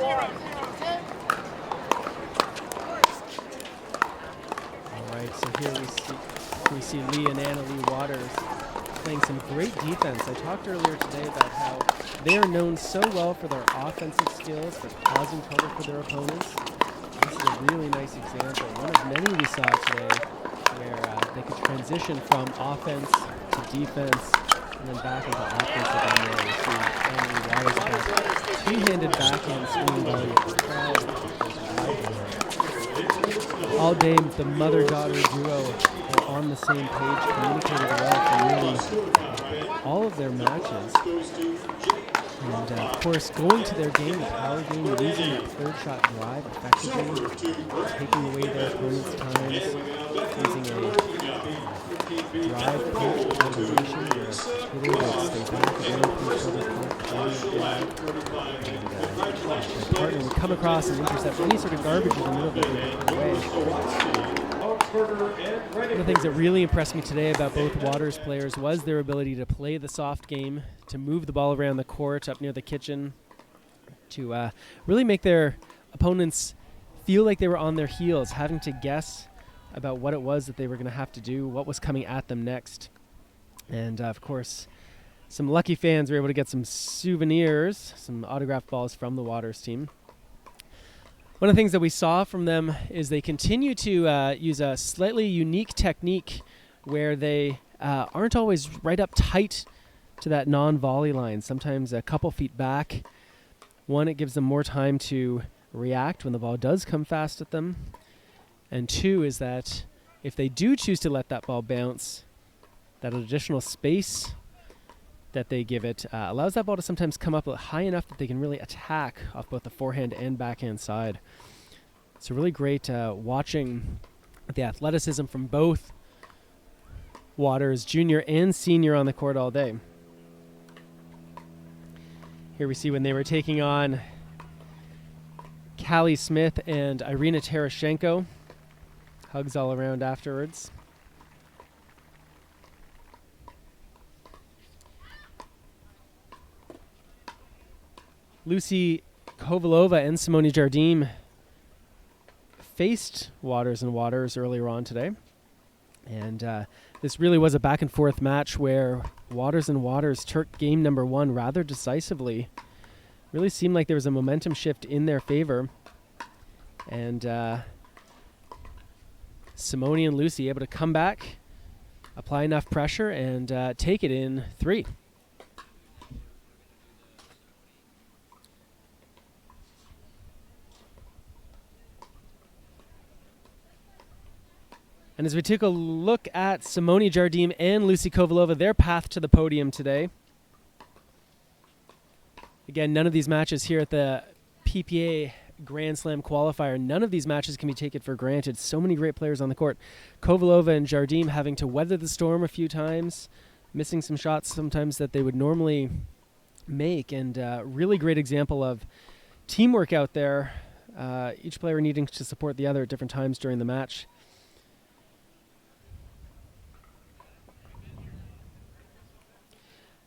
All right, so here we see Lee and Anna Lee Waters playing some great defense. I talked earlier today about how they are known so well for their offensive skills, for causing trouble for their opponents. This is a really nice example, one of many we saw today, where they could transition from offense to defense and then back into offense again. There we see Anna Lee Waters with two-handed backhand swinging volley. All day, the mother-daughter duo are on the same page, communicated well for really all of their matches. And of course, going to their game, the power game, using that third shot drive effectively, taking away their opponent's times, using a drive punch combination where hitter will stay back again from each other's and partner would come across and intercept any sort of garbage in the middle of the way. One of the things that really impressed me today about both Waters players was their ability to play the soft game, to move the ball around the court up near the kitchen, to really make their opponents feel like they were on their heels, having to guess about what it was that they were going to have to do, what was coming at them next. And of course, some lucky fans were able to get some souvenirs, some autographed balls from the Waters team. One of the things that we saw from them is they continue to use a slightly unique technique where they aren't always right up tight to that non-volley line, sometimes a couple feet back. One, it gives them more time to react when the ball does come fast at them. And two is that if they do choose to let that ball bounce, that additional space that they give it allows that ball to sometimes come up high enough that they can really attack off both the forehand and backhand side. It's really great watching the athleticism from both Waters, junior and senior, on the court all day. Here we see when they were taking on Callie Smith and Irina Terashenko. Hugs all around afterwards. Lucy Kovalova and Simone Jardim faced Waters and Waters earlier on today. And this really was a back and forth match where Waters and Waters took game number one rather decisively. Really seemed like there was a momentum shift in their favor. And Simone and Lucy able to come back, apply enough pressure, and take it in three. And as we take a look at Simone Jardim and Lucy Kovalova, their path to the podium today. Again, none of these matches here at the PPA Grand Slam qualifier, none of these matches can be taken for granted. So many great players on the court. Kovalova and Jardim having to weather the storm a few times, missing some shots sometimes that they would normally make, and really great example of teamwork out there, each player needing to support the other at different times during the match.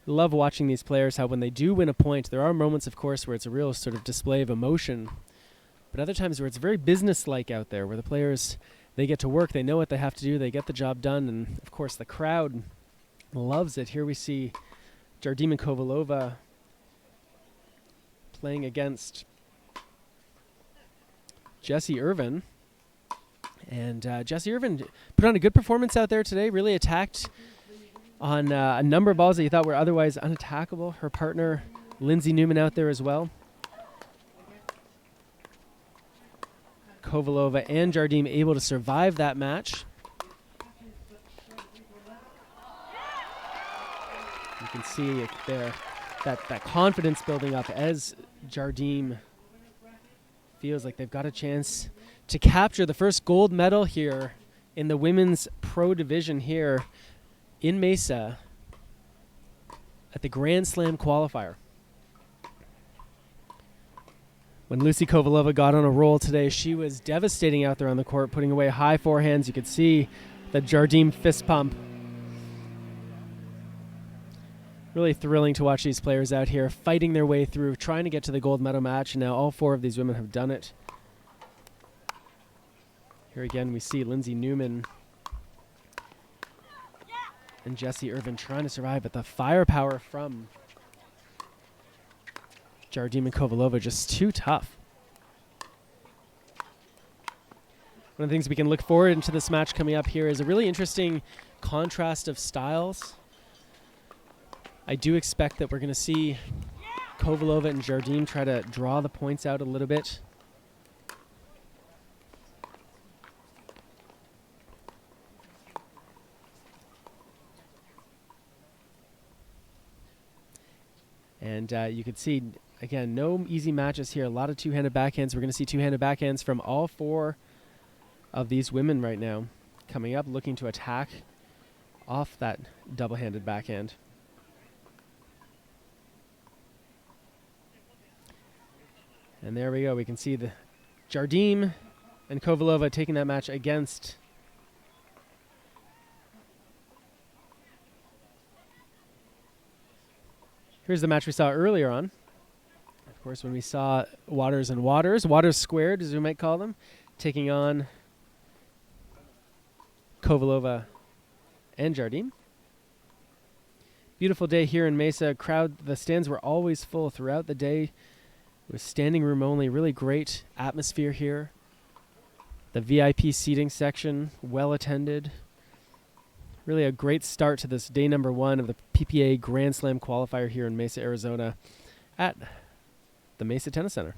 Love watching these players, how when they do win a point, there are moments, of course, where it's a real sort of display of emotion, but other times where it's very business-like out there, where the players, they get to work, they know what they have to do, they get the job done, and of course the crowd loves it. Here we see Jardim and Kovalova playing against Jessie Irvin, and Jessie Irvin put on a good performance out there today, really attacked on a number of balls that you thought were otherwise unattackable. Her partner, Lindsay Newman, out there as well. Kovalova and Jardim able to survive that match. You can see it there, that confidence building up as Jardim feels like they've got a chance to capture the first gold medal here in the women's pro division here in Mesa at the Grand Slam qualifier. When Lucy Kovalova got on a roll today, she was devastating out there on the court, putting away high forehands. You could see the Jardim fist pump. Really thrilling to watch these players out here fighting their way through, trying to get to the gold medal match, and now all 4 of these women have done it. Here again we see Lindsay Newman and Jessie Irvin trying to survive, but the firepower from Jardim and Kovalova just too tough. One of the things we can look forward into this match coming up here is a really interesting contrast of styles. I do expect that we're going to see Kovalova and Jardim try to draw the points out a little bit. And you can see, again, no easy matches here. A lot of two-handed backhands. We're going to see two-handed backhands from all 4 of these women right now coming up, looking to attack off that double-handed backhand. And there we go. We can see the Jardim and Kovalova taking that match against here's the match we saw earlier on. Of course, when we saw Waters and Waters, Waters squared, as we might call them, taking on Kovalova and Jardim. Beautiful day here in Mesa. The stands were always full throughout the day. It was standing room only. Really great atmosphere here. The VIP seating section, well attended. Really a great start to this day number 1 of the PPA Grand Slam qualifier here in Mesa, Arizona at the Mesa Tennis Center.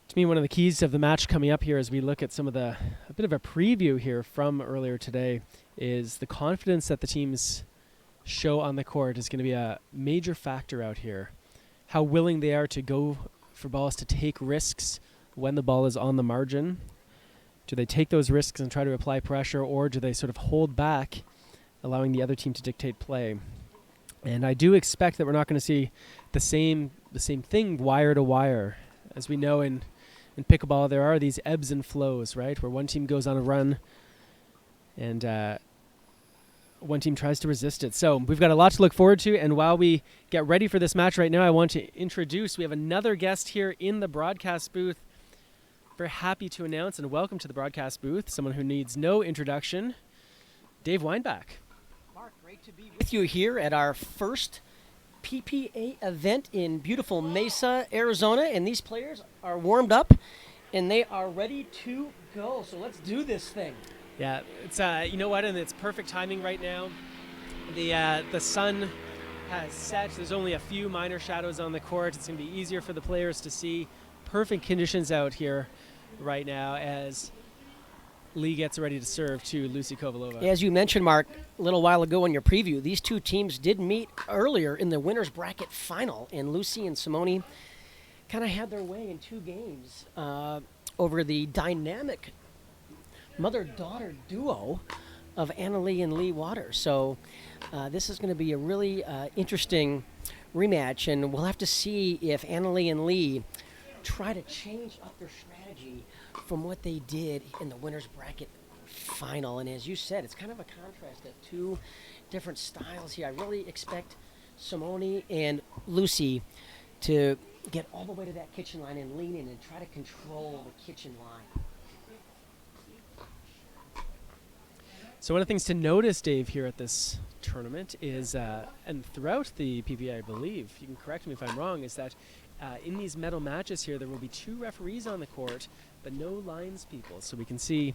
To me, one of the keys of the match coming up here as we look at a bit of a preview here from earlier today is the confidence that the teams show on the court is going to be a major factor out here. How willing they are to go for balls, to take risks when the ball is on the margin. Do they take those risks and try to apply pressure, or do they sort of hold back, allowing the other team to dictate play? And I do expect that we're not going to see the same thing wire to wire. As we know in pickleball, there are these ebbs and flows, right, where one team goes on a run and one team tries to resist it. So we've got a lot to look forward to, and while we get ready for this match right now, I want to introduce, we have another guest here in the broadcast booth. Very happy to announce and welcome to the broadcast booth someone who needs no introduction, Dave Weinbach. Mark, great to be with you here at our first PPA event in beautiful Mesa, Arizona, and these players are warmed up and they are ready to go. So let's do this thing. Yeah, it's you know what, and it's perfect timing right now. The sun has set. There's only a few minor shadows on the court. It's going to be easier for the players to see. Perfect conditions out here right now as Lee gets ready to serve to Lucy Kovalova. As you mentioned, Mark, a little while ago in your preview, these two teams did meet earlier in the winner's bracket final, and Lucy and Simone kind of had their way in 2 games over the dynamic mother-daughter duo of Annalie and Lee Waters. So this is going to be a really interesting rematch, and we'll have to see if Annalie and Lee try to change up their strategy from what they did in the winner's bracket final. And as you said, it's kind of a contrast of 2 different styles here. I really expect Simone and Lucy to get all the way to that kitchen line and lean in and try to control the kitchen line. So one of the things to notice, Dave, here at this tournament is, and throughout the PPA, I believe, you can correct me if I'm wrong, is that in these medal matches here, there will be 2 referees on the court, but no lines people. So we can see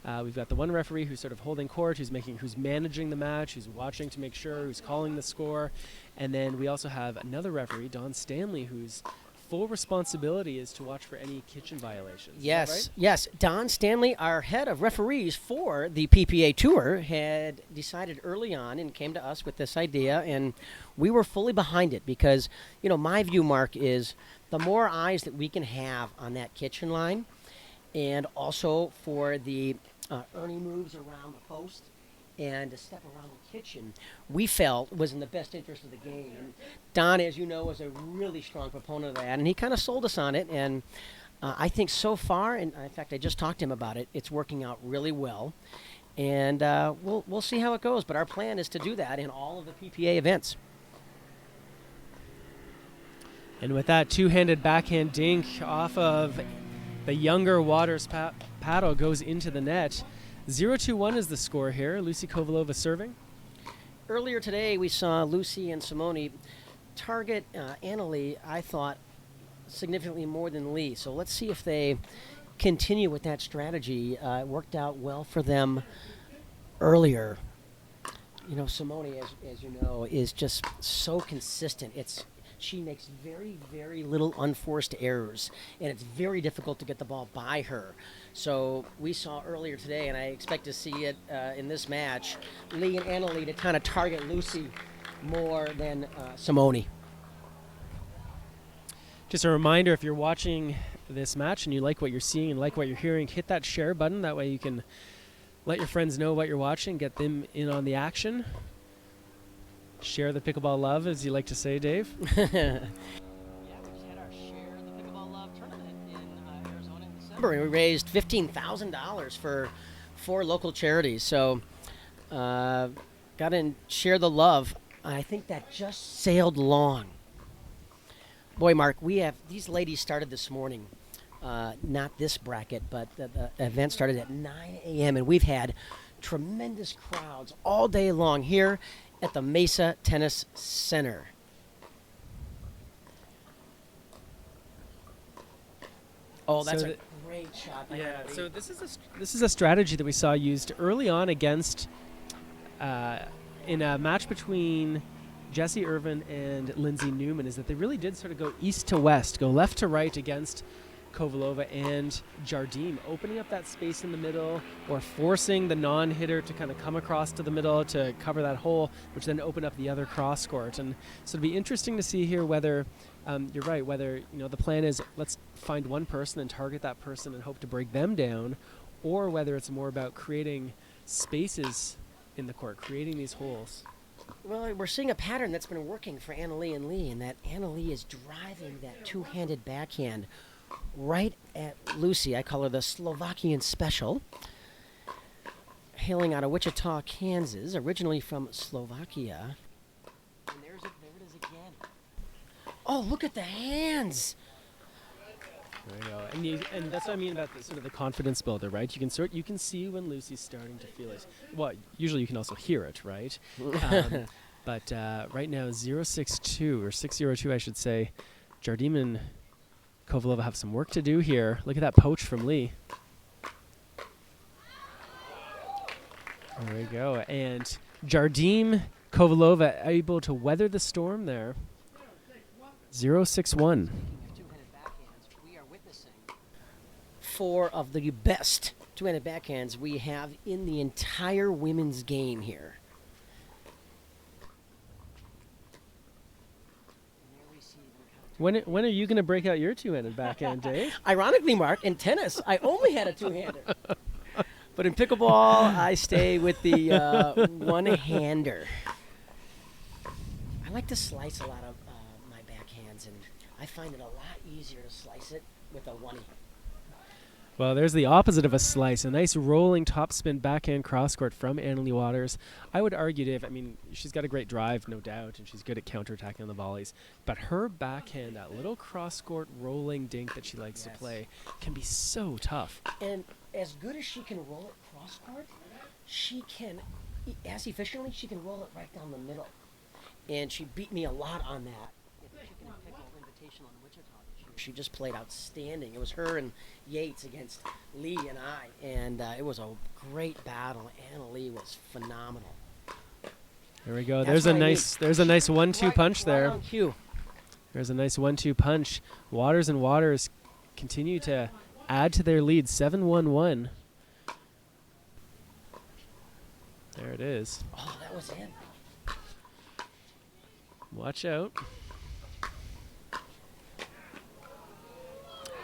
we've got the one referee who's sort of holding court, who's managing the match, who's watching to make sure, who's calling the score. And then we also have another referee, Don Stanley, whose full responsibility is to watch for any kitchen violations. Yes, right? Yes. Don Stanley, our head of referees for the PPA Tour, had decided early on and came to us with this idea, and we were fully behind it because, you know, my view, Mark, is the more eyes that we can have on that kitchen line, and also for the earning moves around the post and to step around the kitchen, we felt was in the best interest of the game. And Don, as you know, was a really strong proponent of that, and he kind of sold us on it. And I think so far, and in fact, I just talked to him about it, it's working out really well. And we'll see how it goes. But our plan is to do that in all of the PPA events. And with that two-handed backhand dink off of the younger Waters paddle goes into the net. 0-2-1 is the score here. Lucy Kovalova serving. Earlier today, we saw Lucy and Simone target Annalie, I thought, significantly more than Lee. So let's see if they continue with that strategy. It worked out well for them earlier. You know, Simone, as you know, is just so consistent. She makes very, very little unforced errors, and it's very difficult to get the ball by her. So we saw earlier today, and I expect to see it in this match, Lee and Annalie to kind of target Lucy more than Simone. Just a reminder, if you're watching this match and you like what you're seeing and like what you're hearing, hit that share button. That way you can let your friends know what you're watching, get them in on the action. Share the pickleball love, as you like to say, Dave. Yeah, we just had our Share the Pickleball Love tournament in Arizona in December, and we raised $15,000 for 4 local charities. So, got to share the love. I think that just sailed long. Boy, Mark, these ladies started this morning. Not this bracket, but the event started at 9 a.m. and we've had tremendous crowds all day long here at the Mesa Tennis Center. Oh, that's a great shot. Yeah, so this is a strategy that we saw used early on against in a match between Jessie Irvin and Lindsay Newman, is that they really did sort of go east to west, go left to right against Kovalova and Jardim, opening up that space in the middle or forcing the non-hitter to kind of come across to the middle to cover that hole, which then opened up the other cross court. And so it'd be interesting to see here whether, you're right, whether the plan is let's find one person and target that person and hope to break them down, or whether it's more about creating spaces in the court, creating these holes. Well, we're seeing a pattern that's been working for Annalie and Lee, and that Annalie is driving that two-handed backhand right at Lucy. I call her the Slovakian special. Hailing out of Wichita, Kansas, originally from Slovakia. And there it is again. Oh, look at the hands! There you go. And that's what I mean about sort of the confidence builder, right? You can see when Lucy's starting to feel it. Well, usually you can also hear it, right? But right now, 0-6-2 or 6-0-2, I should say. Jardim and Kovalova have some work to do here. Look at that poach from Lee. There we go. And Jardim, Kovalova able to weather the storm there. 0-6-1. 4 of the best two-handed backhands we have in the entire women's game here. When are you going to break out your two-handed backhand, Dave? Ironically, Mark, in tennis, I only had a two-hander. But in pickleball, I stay with the one-hander. I like to slice a lot of my backhands, and I find it a lot easier to slice it with a one-e. Well, there's the opposite of a slice. A nice rolling topspin backhand crosscourt from Annalie Waters. I would argue, Dave, I mean, she's got a great drive, no doubt, and she's good at counterattacking on the volleys. But her backhand, that little crosscourt rolling dink that she likes to play, can be so tough. And as good as she can roll it crosscourt, she can, as efficiently, she can roll it right down the middle. And she beat me a lot on that. She just played outstanding. It was her and Yates against Lee and I, and it was a great battle. Annalie was phenomenal. There we go. There's a nice 1-2 punch there. On cue. There's a nice 1-2 punch. Waters and Waters continue to add to their lead, 7-1-1. There it is. Oh, that was in. Watch out.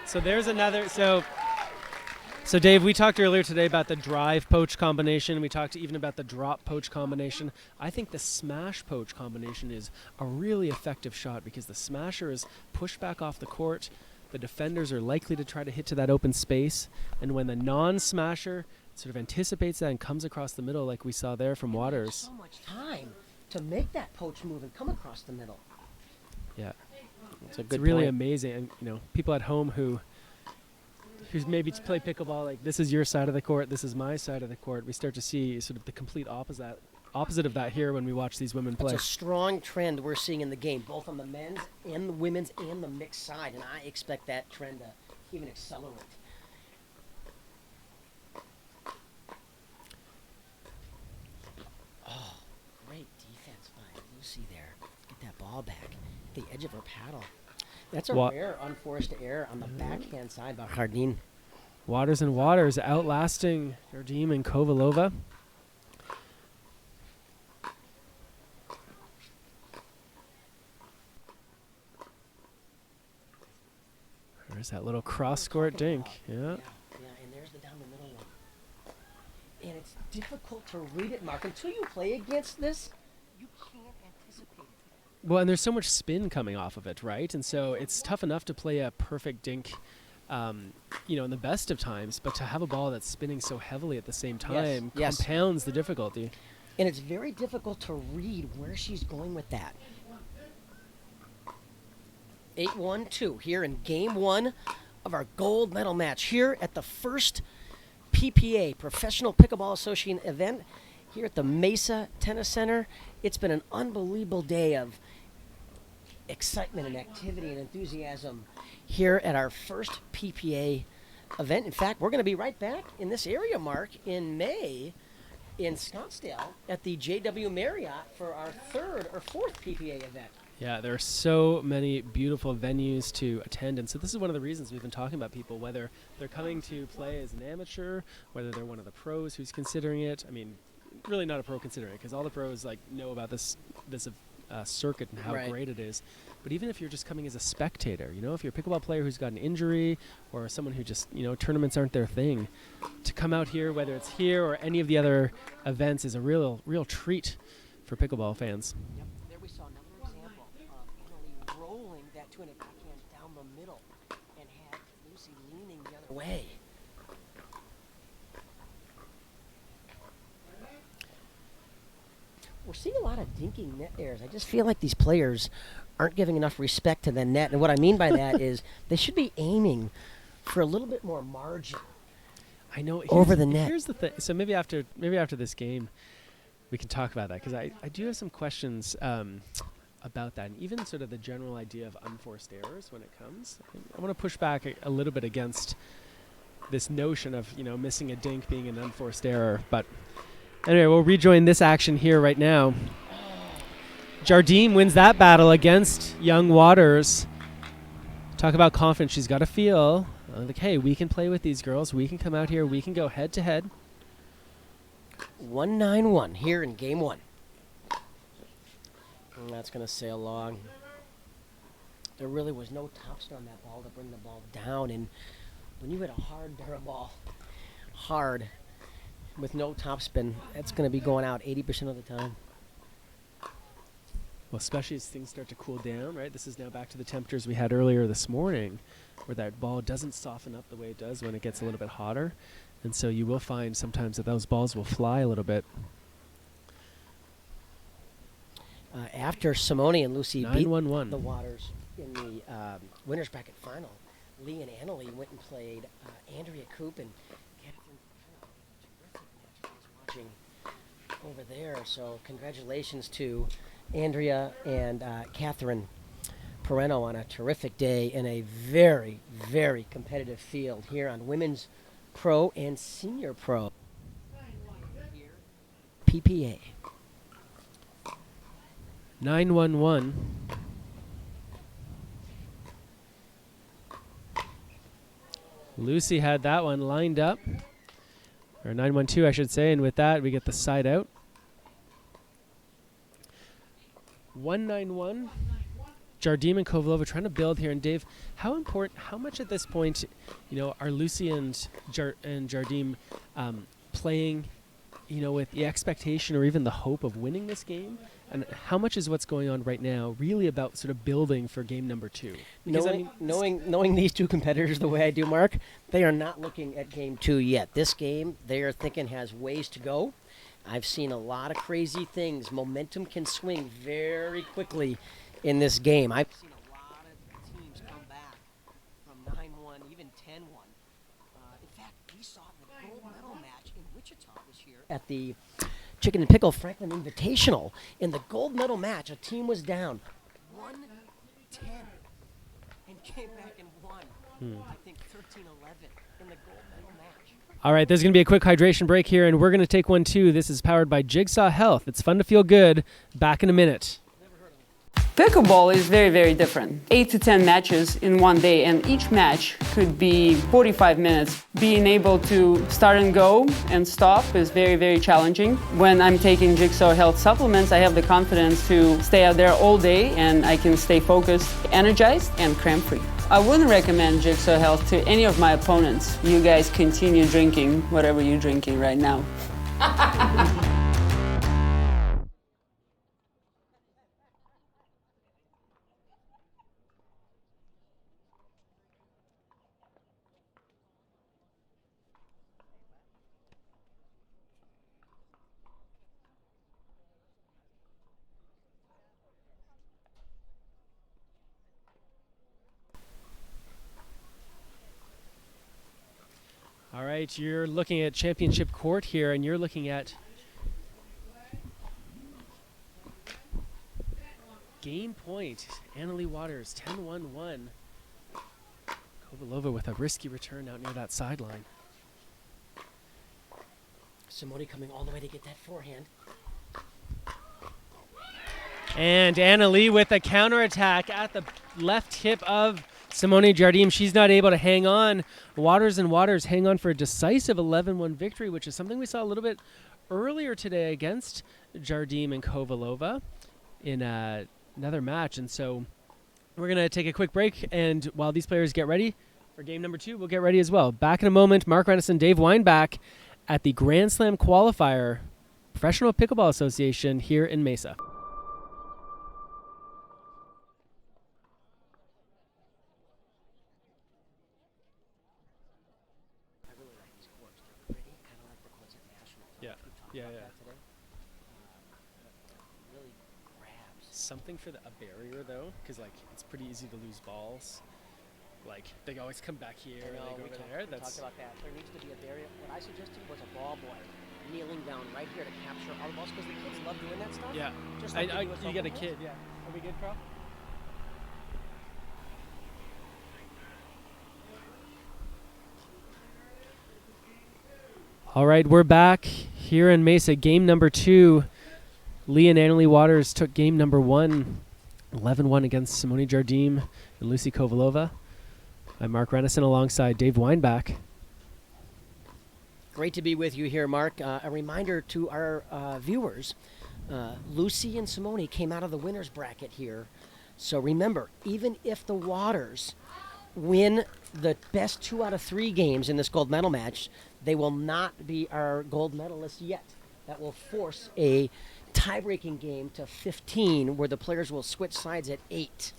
So there's another. So So, Dave, we talked earlier today about the drive poach combination. We talked even about the drop poach combination. I think the smash poach combination is a really effective shot because the smasher is pushed back off the court. The defenders are likely to try to hit to that open space. And when the non-smasher sort of anticipates that and comes across the middle like we saw there from Waters. So much time to make that poach move and come across the middle. Yeah. It's a It's good really point. amazing. And, you know, people at home who's maybe play pickleball, like this is your side of the court, this is my side of the court. We start to see sort of the complete opposite of that here when we watch these women play. It's a strong trend we're seeing in the game, both on the men's and the women's and the mixed side, and I expect that trend to even accelerate. Oh, great defense by Lucy there. Get that ball back. The edge of her paddle. That's a rare unforced error on the backhand side by Hardin. Waters and Waters outlasting Jardim and Kovalova. There's that little cross-court dink. Yeah. Yeah, and there's the down the middle one. And it's difficult to read it, Mark. Until you play against this, you can't anticipate it. Well, and there's so much spin coming off of it, right? And so it's tough enough to play a perfect dink, you know, in the best of times, but to have a ball that's spinning so heavily at the same time compounds the difficulty. And it's very difficult to read where she's going with that. 8-1-2 here in game one of our gold medal match here at the first PPA, Professional Pickleball Association event here at the Mesa Tennis Center. It's been an unbelievable day of excitement and activity and enthusiasm here at our first PPA event. In fact, we're going to be right back in this area, Mark, in May in Scottsdale at the JW Marriott for our third or fourth PPA event. Yeah, there are so many beautiful venues to attend, and so this is one of the reasons we've been talking about people, whether they're coming to play as an amateur, whether they're one of the pros who's considering it. I mean, really not a pro considering it, because all the pros know about this circuit and how great it is. But even if you're just coming as a spectator, you know, if you're a pickleball player who's got an injury or someone who just, you know, tournaments aren't their thing, to come out here, whether it's here or any of the other events, is a real treat for pickleball fans. Yep. There we saw another example of Emily rolling that two-handed backhand down the middle and had Lucy leaning the other way. We're seeing a lot of dinking net errors. I just feel like these players aren't giving enough respect to the net. And what I mean by that is they should be aiming for a little bit more margin. I know over the net. Here's the thing. So maybe after this game, we can talk about that, because I do have some questions about that, and even sort of the general idea of unforced errors when it comes. I want to push back a little bit against this notion of, you know, missing a dink being an unforced error. But anyway, we'll rejoin this action here right now. Jardim wins that battle against Young Waters. Talk about confidence. She's got to feel like, hey, we can play with these girls. We can come out here. We can go head to head. 1-9-1 here in game one. And that's going to sail long. There really was no topspin on that ball to bring the ball down. And when you hit a hard barrel ball, hard, with no topspin, that's going to be going out 80% of the time. Well, especially as things start to cool down, right? This is now back to the temperatures we had earlier this morning, where that ball doesn't soften up the way it does when it gets a little bit hotter. And so you will find sometimes that those balls will fly a little bit. After Simone and Lucy beat 9-1-1. the Waters in the winners bracket final, Lee and Annalie went and played Andrea Coop and Catherine. Terrific match I was watching over there. So congratulations to Andrea and Catherine Pereno on a terrific day in a very, very competitive field here on Women's Pro and Senior Pro. PPA. 9-1-1. Lucy had that one lined up. Or 9-1-2, I should say. And with that, we get the side out. 1-9-1. Jardim and Kovalova trying to build here. And Dave, how much at this point, are Lucy and Jardim playing, with the expectation or even the hope of winning this game? And how much is what's going on right now really about sort of building for game number 2? Because knowing these two competitors the way I do, Mark, they are not looking at game 2 yet. This game, they are thinking has ways to go. I've seen a lot of crazy things. Momentum can swing very quickly in this game. I've seen a lot of teams come back from 9-1, even 10-1. In fact, we saw the gold medal match in Wichita this year at the Chicken and Pickle Franklin Invitational. In the gold medal match, a team was down 1-10 and came back and won, I think 13-11 in the gold medal match. All right, there's going to be a quick hydration break here, and we're going to take one too. This is powered by Jigsaw Health. It's fun to feel good. Back in a minute. Pickleball is very, very different. 8 to 10 matches in one day, and each match could be 45 minutes. Being able to start and go and stop is very, very challenging. When I'm taking Jigsaw Health supplements, I have the confidence to stay out there all day, and I can stay focused, energized, and cramp-free. I wouldn't recommend Jigsaw Health to any of my opponents. You guys continue drinking whatever you're drinking right now. All right, you're looking at championship court here, and you're looking at game point. Annalie Waters, 10-1-1. Kovalova with a risky return out near that sideline. Simone coming all the way to get that forehand. And Annalie with a counterattack at the left hip of Simone Jardim. She's not able to hang on. Waters hang on for a decisive 11-1 victory, which is something we saw a little bit earlier today against Jardim and Kovalova in another match. And so we're going to take a quick break, and while these players get ready for game number 2, we'll get ready as well. Back in a moment, Mark Renison, Dave Weinbach at the Grand Slam Qualifier, Professional Pickleball Association here in Mesa. Yeah. Really grabs. Something for a barrier though, because it's pretty easy to lose balls. They always come back here and they go over there. We talked about that. There needs to be a barrier. What I suggested was a ball boy kneeling down right here to capture all the balls, because the kids love doing that stuff. Yeah. Just like you got a kid. Yeah. Are we good, Carl? All right, we're back here in Mesa. Game number 2. Lee and Annalie Waters took game number 1, 11-1 against Simone Jardim and Lucy Kovalova. I'm Mark Renison alongside Dave Weinbach. Great to be with you here, Mark. A reminder to our viewers, Lucy and Simone came out of the winner's bracket here. So remember, even if the Waters win the best 2 out of 3 games in this gold medal match, they will not be our gold medalists yet. That will force a tie-breaking game to 15, where the players will switch sides at 8.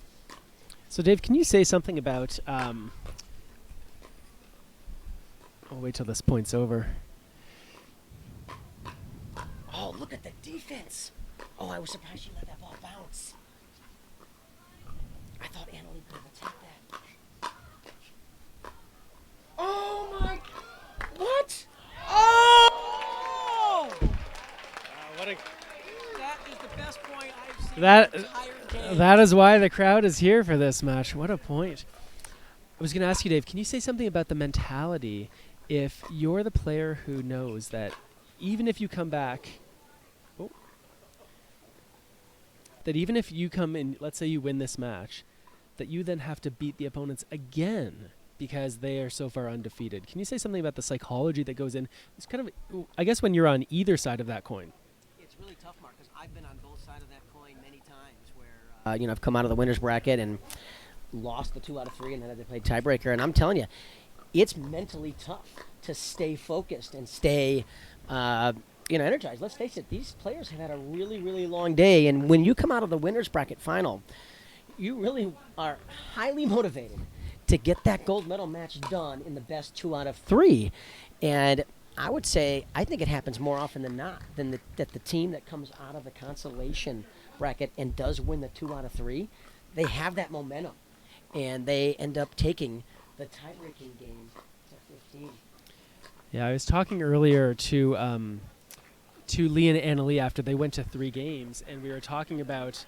So, Dave, can you say something about... I'll wait till this point's over. Oh, look at the defense. Oh, I was surprised she let that ball bounce. I thought Annalie could have attacked that. Oh, my... What? Oh! What a... That is the best point I've seen in the entire game. That is why the crowd is here for this match. What a point. I was going to ask you, Dave, can you say something about the mentality if you're the player who knows that even if you come back, that even if you come in, let's say you win this match, that you then have to beat the opponents again because they are so far undefeated. Can you say something about the psychology that goes in? It's kind of, I guess, when you're on either side of that coin. It's really tough, Mark, because I've been on both sides of that coin many times where I've come out of the winners bracket and lost the 2 out of 3, and then I had to play tiebreaker. And I'm telling you, it's mentally tough to stay focused and stay, energized. Let's face it, these players have had a really, really long day. And when you come out of the winners bracket final, you really are highly motivated to get that gold medal match done in the best 2 out of 3. And I would say, I think it happens more often than not that the team that comes out of the consolation bracket and does win the 2 out of 3, they have that momentum, and they end up taking the tie-breaking game to 15. Yeah, I was talking earlier to Lee and Annalie after they went to 3 games, and we were talking about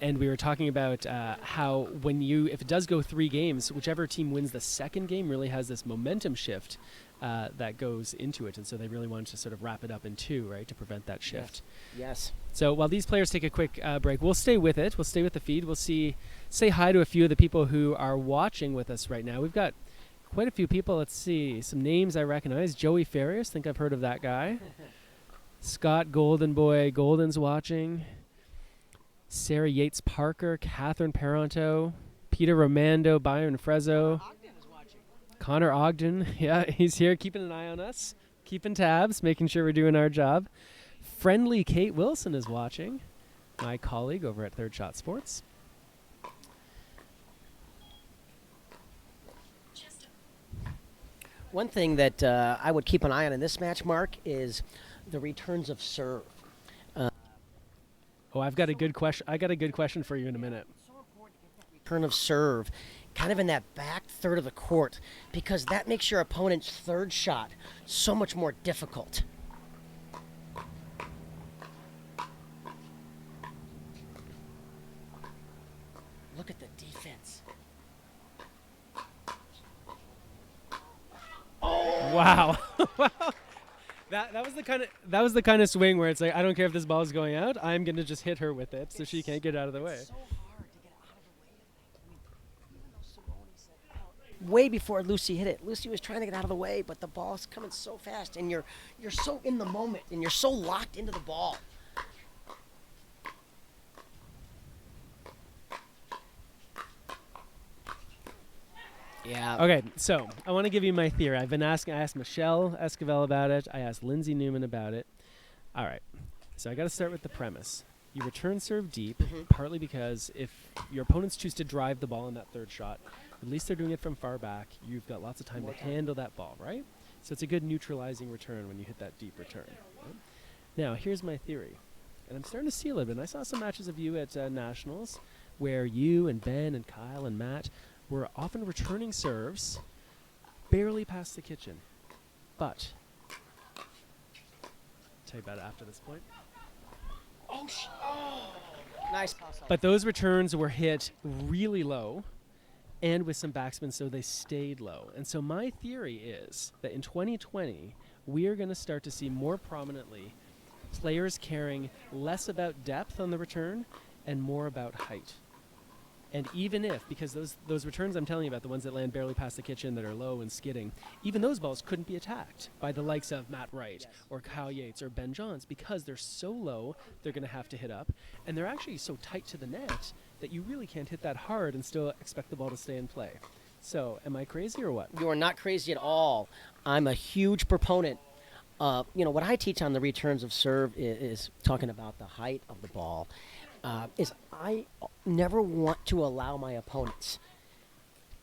how if it does go 3 games, whichever team wins the second game really has this momentum shift that goes into it, and so they really wanted to sort of wrap it up in 2, right, to prevent that shift. Yes. So while these players take a quick break, we'll stay with it. We'll stay with the feed. We'll say hi to a few of the people who are watching with us right now. We've got quite a few people. Let's see. Some names I recognize. Joey Farias. Think I've heard of that guy. Scott Golden Boy Golden's watching. Sarah Yates Parker. Catherine Peranto. Peter Romando. Byron Frezzo. Connor Ogden. Yeah, he's here keeping an eye on us. Keeping tabs. Making sure we're doing our job. Friendly Kate Wilson is watching. My colleague over at Third Shot Sports. One thing that I would keep an eye on in this match, Mark, is the returns of serve. I've got a good question. I got a good question for you in a minute. Return of serve, kind of in that back third of the court, because that makes your opponent's third shot so much more difficult. Look at the defense. Oh! Wow. That was the kind of swing where it's like, I don't care if this ball is going out, I'm gonna just hit her with it so she can't get out of the way. So hard to get out of the way. Even though Simone said way before Lucy hit it, Lucy was trying to get out of the way, but the ball's coming so fast, and you're so in the moment, and you're so locked into the ball. Yeah. Okay, so I want to give you my theory. I asked Michelle Esquivel about it. I asked Lindsay Newman about it. All right, so I got to start with the premise. You return serve deep, partly because if your opponents choose to drive the ball in that third shot, at least they're doing it from far back. You've got lots of time to handle that ball, right? So it's a good neutralizing return when you hit that deep return. Right? Now, here's my theory, and I'm starting to see a little bit. And I saw some matches of you at Nationals where you and Ben and Kyle and Matt were often returning serves barely past the kitchen. But I'll tell you about it after this point. Oh, nice toss. But those returns were hit really low and with some backspin, so they stayed low. And so my theory is that in 2020, we are going to start to see more prominently players caring less about depth on the return and more about height. And even if, because those returns I'm telling you about, the ones that land barely past the kitchen that are low and skidding, even those balls couldn't be attacked by the likes of Matt Wright or Kyle Yates or Ben Johns because they're so low they're going to have to hit up. And they're actually so tight to the net that you really can't hit that hard and still expect the ball to stay in play. So am I crazy or what? You are not crazy at all. I'm a huge proponent. What I teach on the returns of serve is talking about the height of the ball. Is I never want to allow my opponents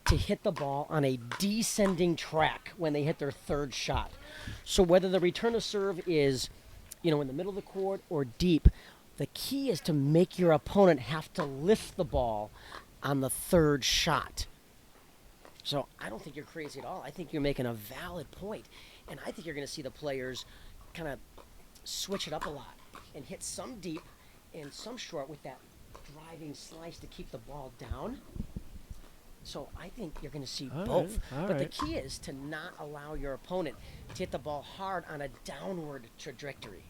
to hit the ball on a descending track when they hit their third shot. So whether the return of serve is, in the middle of the court or deep, the key is to make your opponent have to lift the ball on the third shot. So I don't think you're crazy at all. I think you're making a valid point. And I think you're going to see the players kind of switch it up a lot and hit some deep and some short with that driving slice to keep the ball down. So I think you're going to see both. But the key is to not allow your opponent to hit the ball hard on a downward trajectory.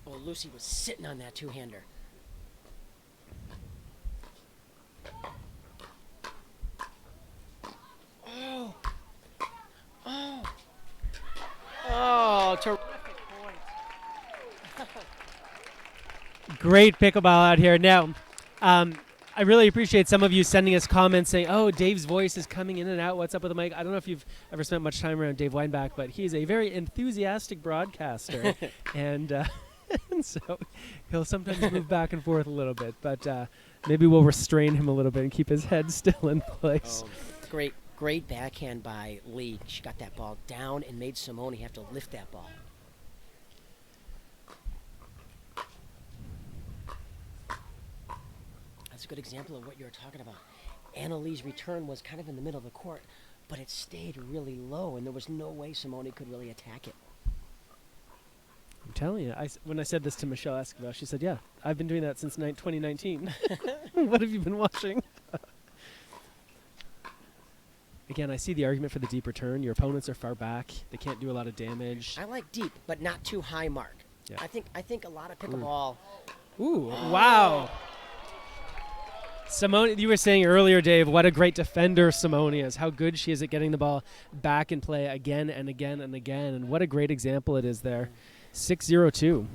Oh, Lucy was sitting on that two-hander. Oh, terrific point. Great pickleball out here. Now, I really appreciate some of you sending us comments saying, oh, Dave's voice is coming in and out. What's up with the mic? I don't know if you've ever spent much time around Dave Weinbach, but he's a very enthusiastic broadcaster. and so he'll sometimes move back and forth a little bit. But maybe we'll restrain him a little bit and keep his head still in place. Great backhand by Lee. She got that ball down and made Simone have to lift that ball. That's a good example of what you were talking about. Anna Lee's return was kind of in the middle of the court, but it stayed really low, and there was no way Simone could really attack it. I'm telling you, when I said this to Michelle Escobar, she said, yeah, I've been doing that since 2019. What have you been watching? Again, I see the argument for the deep return. Your opponents are far back. They can't do a lot of damage. I like deep, but not too high, Mark. Yeah. I think a lot of pickleball. Ooh, wow. Simone, you were saying earlier, Dave, what a great defender Simone is, how good she is at getting the ball back in play again and again and again, and what a great example it is there. 6-0-2.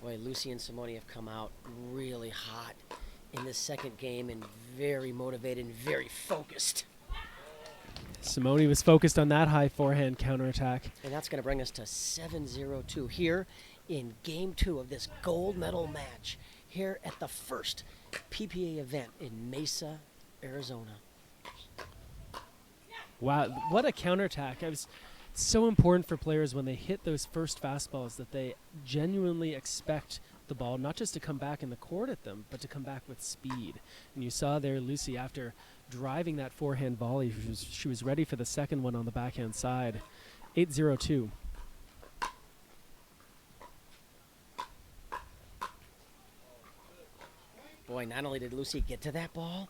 Boy, Lucy and Simone have come out really hot in this second game and very motivated and very focused. Simone was focused on that high forehand counterattack. And that's going to bring us to 7-0-2 here in Game 2 of this gold medal match here at the first PPA event in Mesa, Arizona. Wow, what a counterattack. It's so important for players when they hit those first fastballs that they genuinely expect the ball not just to come back in the court at them, but to come back with speed. And you saw there Lucy, after driving that forehand volley, she was ready for the second one on the backhand side. 8-0-2. Boy, not only did Lucy get to that ball,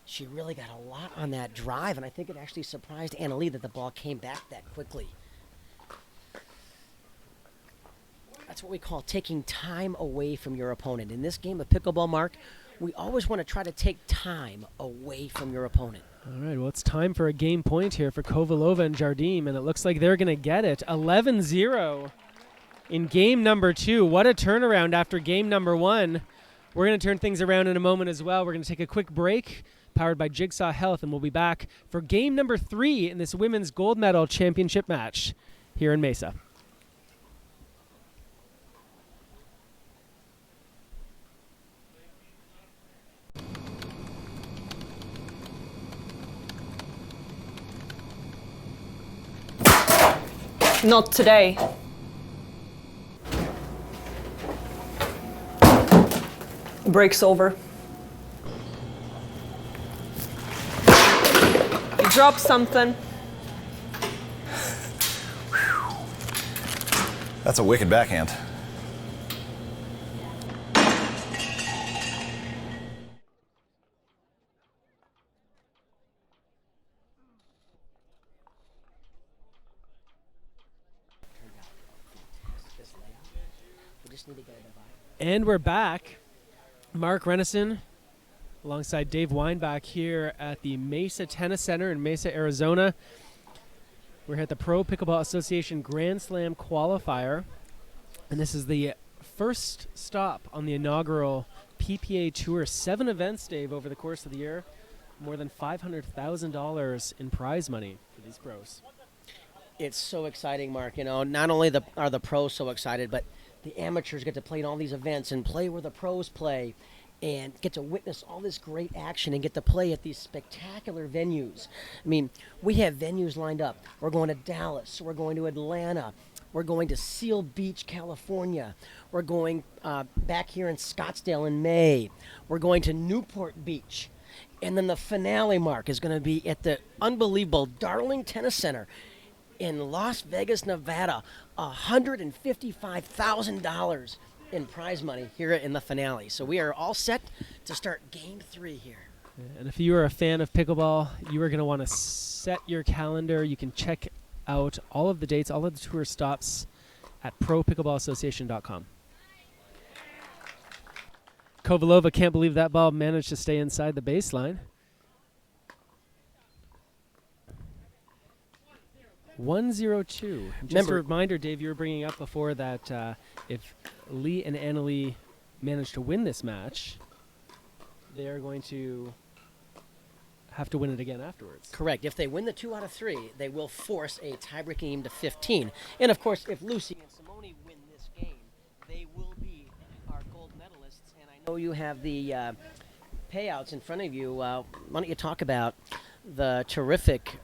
she really got a lot on that drive, and I think it actually surprised Anna Lee that the ball came back that quickly. That's what we call taking time away from your opponent. In this game of pickleball, Mark, we always want to try to take time away from your opponent. All right, well, it's time for a game point here for Kovalova and Jardim, and it looks like they're going to get it. 11-0 in game number 2. What a turnaround after game number 1. We're going to turn things around in a moment as well. We're going to take a quick break, powered by Jigsaw Health, and we'll be back for game number 3 in this women's gold medal championship match here in Mesa. Not today. Break's over. You dropped something. That's a wicked backhand. And we're back. Mark Renneson alongside Dave Weinbach here at the Mesa Tennis Center in Mesa, Arizona. We're at the Pro Pickleball Association Grand Slam Qualifier. And this is the first stop on the inaugural PPA Tour. 7 events, Dave, over the course of the year. More than $500,000 in prize money for these pros. It's so exciting, Mark. You know, not only are the pros so excited, but the amateurs get to play in all these events and play where the pros play and get to witness all this great action and get to play at these spectacular venues. I mean, we have venues lined up. We're going to Dallas. We're going to Atlanta. We're going to Seal Beach, California. We're going back here in Scottsdale in May. We're going to Newport Beach. And then the finale, Mark, is going to be at the unbelievable Darling Tennis Center in Las Vegas, Nevada. $155,000 in prize money here in the finale. So we are all set to start game 3 here. And if you are a fan of pickleball, you are going to want to set your calendar. You can check out all of the dates, all of the tour stops at ProPickleballassociation.com. Kovalova can't believe that ball managed to stay inside the baseline. 1-0-2. Just Remember- a reminder, Dave, you were bringing up before that if Lee and Annalie manage to win this match, they are going to have to win it again afterwards. Correct. If they win the 2 out of 3, they will force a tiebreaking game to 15. And of course, if Lucy and Simone win this game, they will be our gold medalists. And I know you have the payouts in front of you. Why don't you talk about the terrific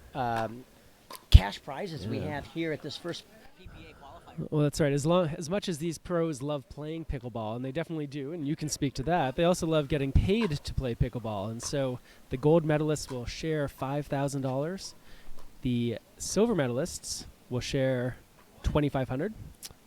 cash prizes we have here at this first PPA qualifier? Well, that's right. As much as these pros love playing pickleball, and they definitely do, and you can speak to that, they also love getting paid to play pickleball. And so the gold medalists will share $5,000. The silver medalists will share $2,500,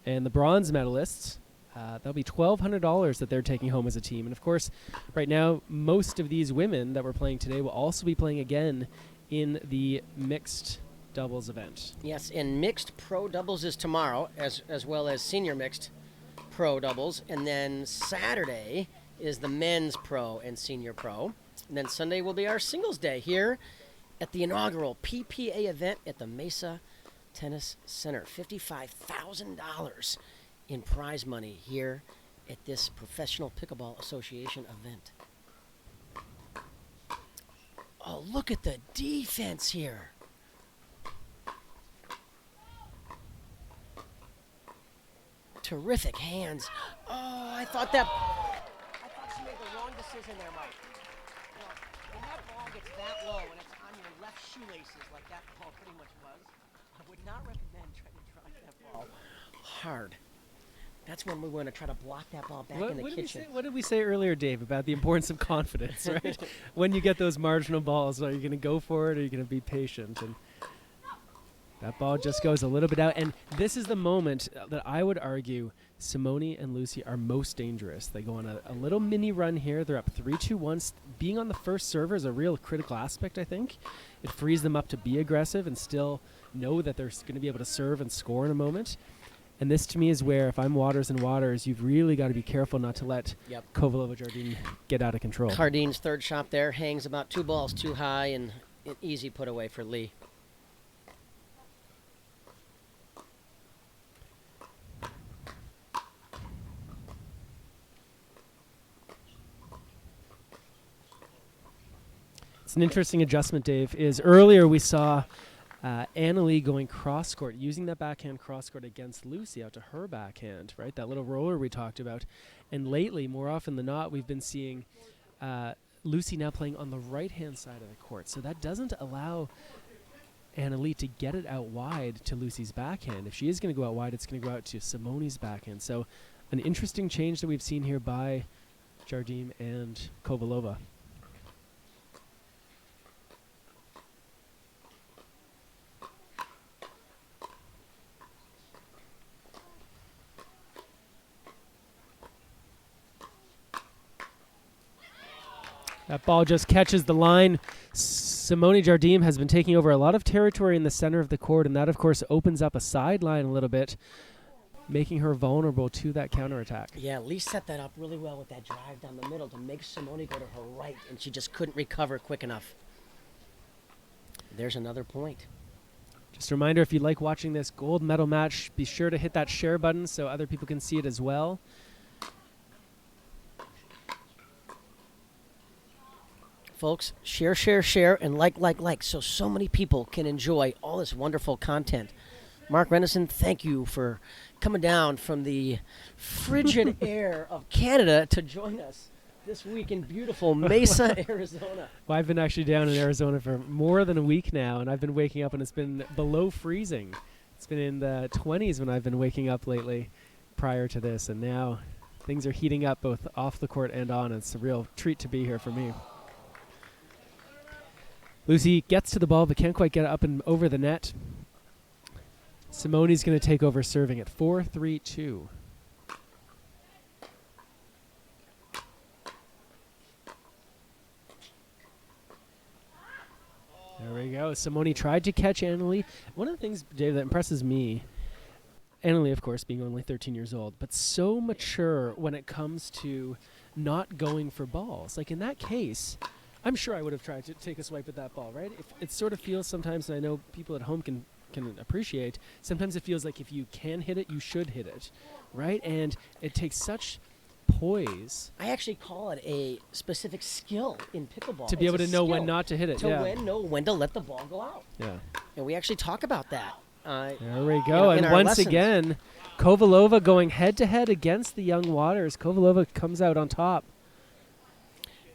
and the bronze medalists, that'll be $1,200 that they're taking home as a team. And of course, right now, most of these women that we're playing today will also be playing again in the mixed doubles event. Yes, and mixed pro doubles is tomorrow, as well as senior mixed pro doubles. And then Saturday is the men's pro and senior pro. And then Sunday will be our singles day here at the inaugural PPA event at the Mesa Tennis Center. $55,000 in prize money here at this Professional Pickleball Association event. Oh, look at the defense here. Terrific hands. Oh, I thought she made the wrong decision there, Mike. You know, when that ball gets that low and it's on your left shoelaces like that ball pretty much was, I would not recommend trying to drive that ball hard. That's when we want to try to block that ball back in the kitchen. What did we say earlier, Dave, about the importance of confidence, right? When you get those marginal balls, are you going to go for it or are you going to be patient? And that ball just goes a little bit out. And this is the moment that I would argue Simone and Lucy are most dangerous. They go on a little mini run here. They're up 3-2-1. Being on the first server is a real critical aspect, I think. It frees them up to be aggressive and still know that they're going to be able to serve and score in a moment. And this, to me, is where, if I'm Waters and Waters, you've really got to be careful not to let Kovalova-Jardine get out of control. Jardine's third shot there hangs about 2 balls too high and an easy put away for Lee. It's an interesting adjustment, Dave. Is earlier we saw Annalie going cross-court, using that backhand cross-court against Lucy out to her backhand, right? That little roller we talked about. And lately, more often than not, we've been seeing Lucy now playing on the right-hand side of the court. So that doesn't allow Annalie to get it out wide to Lucy's backhand. If she is going to go out wide, it's going to go out to Simone's backhand. So an interesting change that we've seen here by Jardine and Kovalova. That ball just catches the line. Simone Jardine has been taking over a lot of territory in the center of the court, and that, of course, opens up a sideline a little bit, making her vulnerable to that counterattack. Yeah, Lee set that up really well with that drive down the middle to make Simone go to her right, and she just couldn't recover quick enough. There's another point. Just a reminder, if you like watching this gold medal match, be sure to hit that share button so other people can see it as well. Folks, share, and like, so many people can enjoy all this wonderful content. Mark Renison, thank you for coming down from the frigid air of Canada to join us this week in beautiful Mesa, Arizona. Well, I've been actually down in Arizona for more than a week now, and I've been waking up and it's been below freezing. It's been in the 20s when I've been waking up lately prior to this, and now things are heating up both off the court and on. It's a real treat to be here for me. Lucy gets to the ball but can't quite get up and over the net. Simone's going to take over serving at 4-3-2. There we go. Simone tried to catch Annalie. One of the things, Dave, that impresses me, Annalie, of course, being only 13 years old, but so mature when it comes to not going for balls. Like in that case, I'm sure I would have tried to take a swipe at that ball, right? It sort of feels sometimes, and I know people at home can can appreciate, sometimes it feels like if you can hit it, you should hit it, right? And it takes such poise. I actually call it a specific skill in pickleball. To be able It's to a know when skill not to hit it, To yeah. know when to let the ball go out. Yeah. And we actually talk about that. There we go. In And our once lessons. again, Kovalova going head-to-head against the young Waters. Kovalova comes out on top.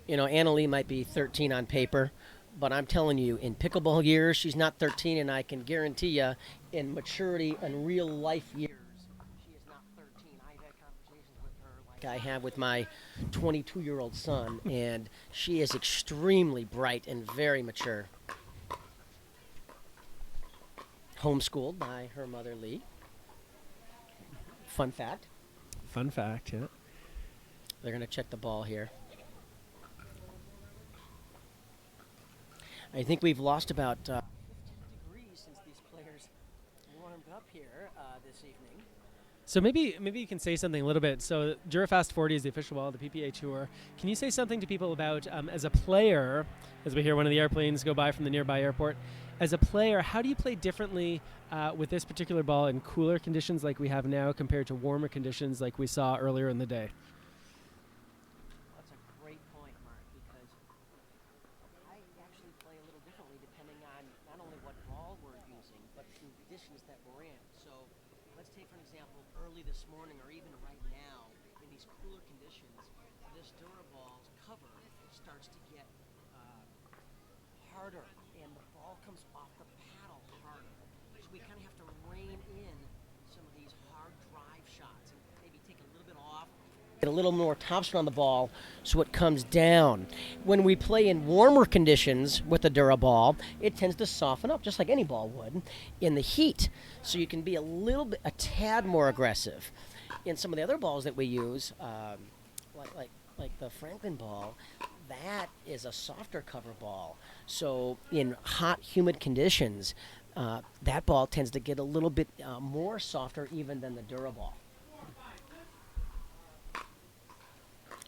You know, Anna Lee might be 13 on paper, but I'm telling you, in pickleball years, she's not 13, and I can guarantee you, in maturity and real life years, she is not 13. I've had conversations with her like I have with my 22-year-old son, and she is extremely bright and very mature. Homeschooled by her mother, Lee. Fun fact. Fun fact, yeah. They're going to check the ball here. I think we've lost about 15 degrees since these players warmed up here this evening. So maybe you can say something a little bit. So Durafast 40 is the official ball of the PPA Tour. Can you say something to people about, as a player, as we hear one of the airplanes go by from the nearby airport, as a player, how do you play differently with this particular ball in cooler conditions like we have now compared to warmer conditions like we saw earlier in the day? That's a great point, Mark, because I actually play a little differently depending on not only what ball we're using, but the conditions that we're in. So let's take, for example, early this morning or even right now, in these cooler conditions, this Duraball's cover starts to get harder, and the ball comes off the paddle harder. So we kind of have to rein in some of these hard drive shots and maybe take a little bit off, get a little more topspin on the ball so it comes down. When we play in warmer conditions with the Duraball, it tends to soften up just like any ball would in the heat. So you can be a tad more aggressive. In some of the other balls that we use, like the Franklin ball, that is a softer cover ball. So in hot, humid conditions, that ball tends to get a little bit more softer even than the Duraball.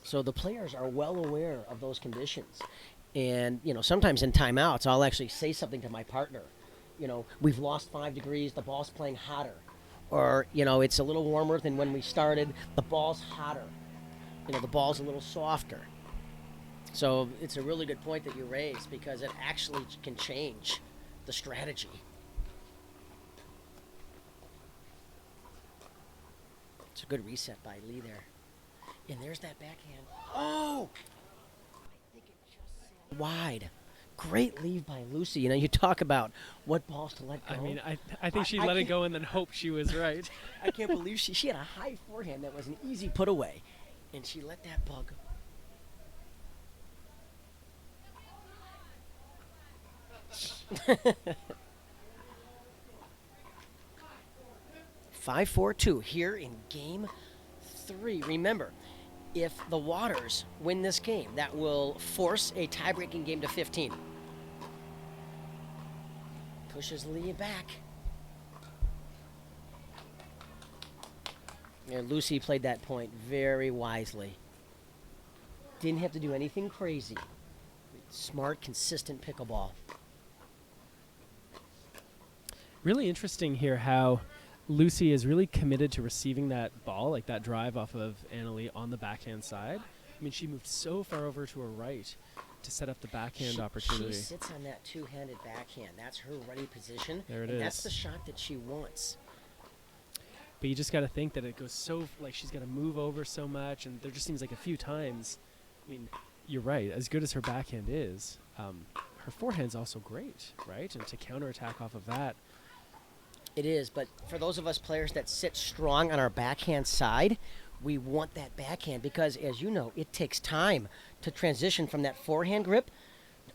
So the players are well aware of those conditions. And, you know, sometimes in timeouts, I'll actually say something to my partner. You know, we've lost 5 degrees, the ball's playing hotter. Or, you know, it's a little warmer than when we started, the ball's hotter. You know, the ball's a little softer. So it's a really good point that you raised because it actually can change the strategy. It's a good reset by Lee there. And there's that backhand. Oh! I think it just sailed wide. Great leave by Lucy. You know, you talk about what balls to let go. I mean, I think she let it go and then hoped she was right. I can't believe she had a high forehand that was an easy put away. And she let that ball go. 5-4-2 here in game 3. Remember, if the Waters win this game, that will force a tie-breaking game to 15. Pushes Lee back. And Lucy played that point very wisely. Didn't have to do anything crazy. Smart, consistent pickleball. Really interesting here how Lucy is really committed to receiving that ball, like that drive off of Annalie on the backhand side. I mean, she moved so far over to her right to set up the backhand opportunity. She sits on that two-handed backhand. That's her ready position. There it and is. That's the shot that she wants. But you just got to think that it goes so, like, she's got to move over so much, and there just seems like a few times. I mean, you're right. As good as her backhand is, her forehand's also great, right? And to counterattack off of that. It is, but for those of us players that sit strong on our backhand side, we want that backhand because, as you know, it takes time to transition from that forehand grip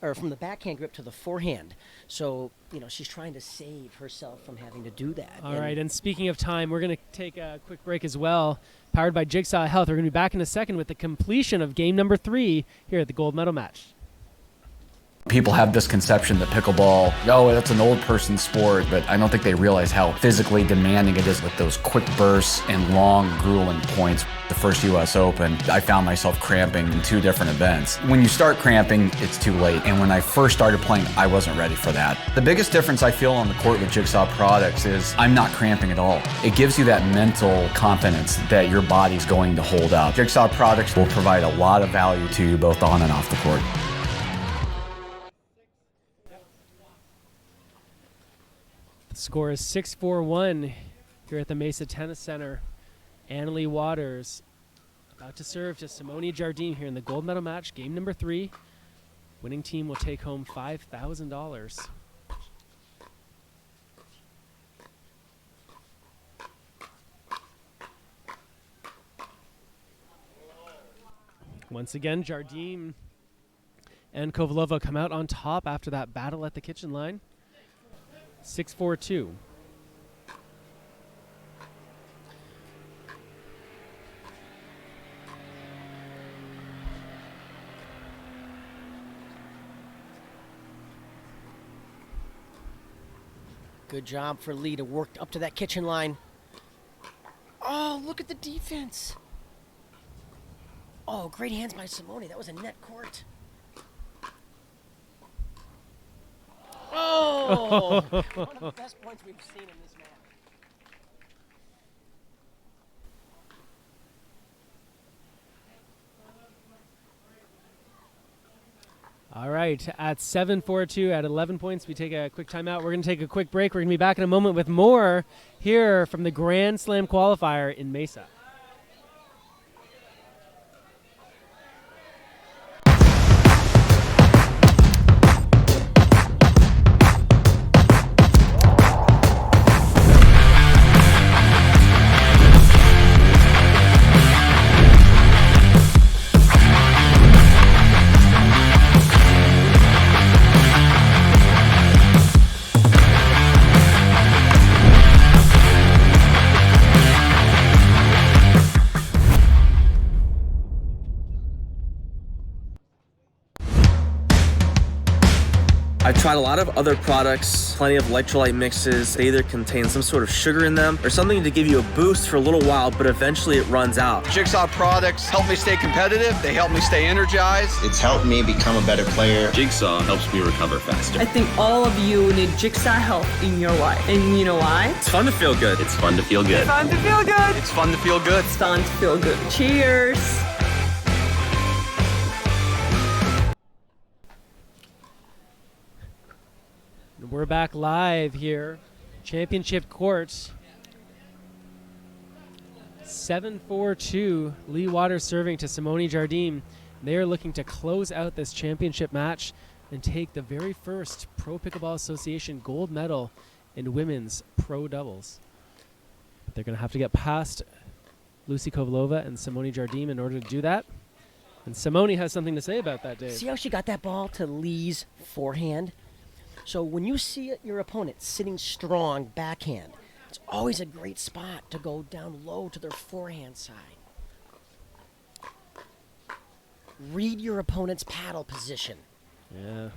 or from the backhand grip to the forehand. So, you know, she's trying to save herself from having to do that. All right, and speaking of time, we're going to take a quick break as well. Powered by Jigsaw Health, we're going to be back in a second with the completion of game number 3 here at the gold medal match. People have this conception that pickleball, oh, that's an old person sport, but I don't think they realize how physically demanding it is with those quick bursts and long, grueling points. The first US Open, I found myself cramping in 2 different events. When you start cramping, it's too late. And when I first started playing, I wasn't ready for that. The biggest difference I feel on the court with Jigsaw products is I'm not cramping at all. It gives you that mental confidence that your body's going to hold out. Jigsaw products will provide a lot of value to you both on and off the court. The score is 6-4-1 here at the Mesa Tennis Center. Annalie Waters about to serve to Simone Jardine here in the gold medal match, game number 3. Winning team will take home $5,000. Once again, Jardine and Kovalova come out on top after that battle at the kitchen line. 6-4-2. Good job for Lee to work up to that kitchen line. Oh, look at the defense. Oh, great hands by Simone. That was a net court. Oh! One of the best points we've seen in this match. All right, at 7-4-2, at 11 points, we take a quick timeout. We're going to take a quick break. We're going to be back in a moment with more here from the Grand Slam qualifier in Mesa. I've tried a lot of other products, plenty of electrolyte mixes. They either contain some sort of sugar in them or something to give you a boost for a little while, but eventually it runs out. Jigsaw products help me stay competitive. They help me stay energized. It's helped me become a better player. Jigsaw helps me recover faster. I think all of you need Jigsaw help in your life. And you know why? It's fun to feel good. It's fun to feel good. It's fun to feel good. It's fun to feel good. It's fun to feel good. Cheers. We're back live here, championship court. 7-4-2, Lee Waters serving to Simone Jardine. They are looking to close out this championship match and take the very first Pro Pickleball Association gold medal in women's pro doubles. But they're going to have to get past Lucy Kovalova and Simone Jardine in order to do that. And Simone has something to say about that, Dave. See how she got that ball to Lee's forehand? So when you see your opponent sitting strong backhand, it's always a great spot to go down low to their forehand side. Read your opponent's paddle position. Yeah.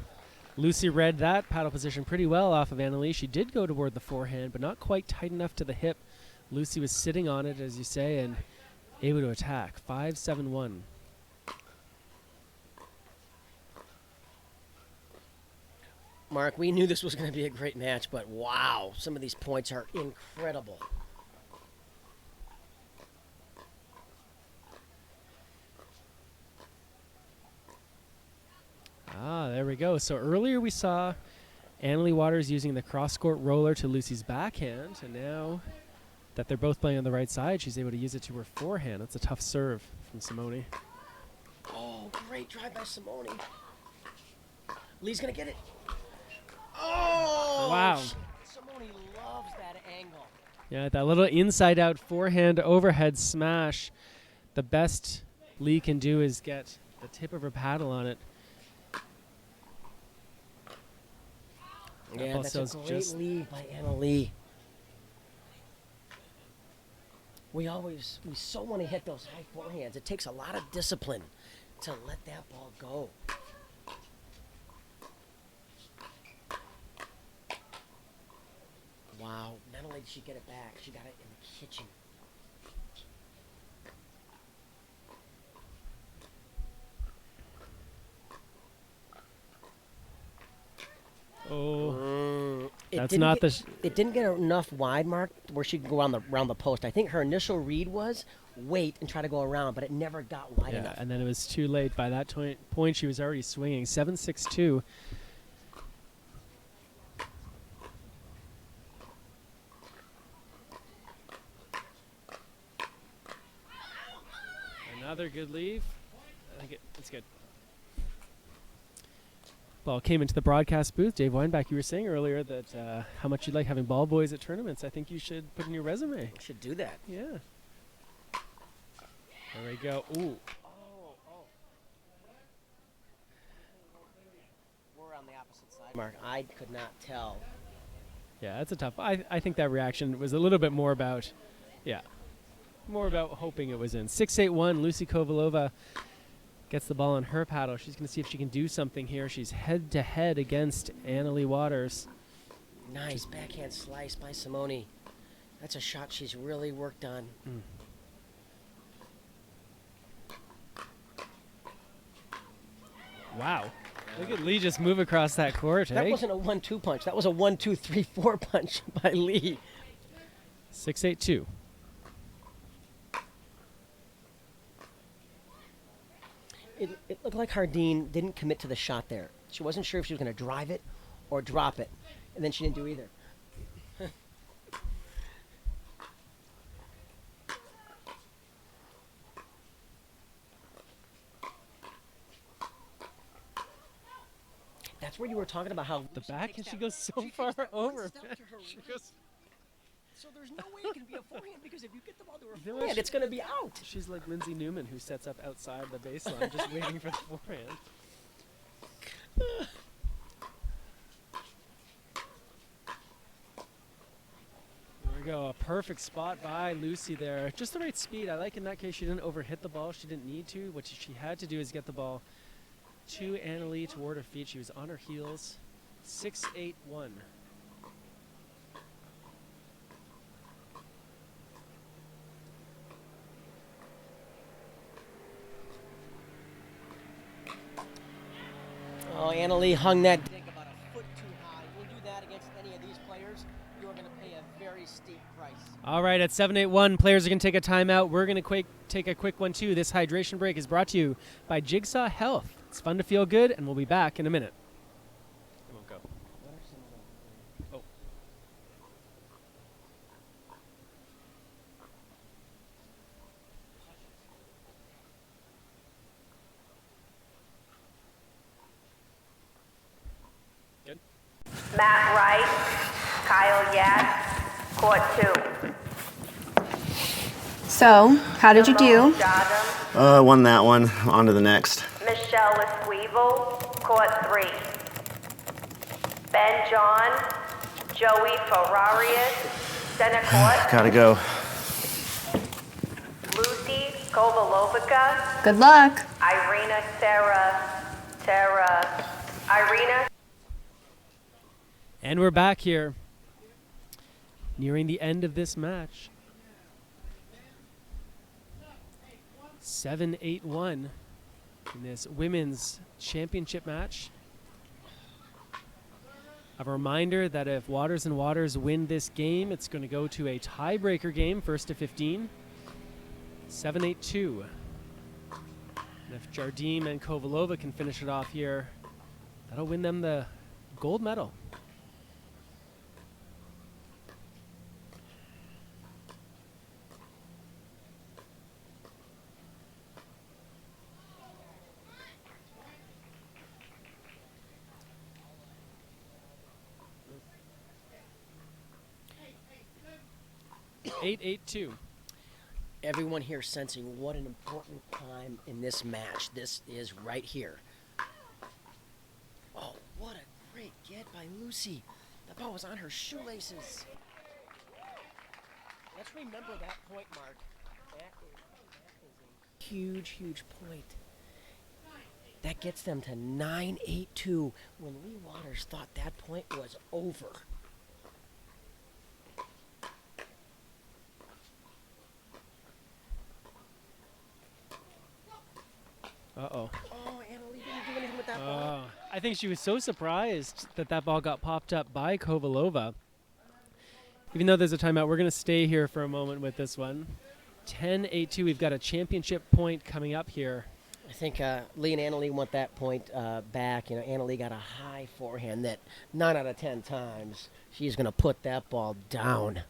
Lucy read that paddle position pretty well off of Annalie. She did go toward the forehand, but not quite tight enough to the hip. Lucy was sitting on it, as you say, and able to attack. 5-7-1. Mark, we knew this was going to be a great match, but wow, some of these points are incredible. Ah, there we go. So earlier we saw Annalie Waters using the cross-court roller to Lucy's backhand, and now that they're both playing on the right side, she's able to use it to her forehand. That's a tough serve from Simone. Oh, great drive by Simone. Lee's going to get it. Oh! Wow. Simone loves that angle. Yeah, that little inside-out forehand overhead smash. The best Lee can do is get the tip of her paddle on it. Yeah, that's a great lead by Annalie. We so want to hit those high forehands. It takes a lot of discipline to let that ball go. Wow. Not only did she get it back, she got it in the kitchen. Oh, It that's didn't not get, the. It didn't get enough wide, Mark, where she could go around the post. I think her initial read was wait and try to go around, but it never got wide Yeah, enough. and then it was too late. By that point, she was already swinging 7-6-2. Another good leave. I think it's good. Ball came into the broadcast booth. Dave Weinbach, you were saying earlier that how much you like having ball boys at tournaments. I think you should put in your resume. Should do that. Yeah. There we go. Ooh. We're on the opposite side. Mark, I could not tell. Yeah, that's a tough. I think that reaction was a little bit more about, more about hoping it was in. 6-8-1. Lucy Kovalova gets the ball on her paddle. She's going to see if she can do something here. She's head-to-head against Annalie Waters. Nice backhand slice by Simone. That's a shot she's really worked on. Wow. Look at Lee just move across that court. That wasn't a 1-2 punch. That was a 1-2-3-4 punch by Lee. 6-8-2. It looked like Hardeen didn't commit to the shot there. She wasn't sure if she was going to drive it or drop it, and then she didn't do either. That's where you were talking about how the back, and she goes so far over. She goes. So there's no way it can be a forehand because if you get the ball to her forehand, it's going to be out. She's like Lindsay Newman, who sets up outside the baseline, just waiting for the forehand. There we go. A perfect spot by Lucy there. Just the right speed. I like in that case she didn't overhit the ball. She didn't need to. What she had to do is get the ball to Annalie toward her feet. She was on her heels. 6-8-1. Oh, Annalie hung that dig about a foot too high. You'll do that against any of these players, you're going to pay a very steep price. All right, at 7-8-1, players are going to take a timeout. We're going to take a quick one, too. This hydration break is brought to you by Jigsaw Health. It's fun to feel good, and we'll be back in a minute. I won't go. Oh. Good. Matt Wright, Kyle Yates, court 2. So, how did you do? Won that one. On to the next. Michelle Esquivel, court 3. Ben John, Joey Ferrarius, center court. Gotta go. Lucy Kovalovica. Good luck. Irina. And we're back here, nearing the end of this match. 7-8-1 in this women's championship match. A reminder that if Waters and Waters win this game, it's going to go to a tiebreaker game, first to 15. 7-8-2. And if Jardim and Kovalova can finish it off here, that'll win them the gold medal. Eight, 8-2. Everyone here sensing what an important time in this match this is right here. Oh, what a great get by Lucy. The ball was on her shoelaces. Let's remember that point, Mark. That is a huge, huge point. That gets them to 9-8-2 when Lee Waters thought that point was over. Uh-oh. Oh, Annalie didn't do anything with that ball. I think she was so surprised that that ball got popped up by Kovalova. Even though there's a timeout, we're going to stay here for a moment with this one. 10-8-2. We've got a championship point coming up here. I think Lee and Annalie want that point back. You know, Annalie got a high forehand that 9 out of 10 times she's going to put that ball down.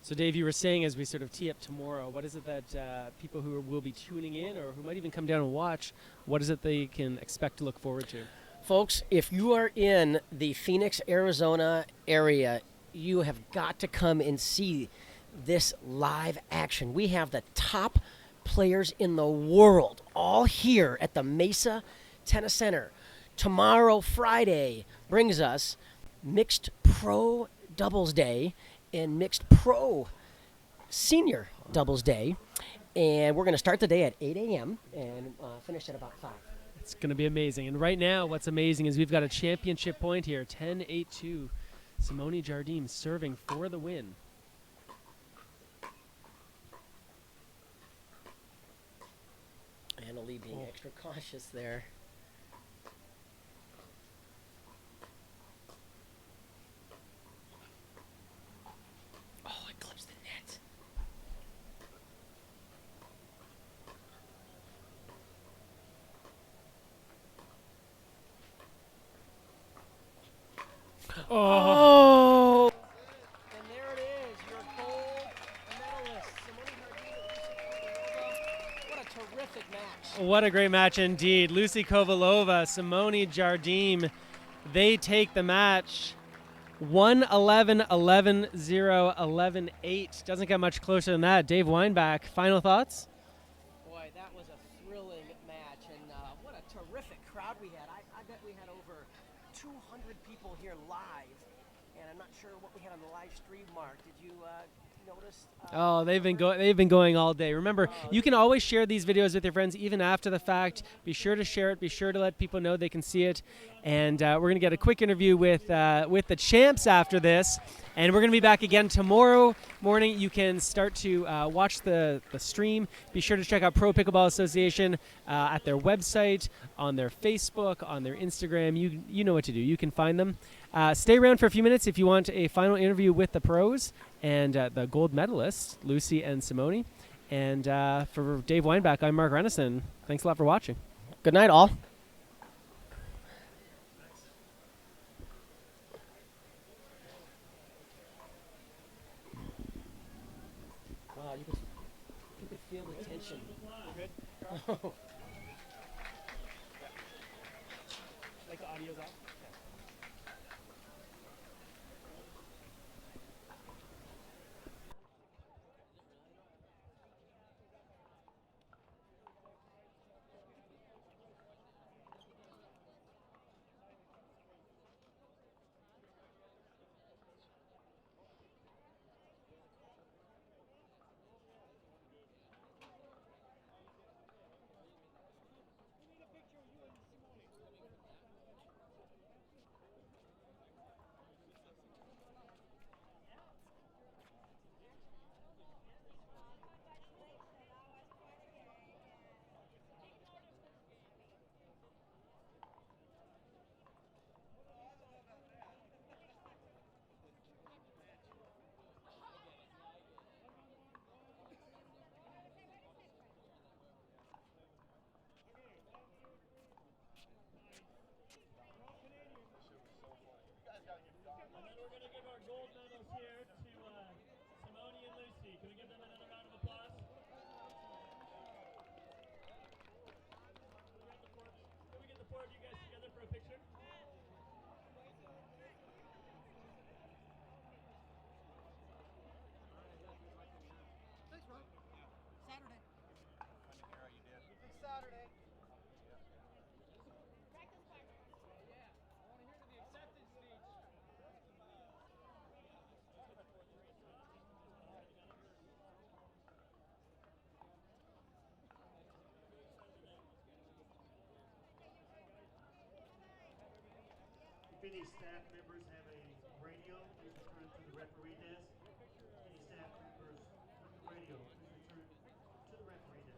So, Dave, you were saying as we sort of tee up tomorrow, what is it that people who will be tuning in or who might even come down and watch, what is it they can expect to look forward to? Folks, if you are in the Phoenix, Arizona area, you have got to come and see this live action. We have the top players in the world all here at the Mesa Tennis Center. Tomorrow, Friday, brings us Mixed Pro Doubles Day and Mixed Pro Senior Doubles Day. And we're going to start the day at 8 a.m. and finish at about 5. It's going to be amazing. And right now, what's amazing is we've got a championship point here, 10-8-2. Simone Jardim serving for the win. Annalie being extra cautious there. Oh, it clips the net. Oh! And there it is, your gold medalist, Simone Jardim. What a terrific match. What a great match indeed. Lucy Kovalova, Simone Jardim, they take the match 1-11, 11-0, 11-8. Doesn't get much closer than that. Dave Weinbach, final thoughts? Boy, that was a thrilling match, and what a terrific crowd we had. I bet we had over 200 people here live, and I'm not sure what we had on the live stream, Mark. Did you notice? Oh, they've been going all day. Remember, you can always share these videos with your friends even after the fact. Be sure to share it. Be sure to let people know they can see it. And we're going to get a quick interview with the champs after this. And we're going to be back again tomorrow morning. You can start to watch the stream. Be sure to check out Pro Pickleball Association at their website, on their Facebook, on their Instagram. You know what to do. You can find them. Stay around for a few minutes if you want a final interview with the pros and the gold medalists, Lucy and Simone. And for Dave Weinbach, I'm Mark Renison. Thanks a lot for watching. Good night, all. Wow, you could feel the tension. Oh. Like the audio's off? And then we're going to give our gold medals here to Simone and Lucy. Can we give them another round of applause? Can we get the four of you guys together for a picture? Thanks, Rob. Saturday. Saturday. If any staff members have a radio, please return to the referee desk. Any staff members with the radio, please return to the referee desk.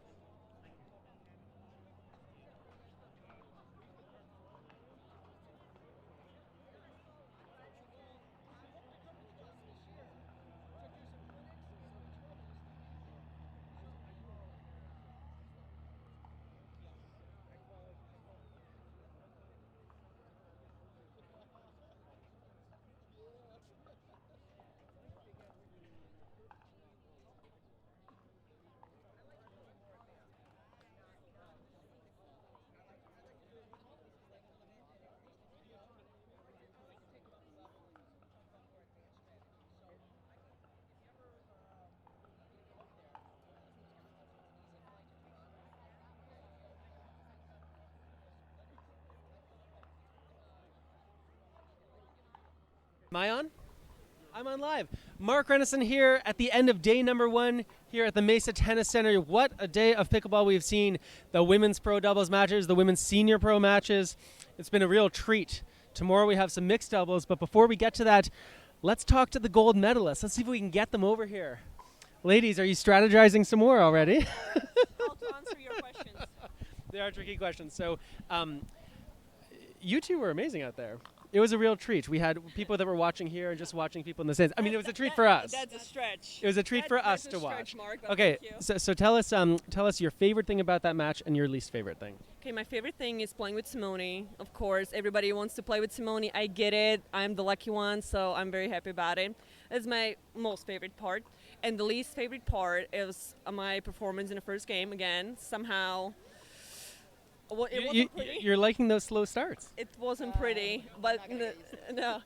Am I on? I'm on live. Mark Renison here at the end of day number 1 here at the Mesa Tennis Center. What a day of pickleball we've seen. The women's pro doubles matches, the women's senior pro matches. It's been a real treat. Tomorrow we have some mixed doubles, but before we get to that, let's talk to the gold medalists. Let's see if we can get them over here. Ladies, are you strategizing some more already? I'll answer your questions. They are tricky questions. So you two were amazing out there. It was a real treat. We had people that were watching here and just watching people in the stands. I mean, it was a treat for us. That's a stretch. It was a treat for us to stretch, watch. Mark, but Okay, thank you. so tell us your favorite thing about that match and your least favorite thing. Okay, my favorite thing is playing with Simone. Of course, everybody wants to play with Simone. I get it. I'm the lucky one, so I'm very happy about it. That's my most favorite part. And the least favorite part is my performance in the first game. Again, somehow, well, it wasn't pretty. You're liking those slow starts. It wasn't pretty, but no.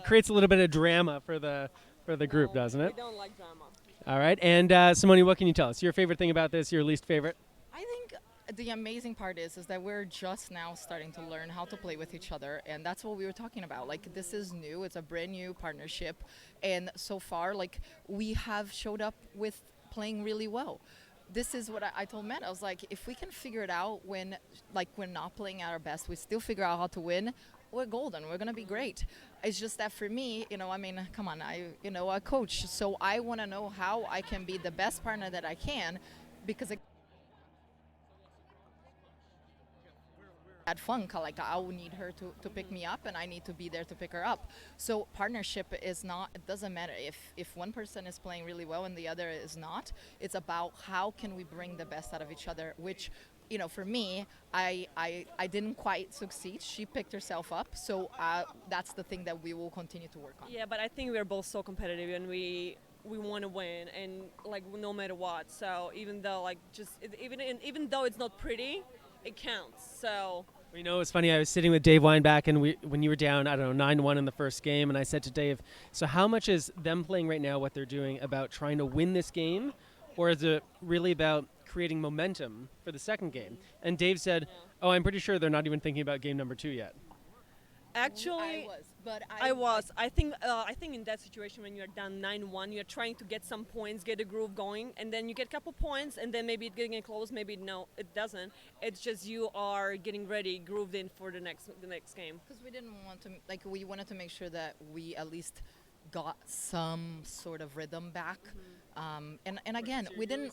Creates a little bit of drama for the group, doesn't it? We don't like drama. All right, and Simone, what can you tell us? Your favorite thing about this, your least favorite? I think the amazing part is that we're just now starting to learn how to play with each other, and that's what we were talking about. Like, this is new. It's a brand new partnership, and so far, like, we have showed up with playing really well. This is what I told Matt. I was like, if we can figure it out when, like, we're not playing at our best, we still figure out how to win, we're golden. We're going to be great. It's just that for me, I mean, come on, I coach, so I want to know how I can be the best partner that I can, because I had fun. Like, I will need her to pick me up, and I need to be there to pick her up. So partnership is not, it doesn't matter if one person is playing really well and the other is not. It's about how can we bring the best out of each other, which, for me, I didn't quite succeed. She picked herself up, so that's the thing that we will continue to work on. Yeah, but I think we're both so competitive, and we want to win, and like no matter what. So even though even though it's not pretty, it counts. So. It's funny. I was sitting with Dave Weinbach, and when you were down, 9-1 in the first game, and I said to Dave, so how much is them playing right now, what they're doing, about trying to win this game, or is it really about creating momentum for the second game? And Dave said, oh, I'm pretty sure they're not even thinking about game number 2 yet. Actually, I was. I think in that situation when you're down 9-1, you're trying to get some points, get a groove going, and then you get a couple points, and then maybe it's getting close, maybe no, it doesn't. It's just you are getting ready, grooved in for the next game. Because we didn't want to, we wanted to make sure that we at least got some sort of rhythm back. And again, we didn't.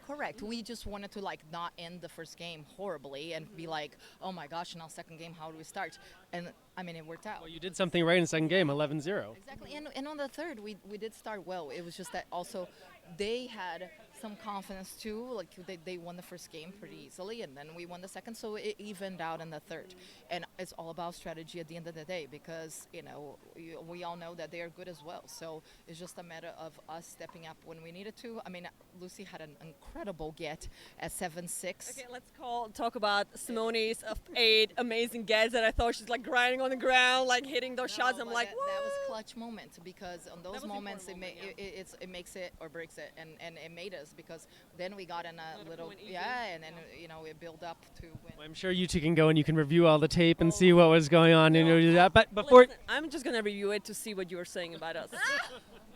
Correct. We just wanted to not end the first game horribly and be like, oh my gosh, now second game, how do we start? And I mean, it worked out. Well, you did something right in the second game, 11-0. Exactly. And on the third, we did start well. It was just that also they had some confidence too. Like they won the first game pretty easily, and then we won the second, so it evened out in the third. And it's all about strategy at the end of the day, because we all know that they are good as well. So it's just a matter of us stepping up when we needed to. I mean, Lucy had an incredible get at 7-6. Okay, let's talk about Simone's 8 amazing gets that I thought she's grinding on the ground, hitting those shots. I'm like, that was clutch moment, because on those moments it makes it or breaks it, and it made us, because then we got in a little and then it built up to win. Well, I'm sure you two can go and you can review all the tape and see what was going on and do that. But before listen, I'm just gonna review it to see what you were saying about us.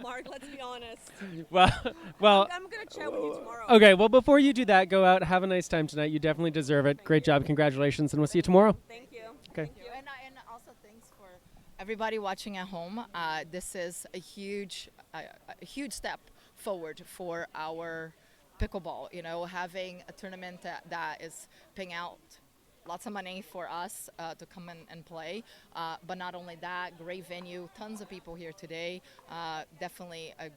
Mark, let's be honest. Well, I'm gonna chat with you tomorrow. Okay, well, before you do that, go out, have a nice time tonight. You definitely deserve it. Great job, congratulations, and we'll see you tomorrow. Thank you. Okay. Thank you. And also thanks for everybody watching at home. This is a huge step forward for our pickleball. Having a tournament that is paying out lots of money for us to come in and play. But not only that, great venue, tons of people here today. Definitely a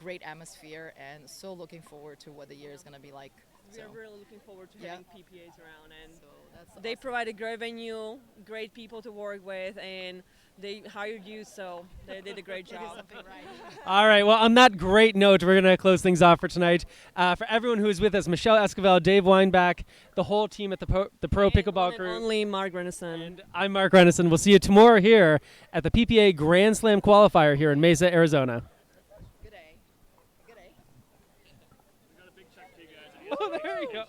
great atmosphere, and so looking forward to what the year is going to be like. We're really looking forward to having PPAs around, and that's they provide a great venue, great people to work with, and they hired you, so they did a great job. All right, well, on that great note, we're going to close things off for tonight. For everyone who is with us, Michelle Esquivel, Dave Weinbach, the whole team at the Pro Pickleball Crew. Only Mark Renison. And I'm Mark Renison. We'll see you tomorrow here at the PPA Grand Slam Qualifier here in Mesa, Arizona. Good day. Oh, there you go.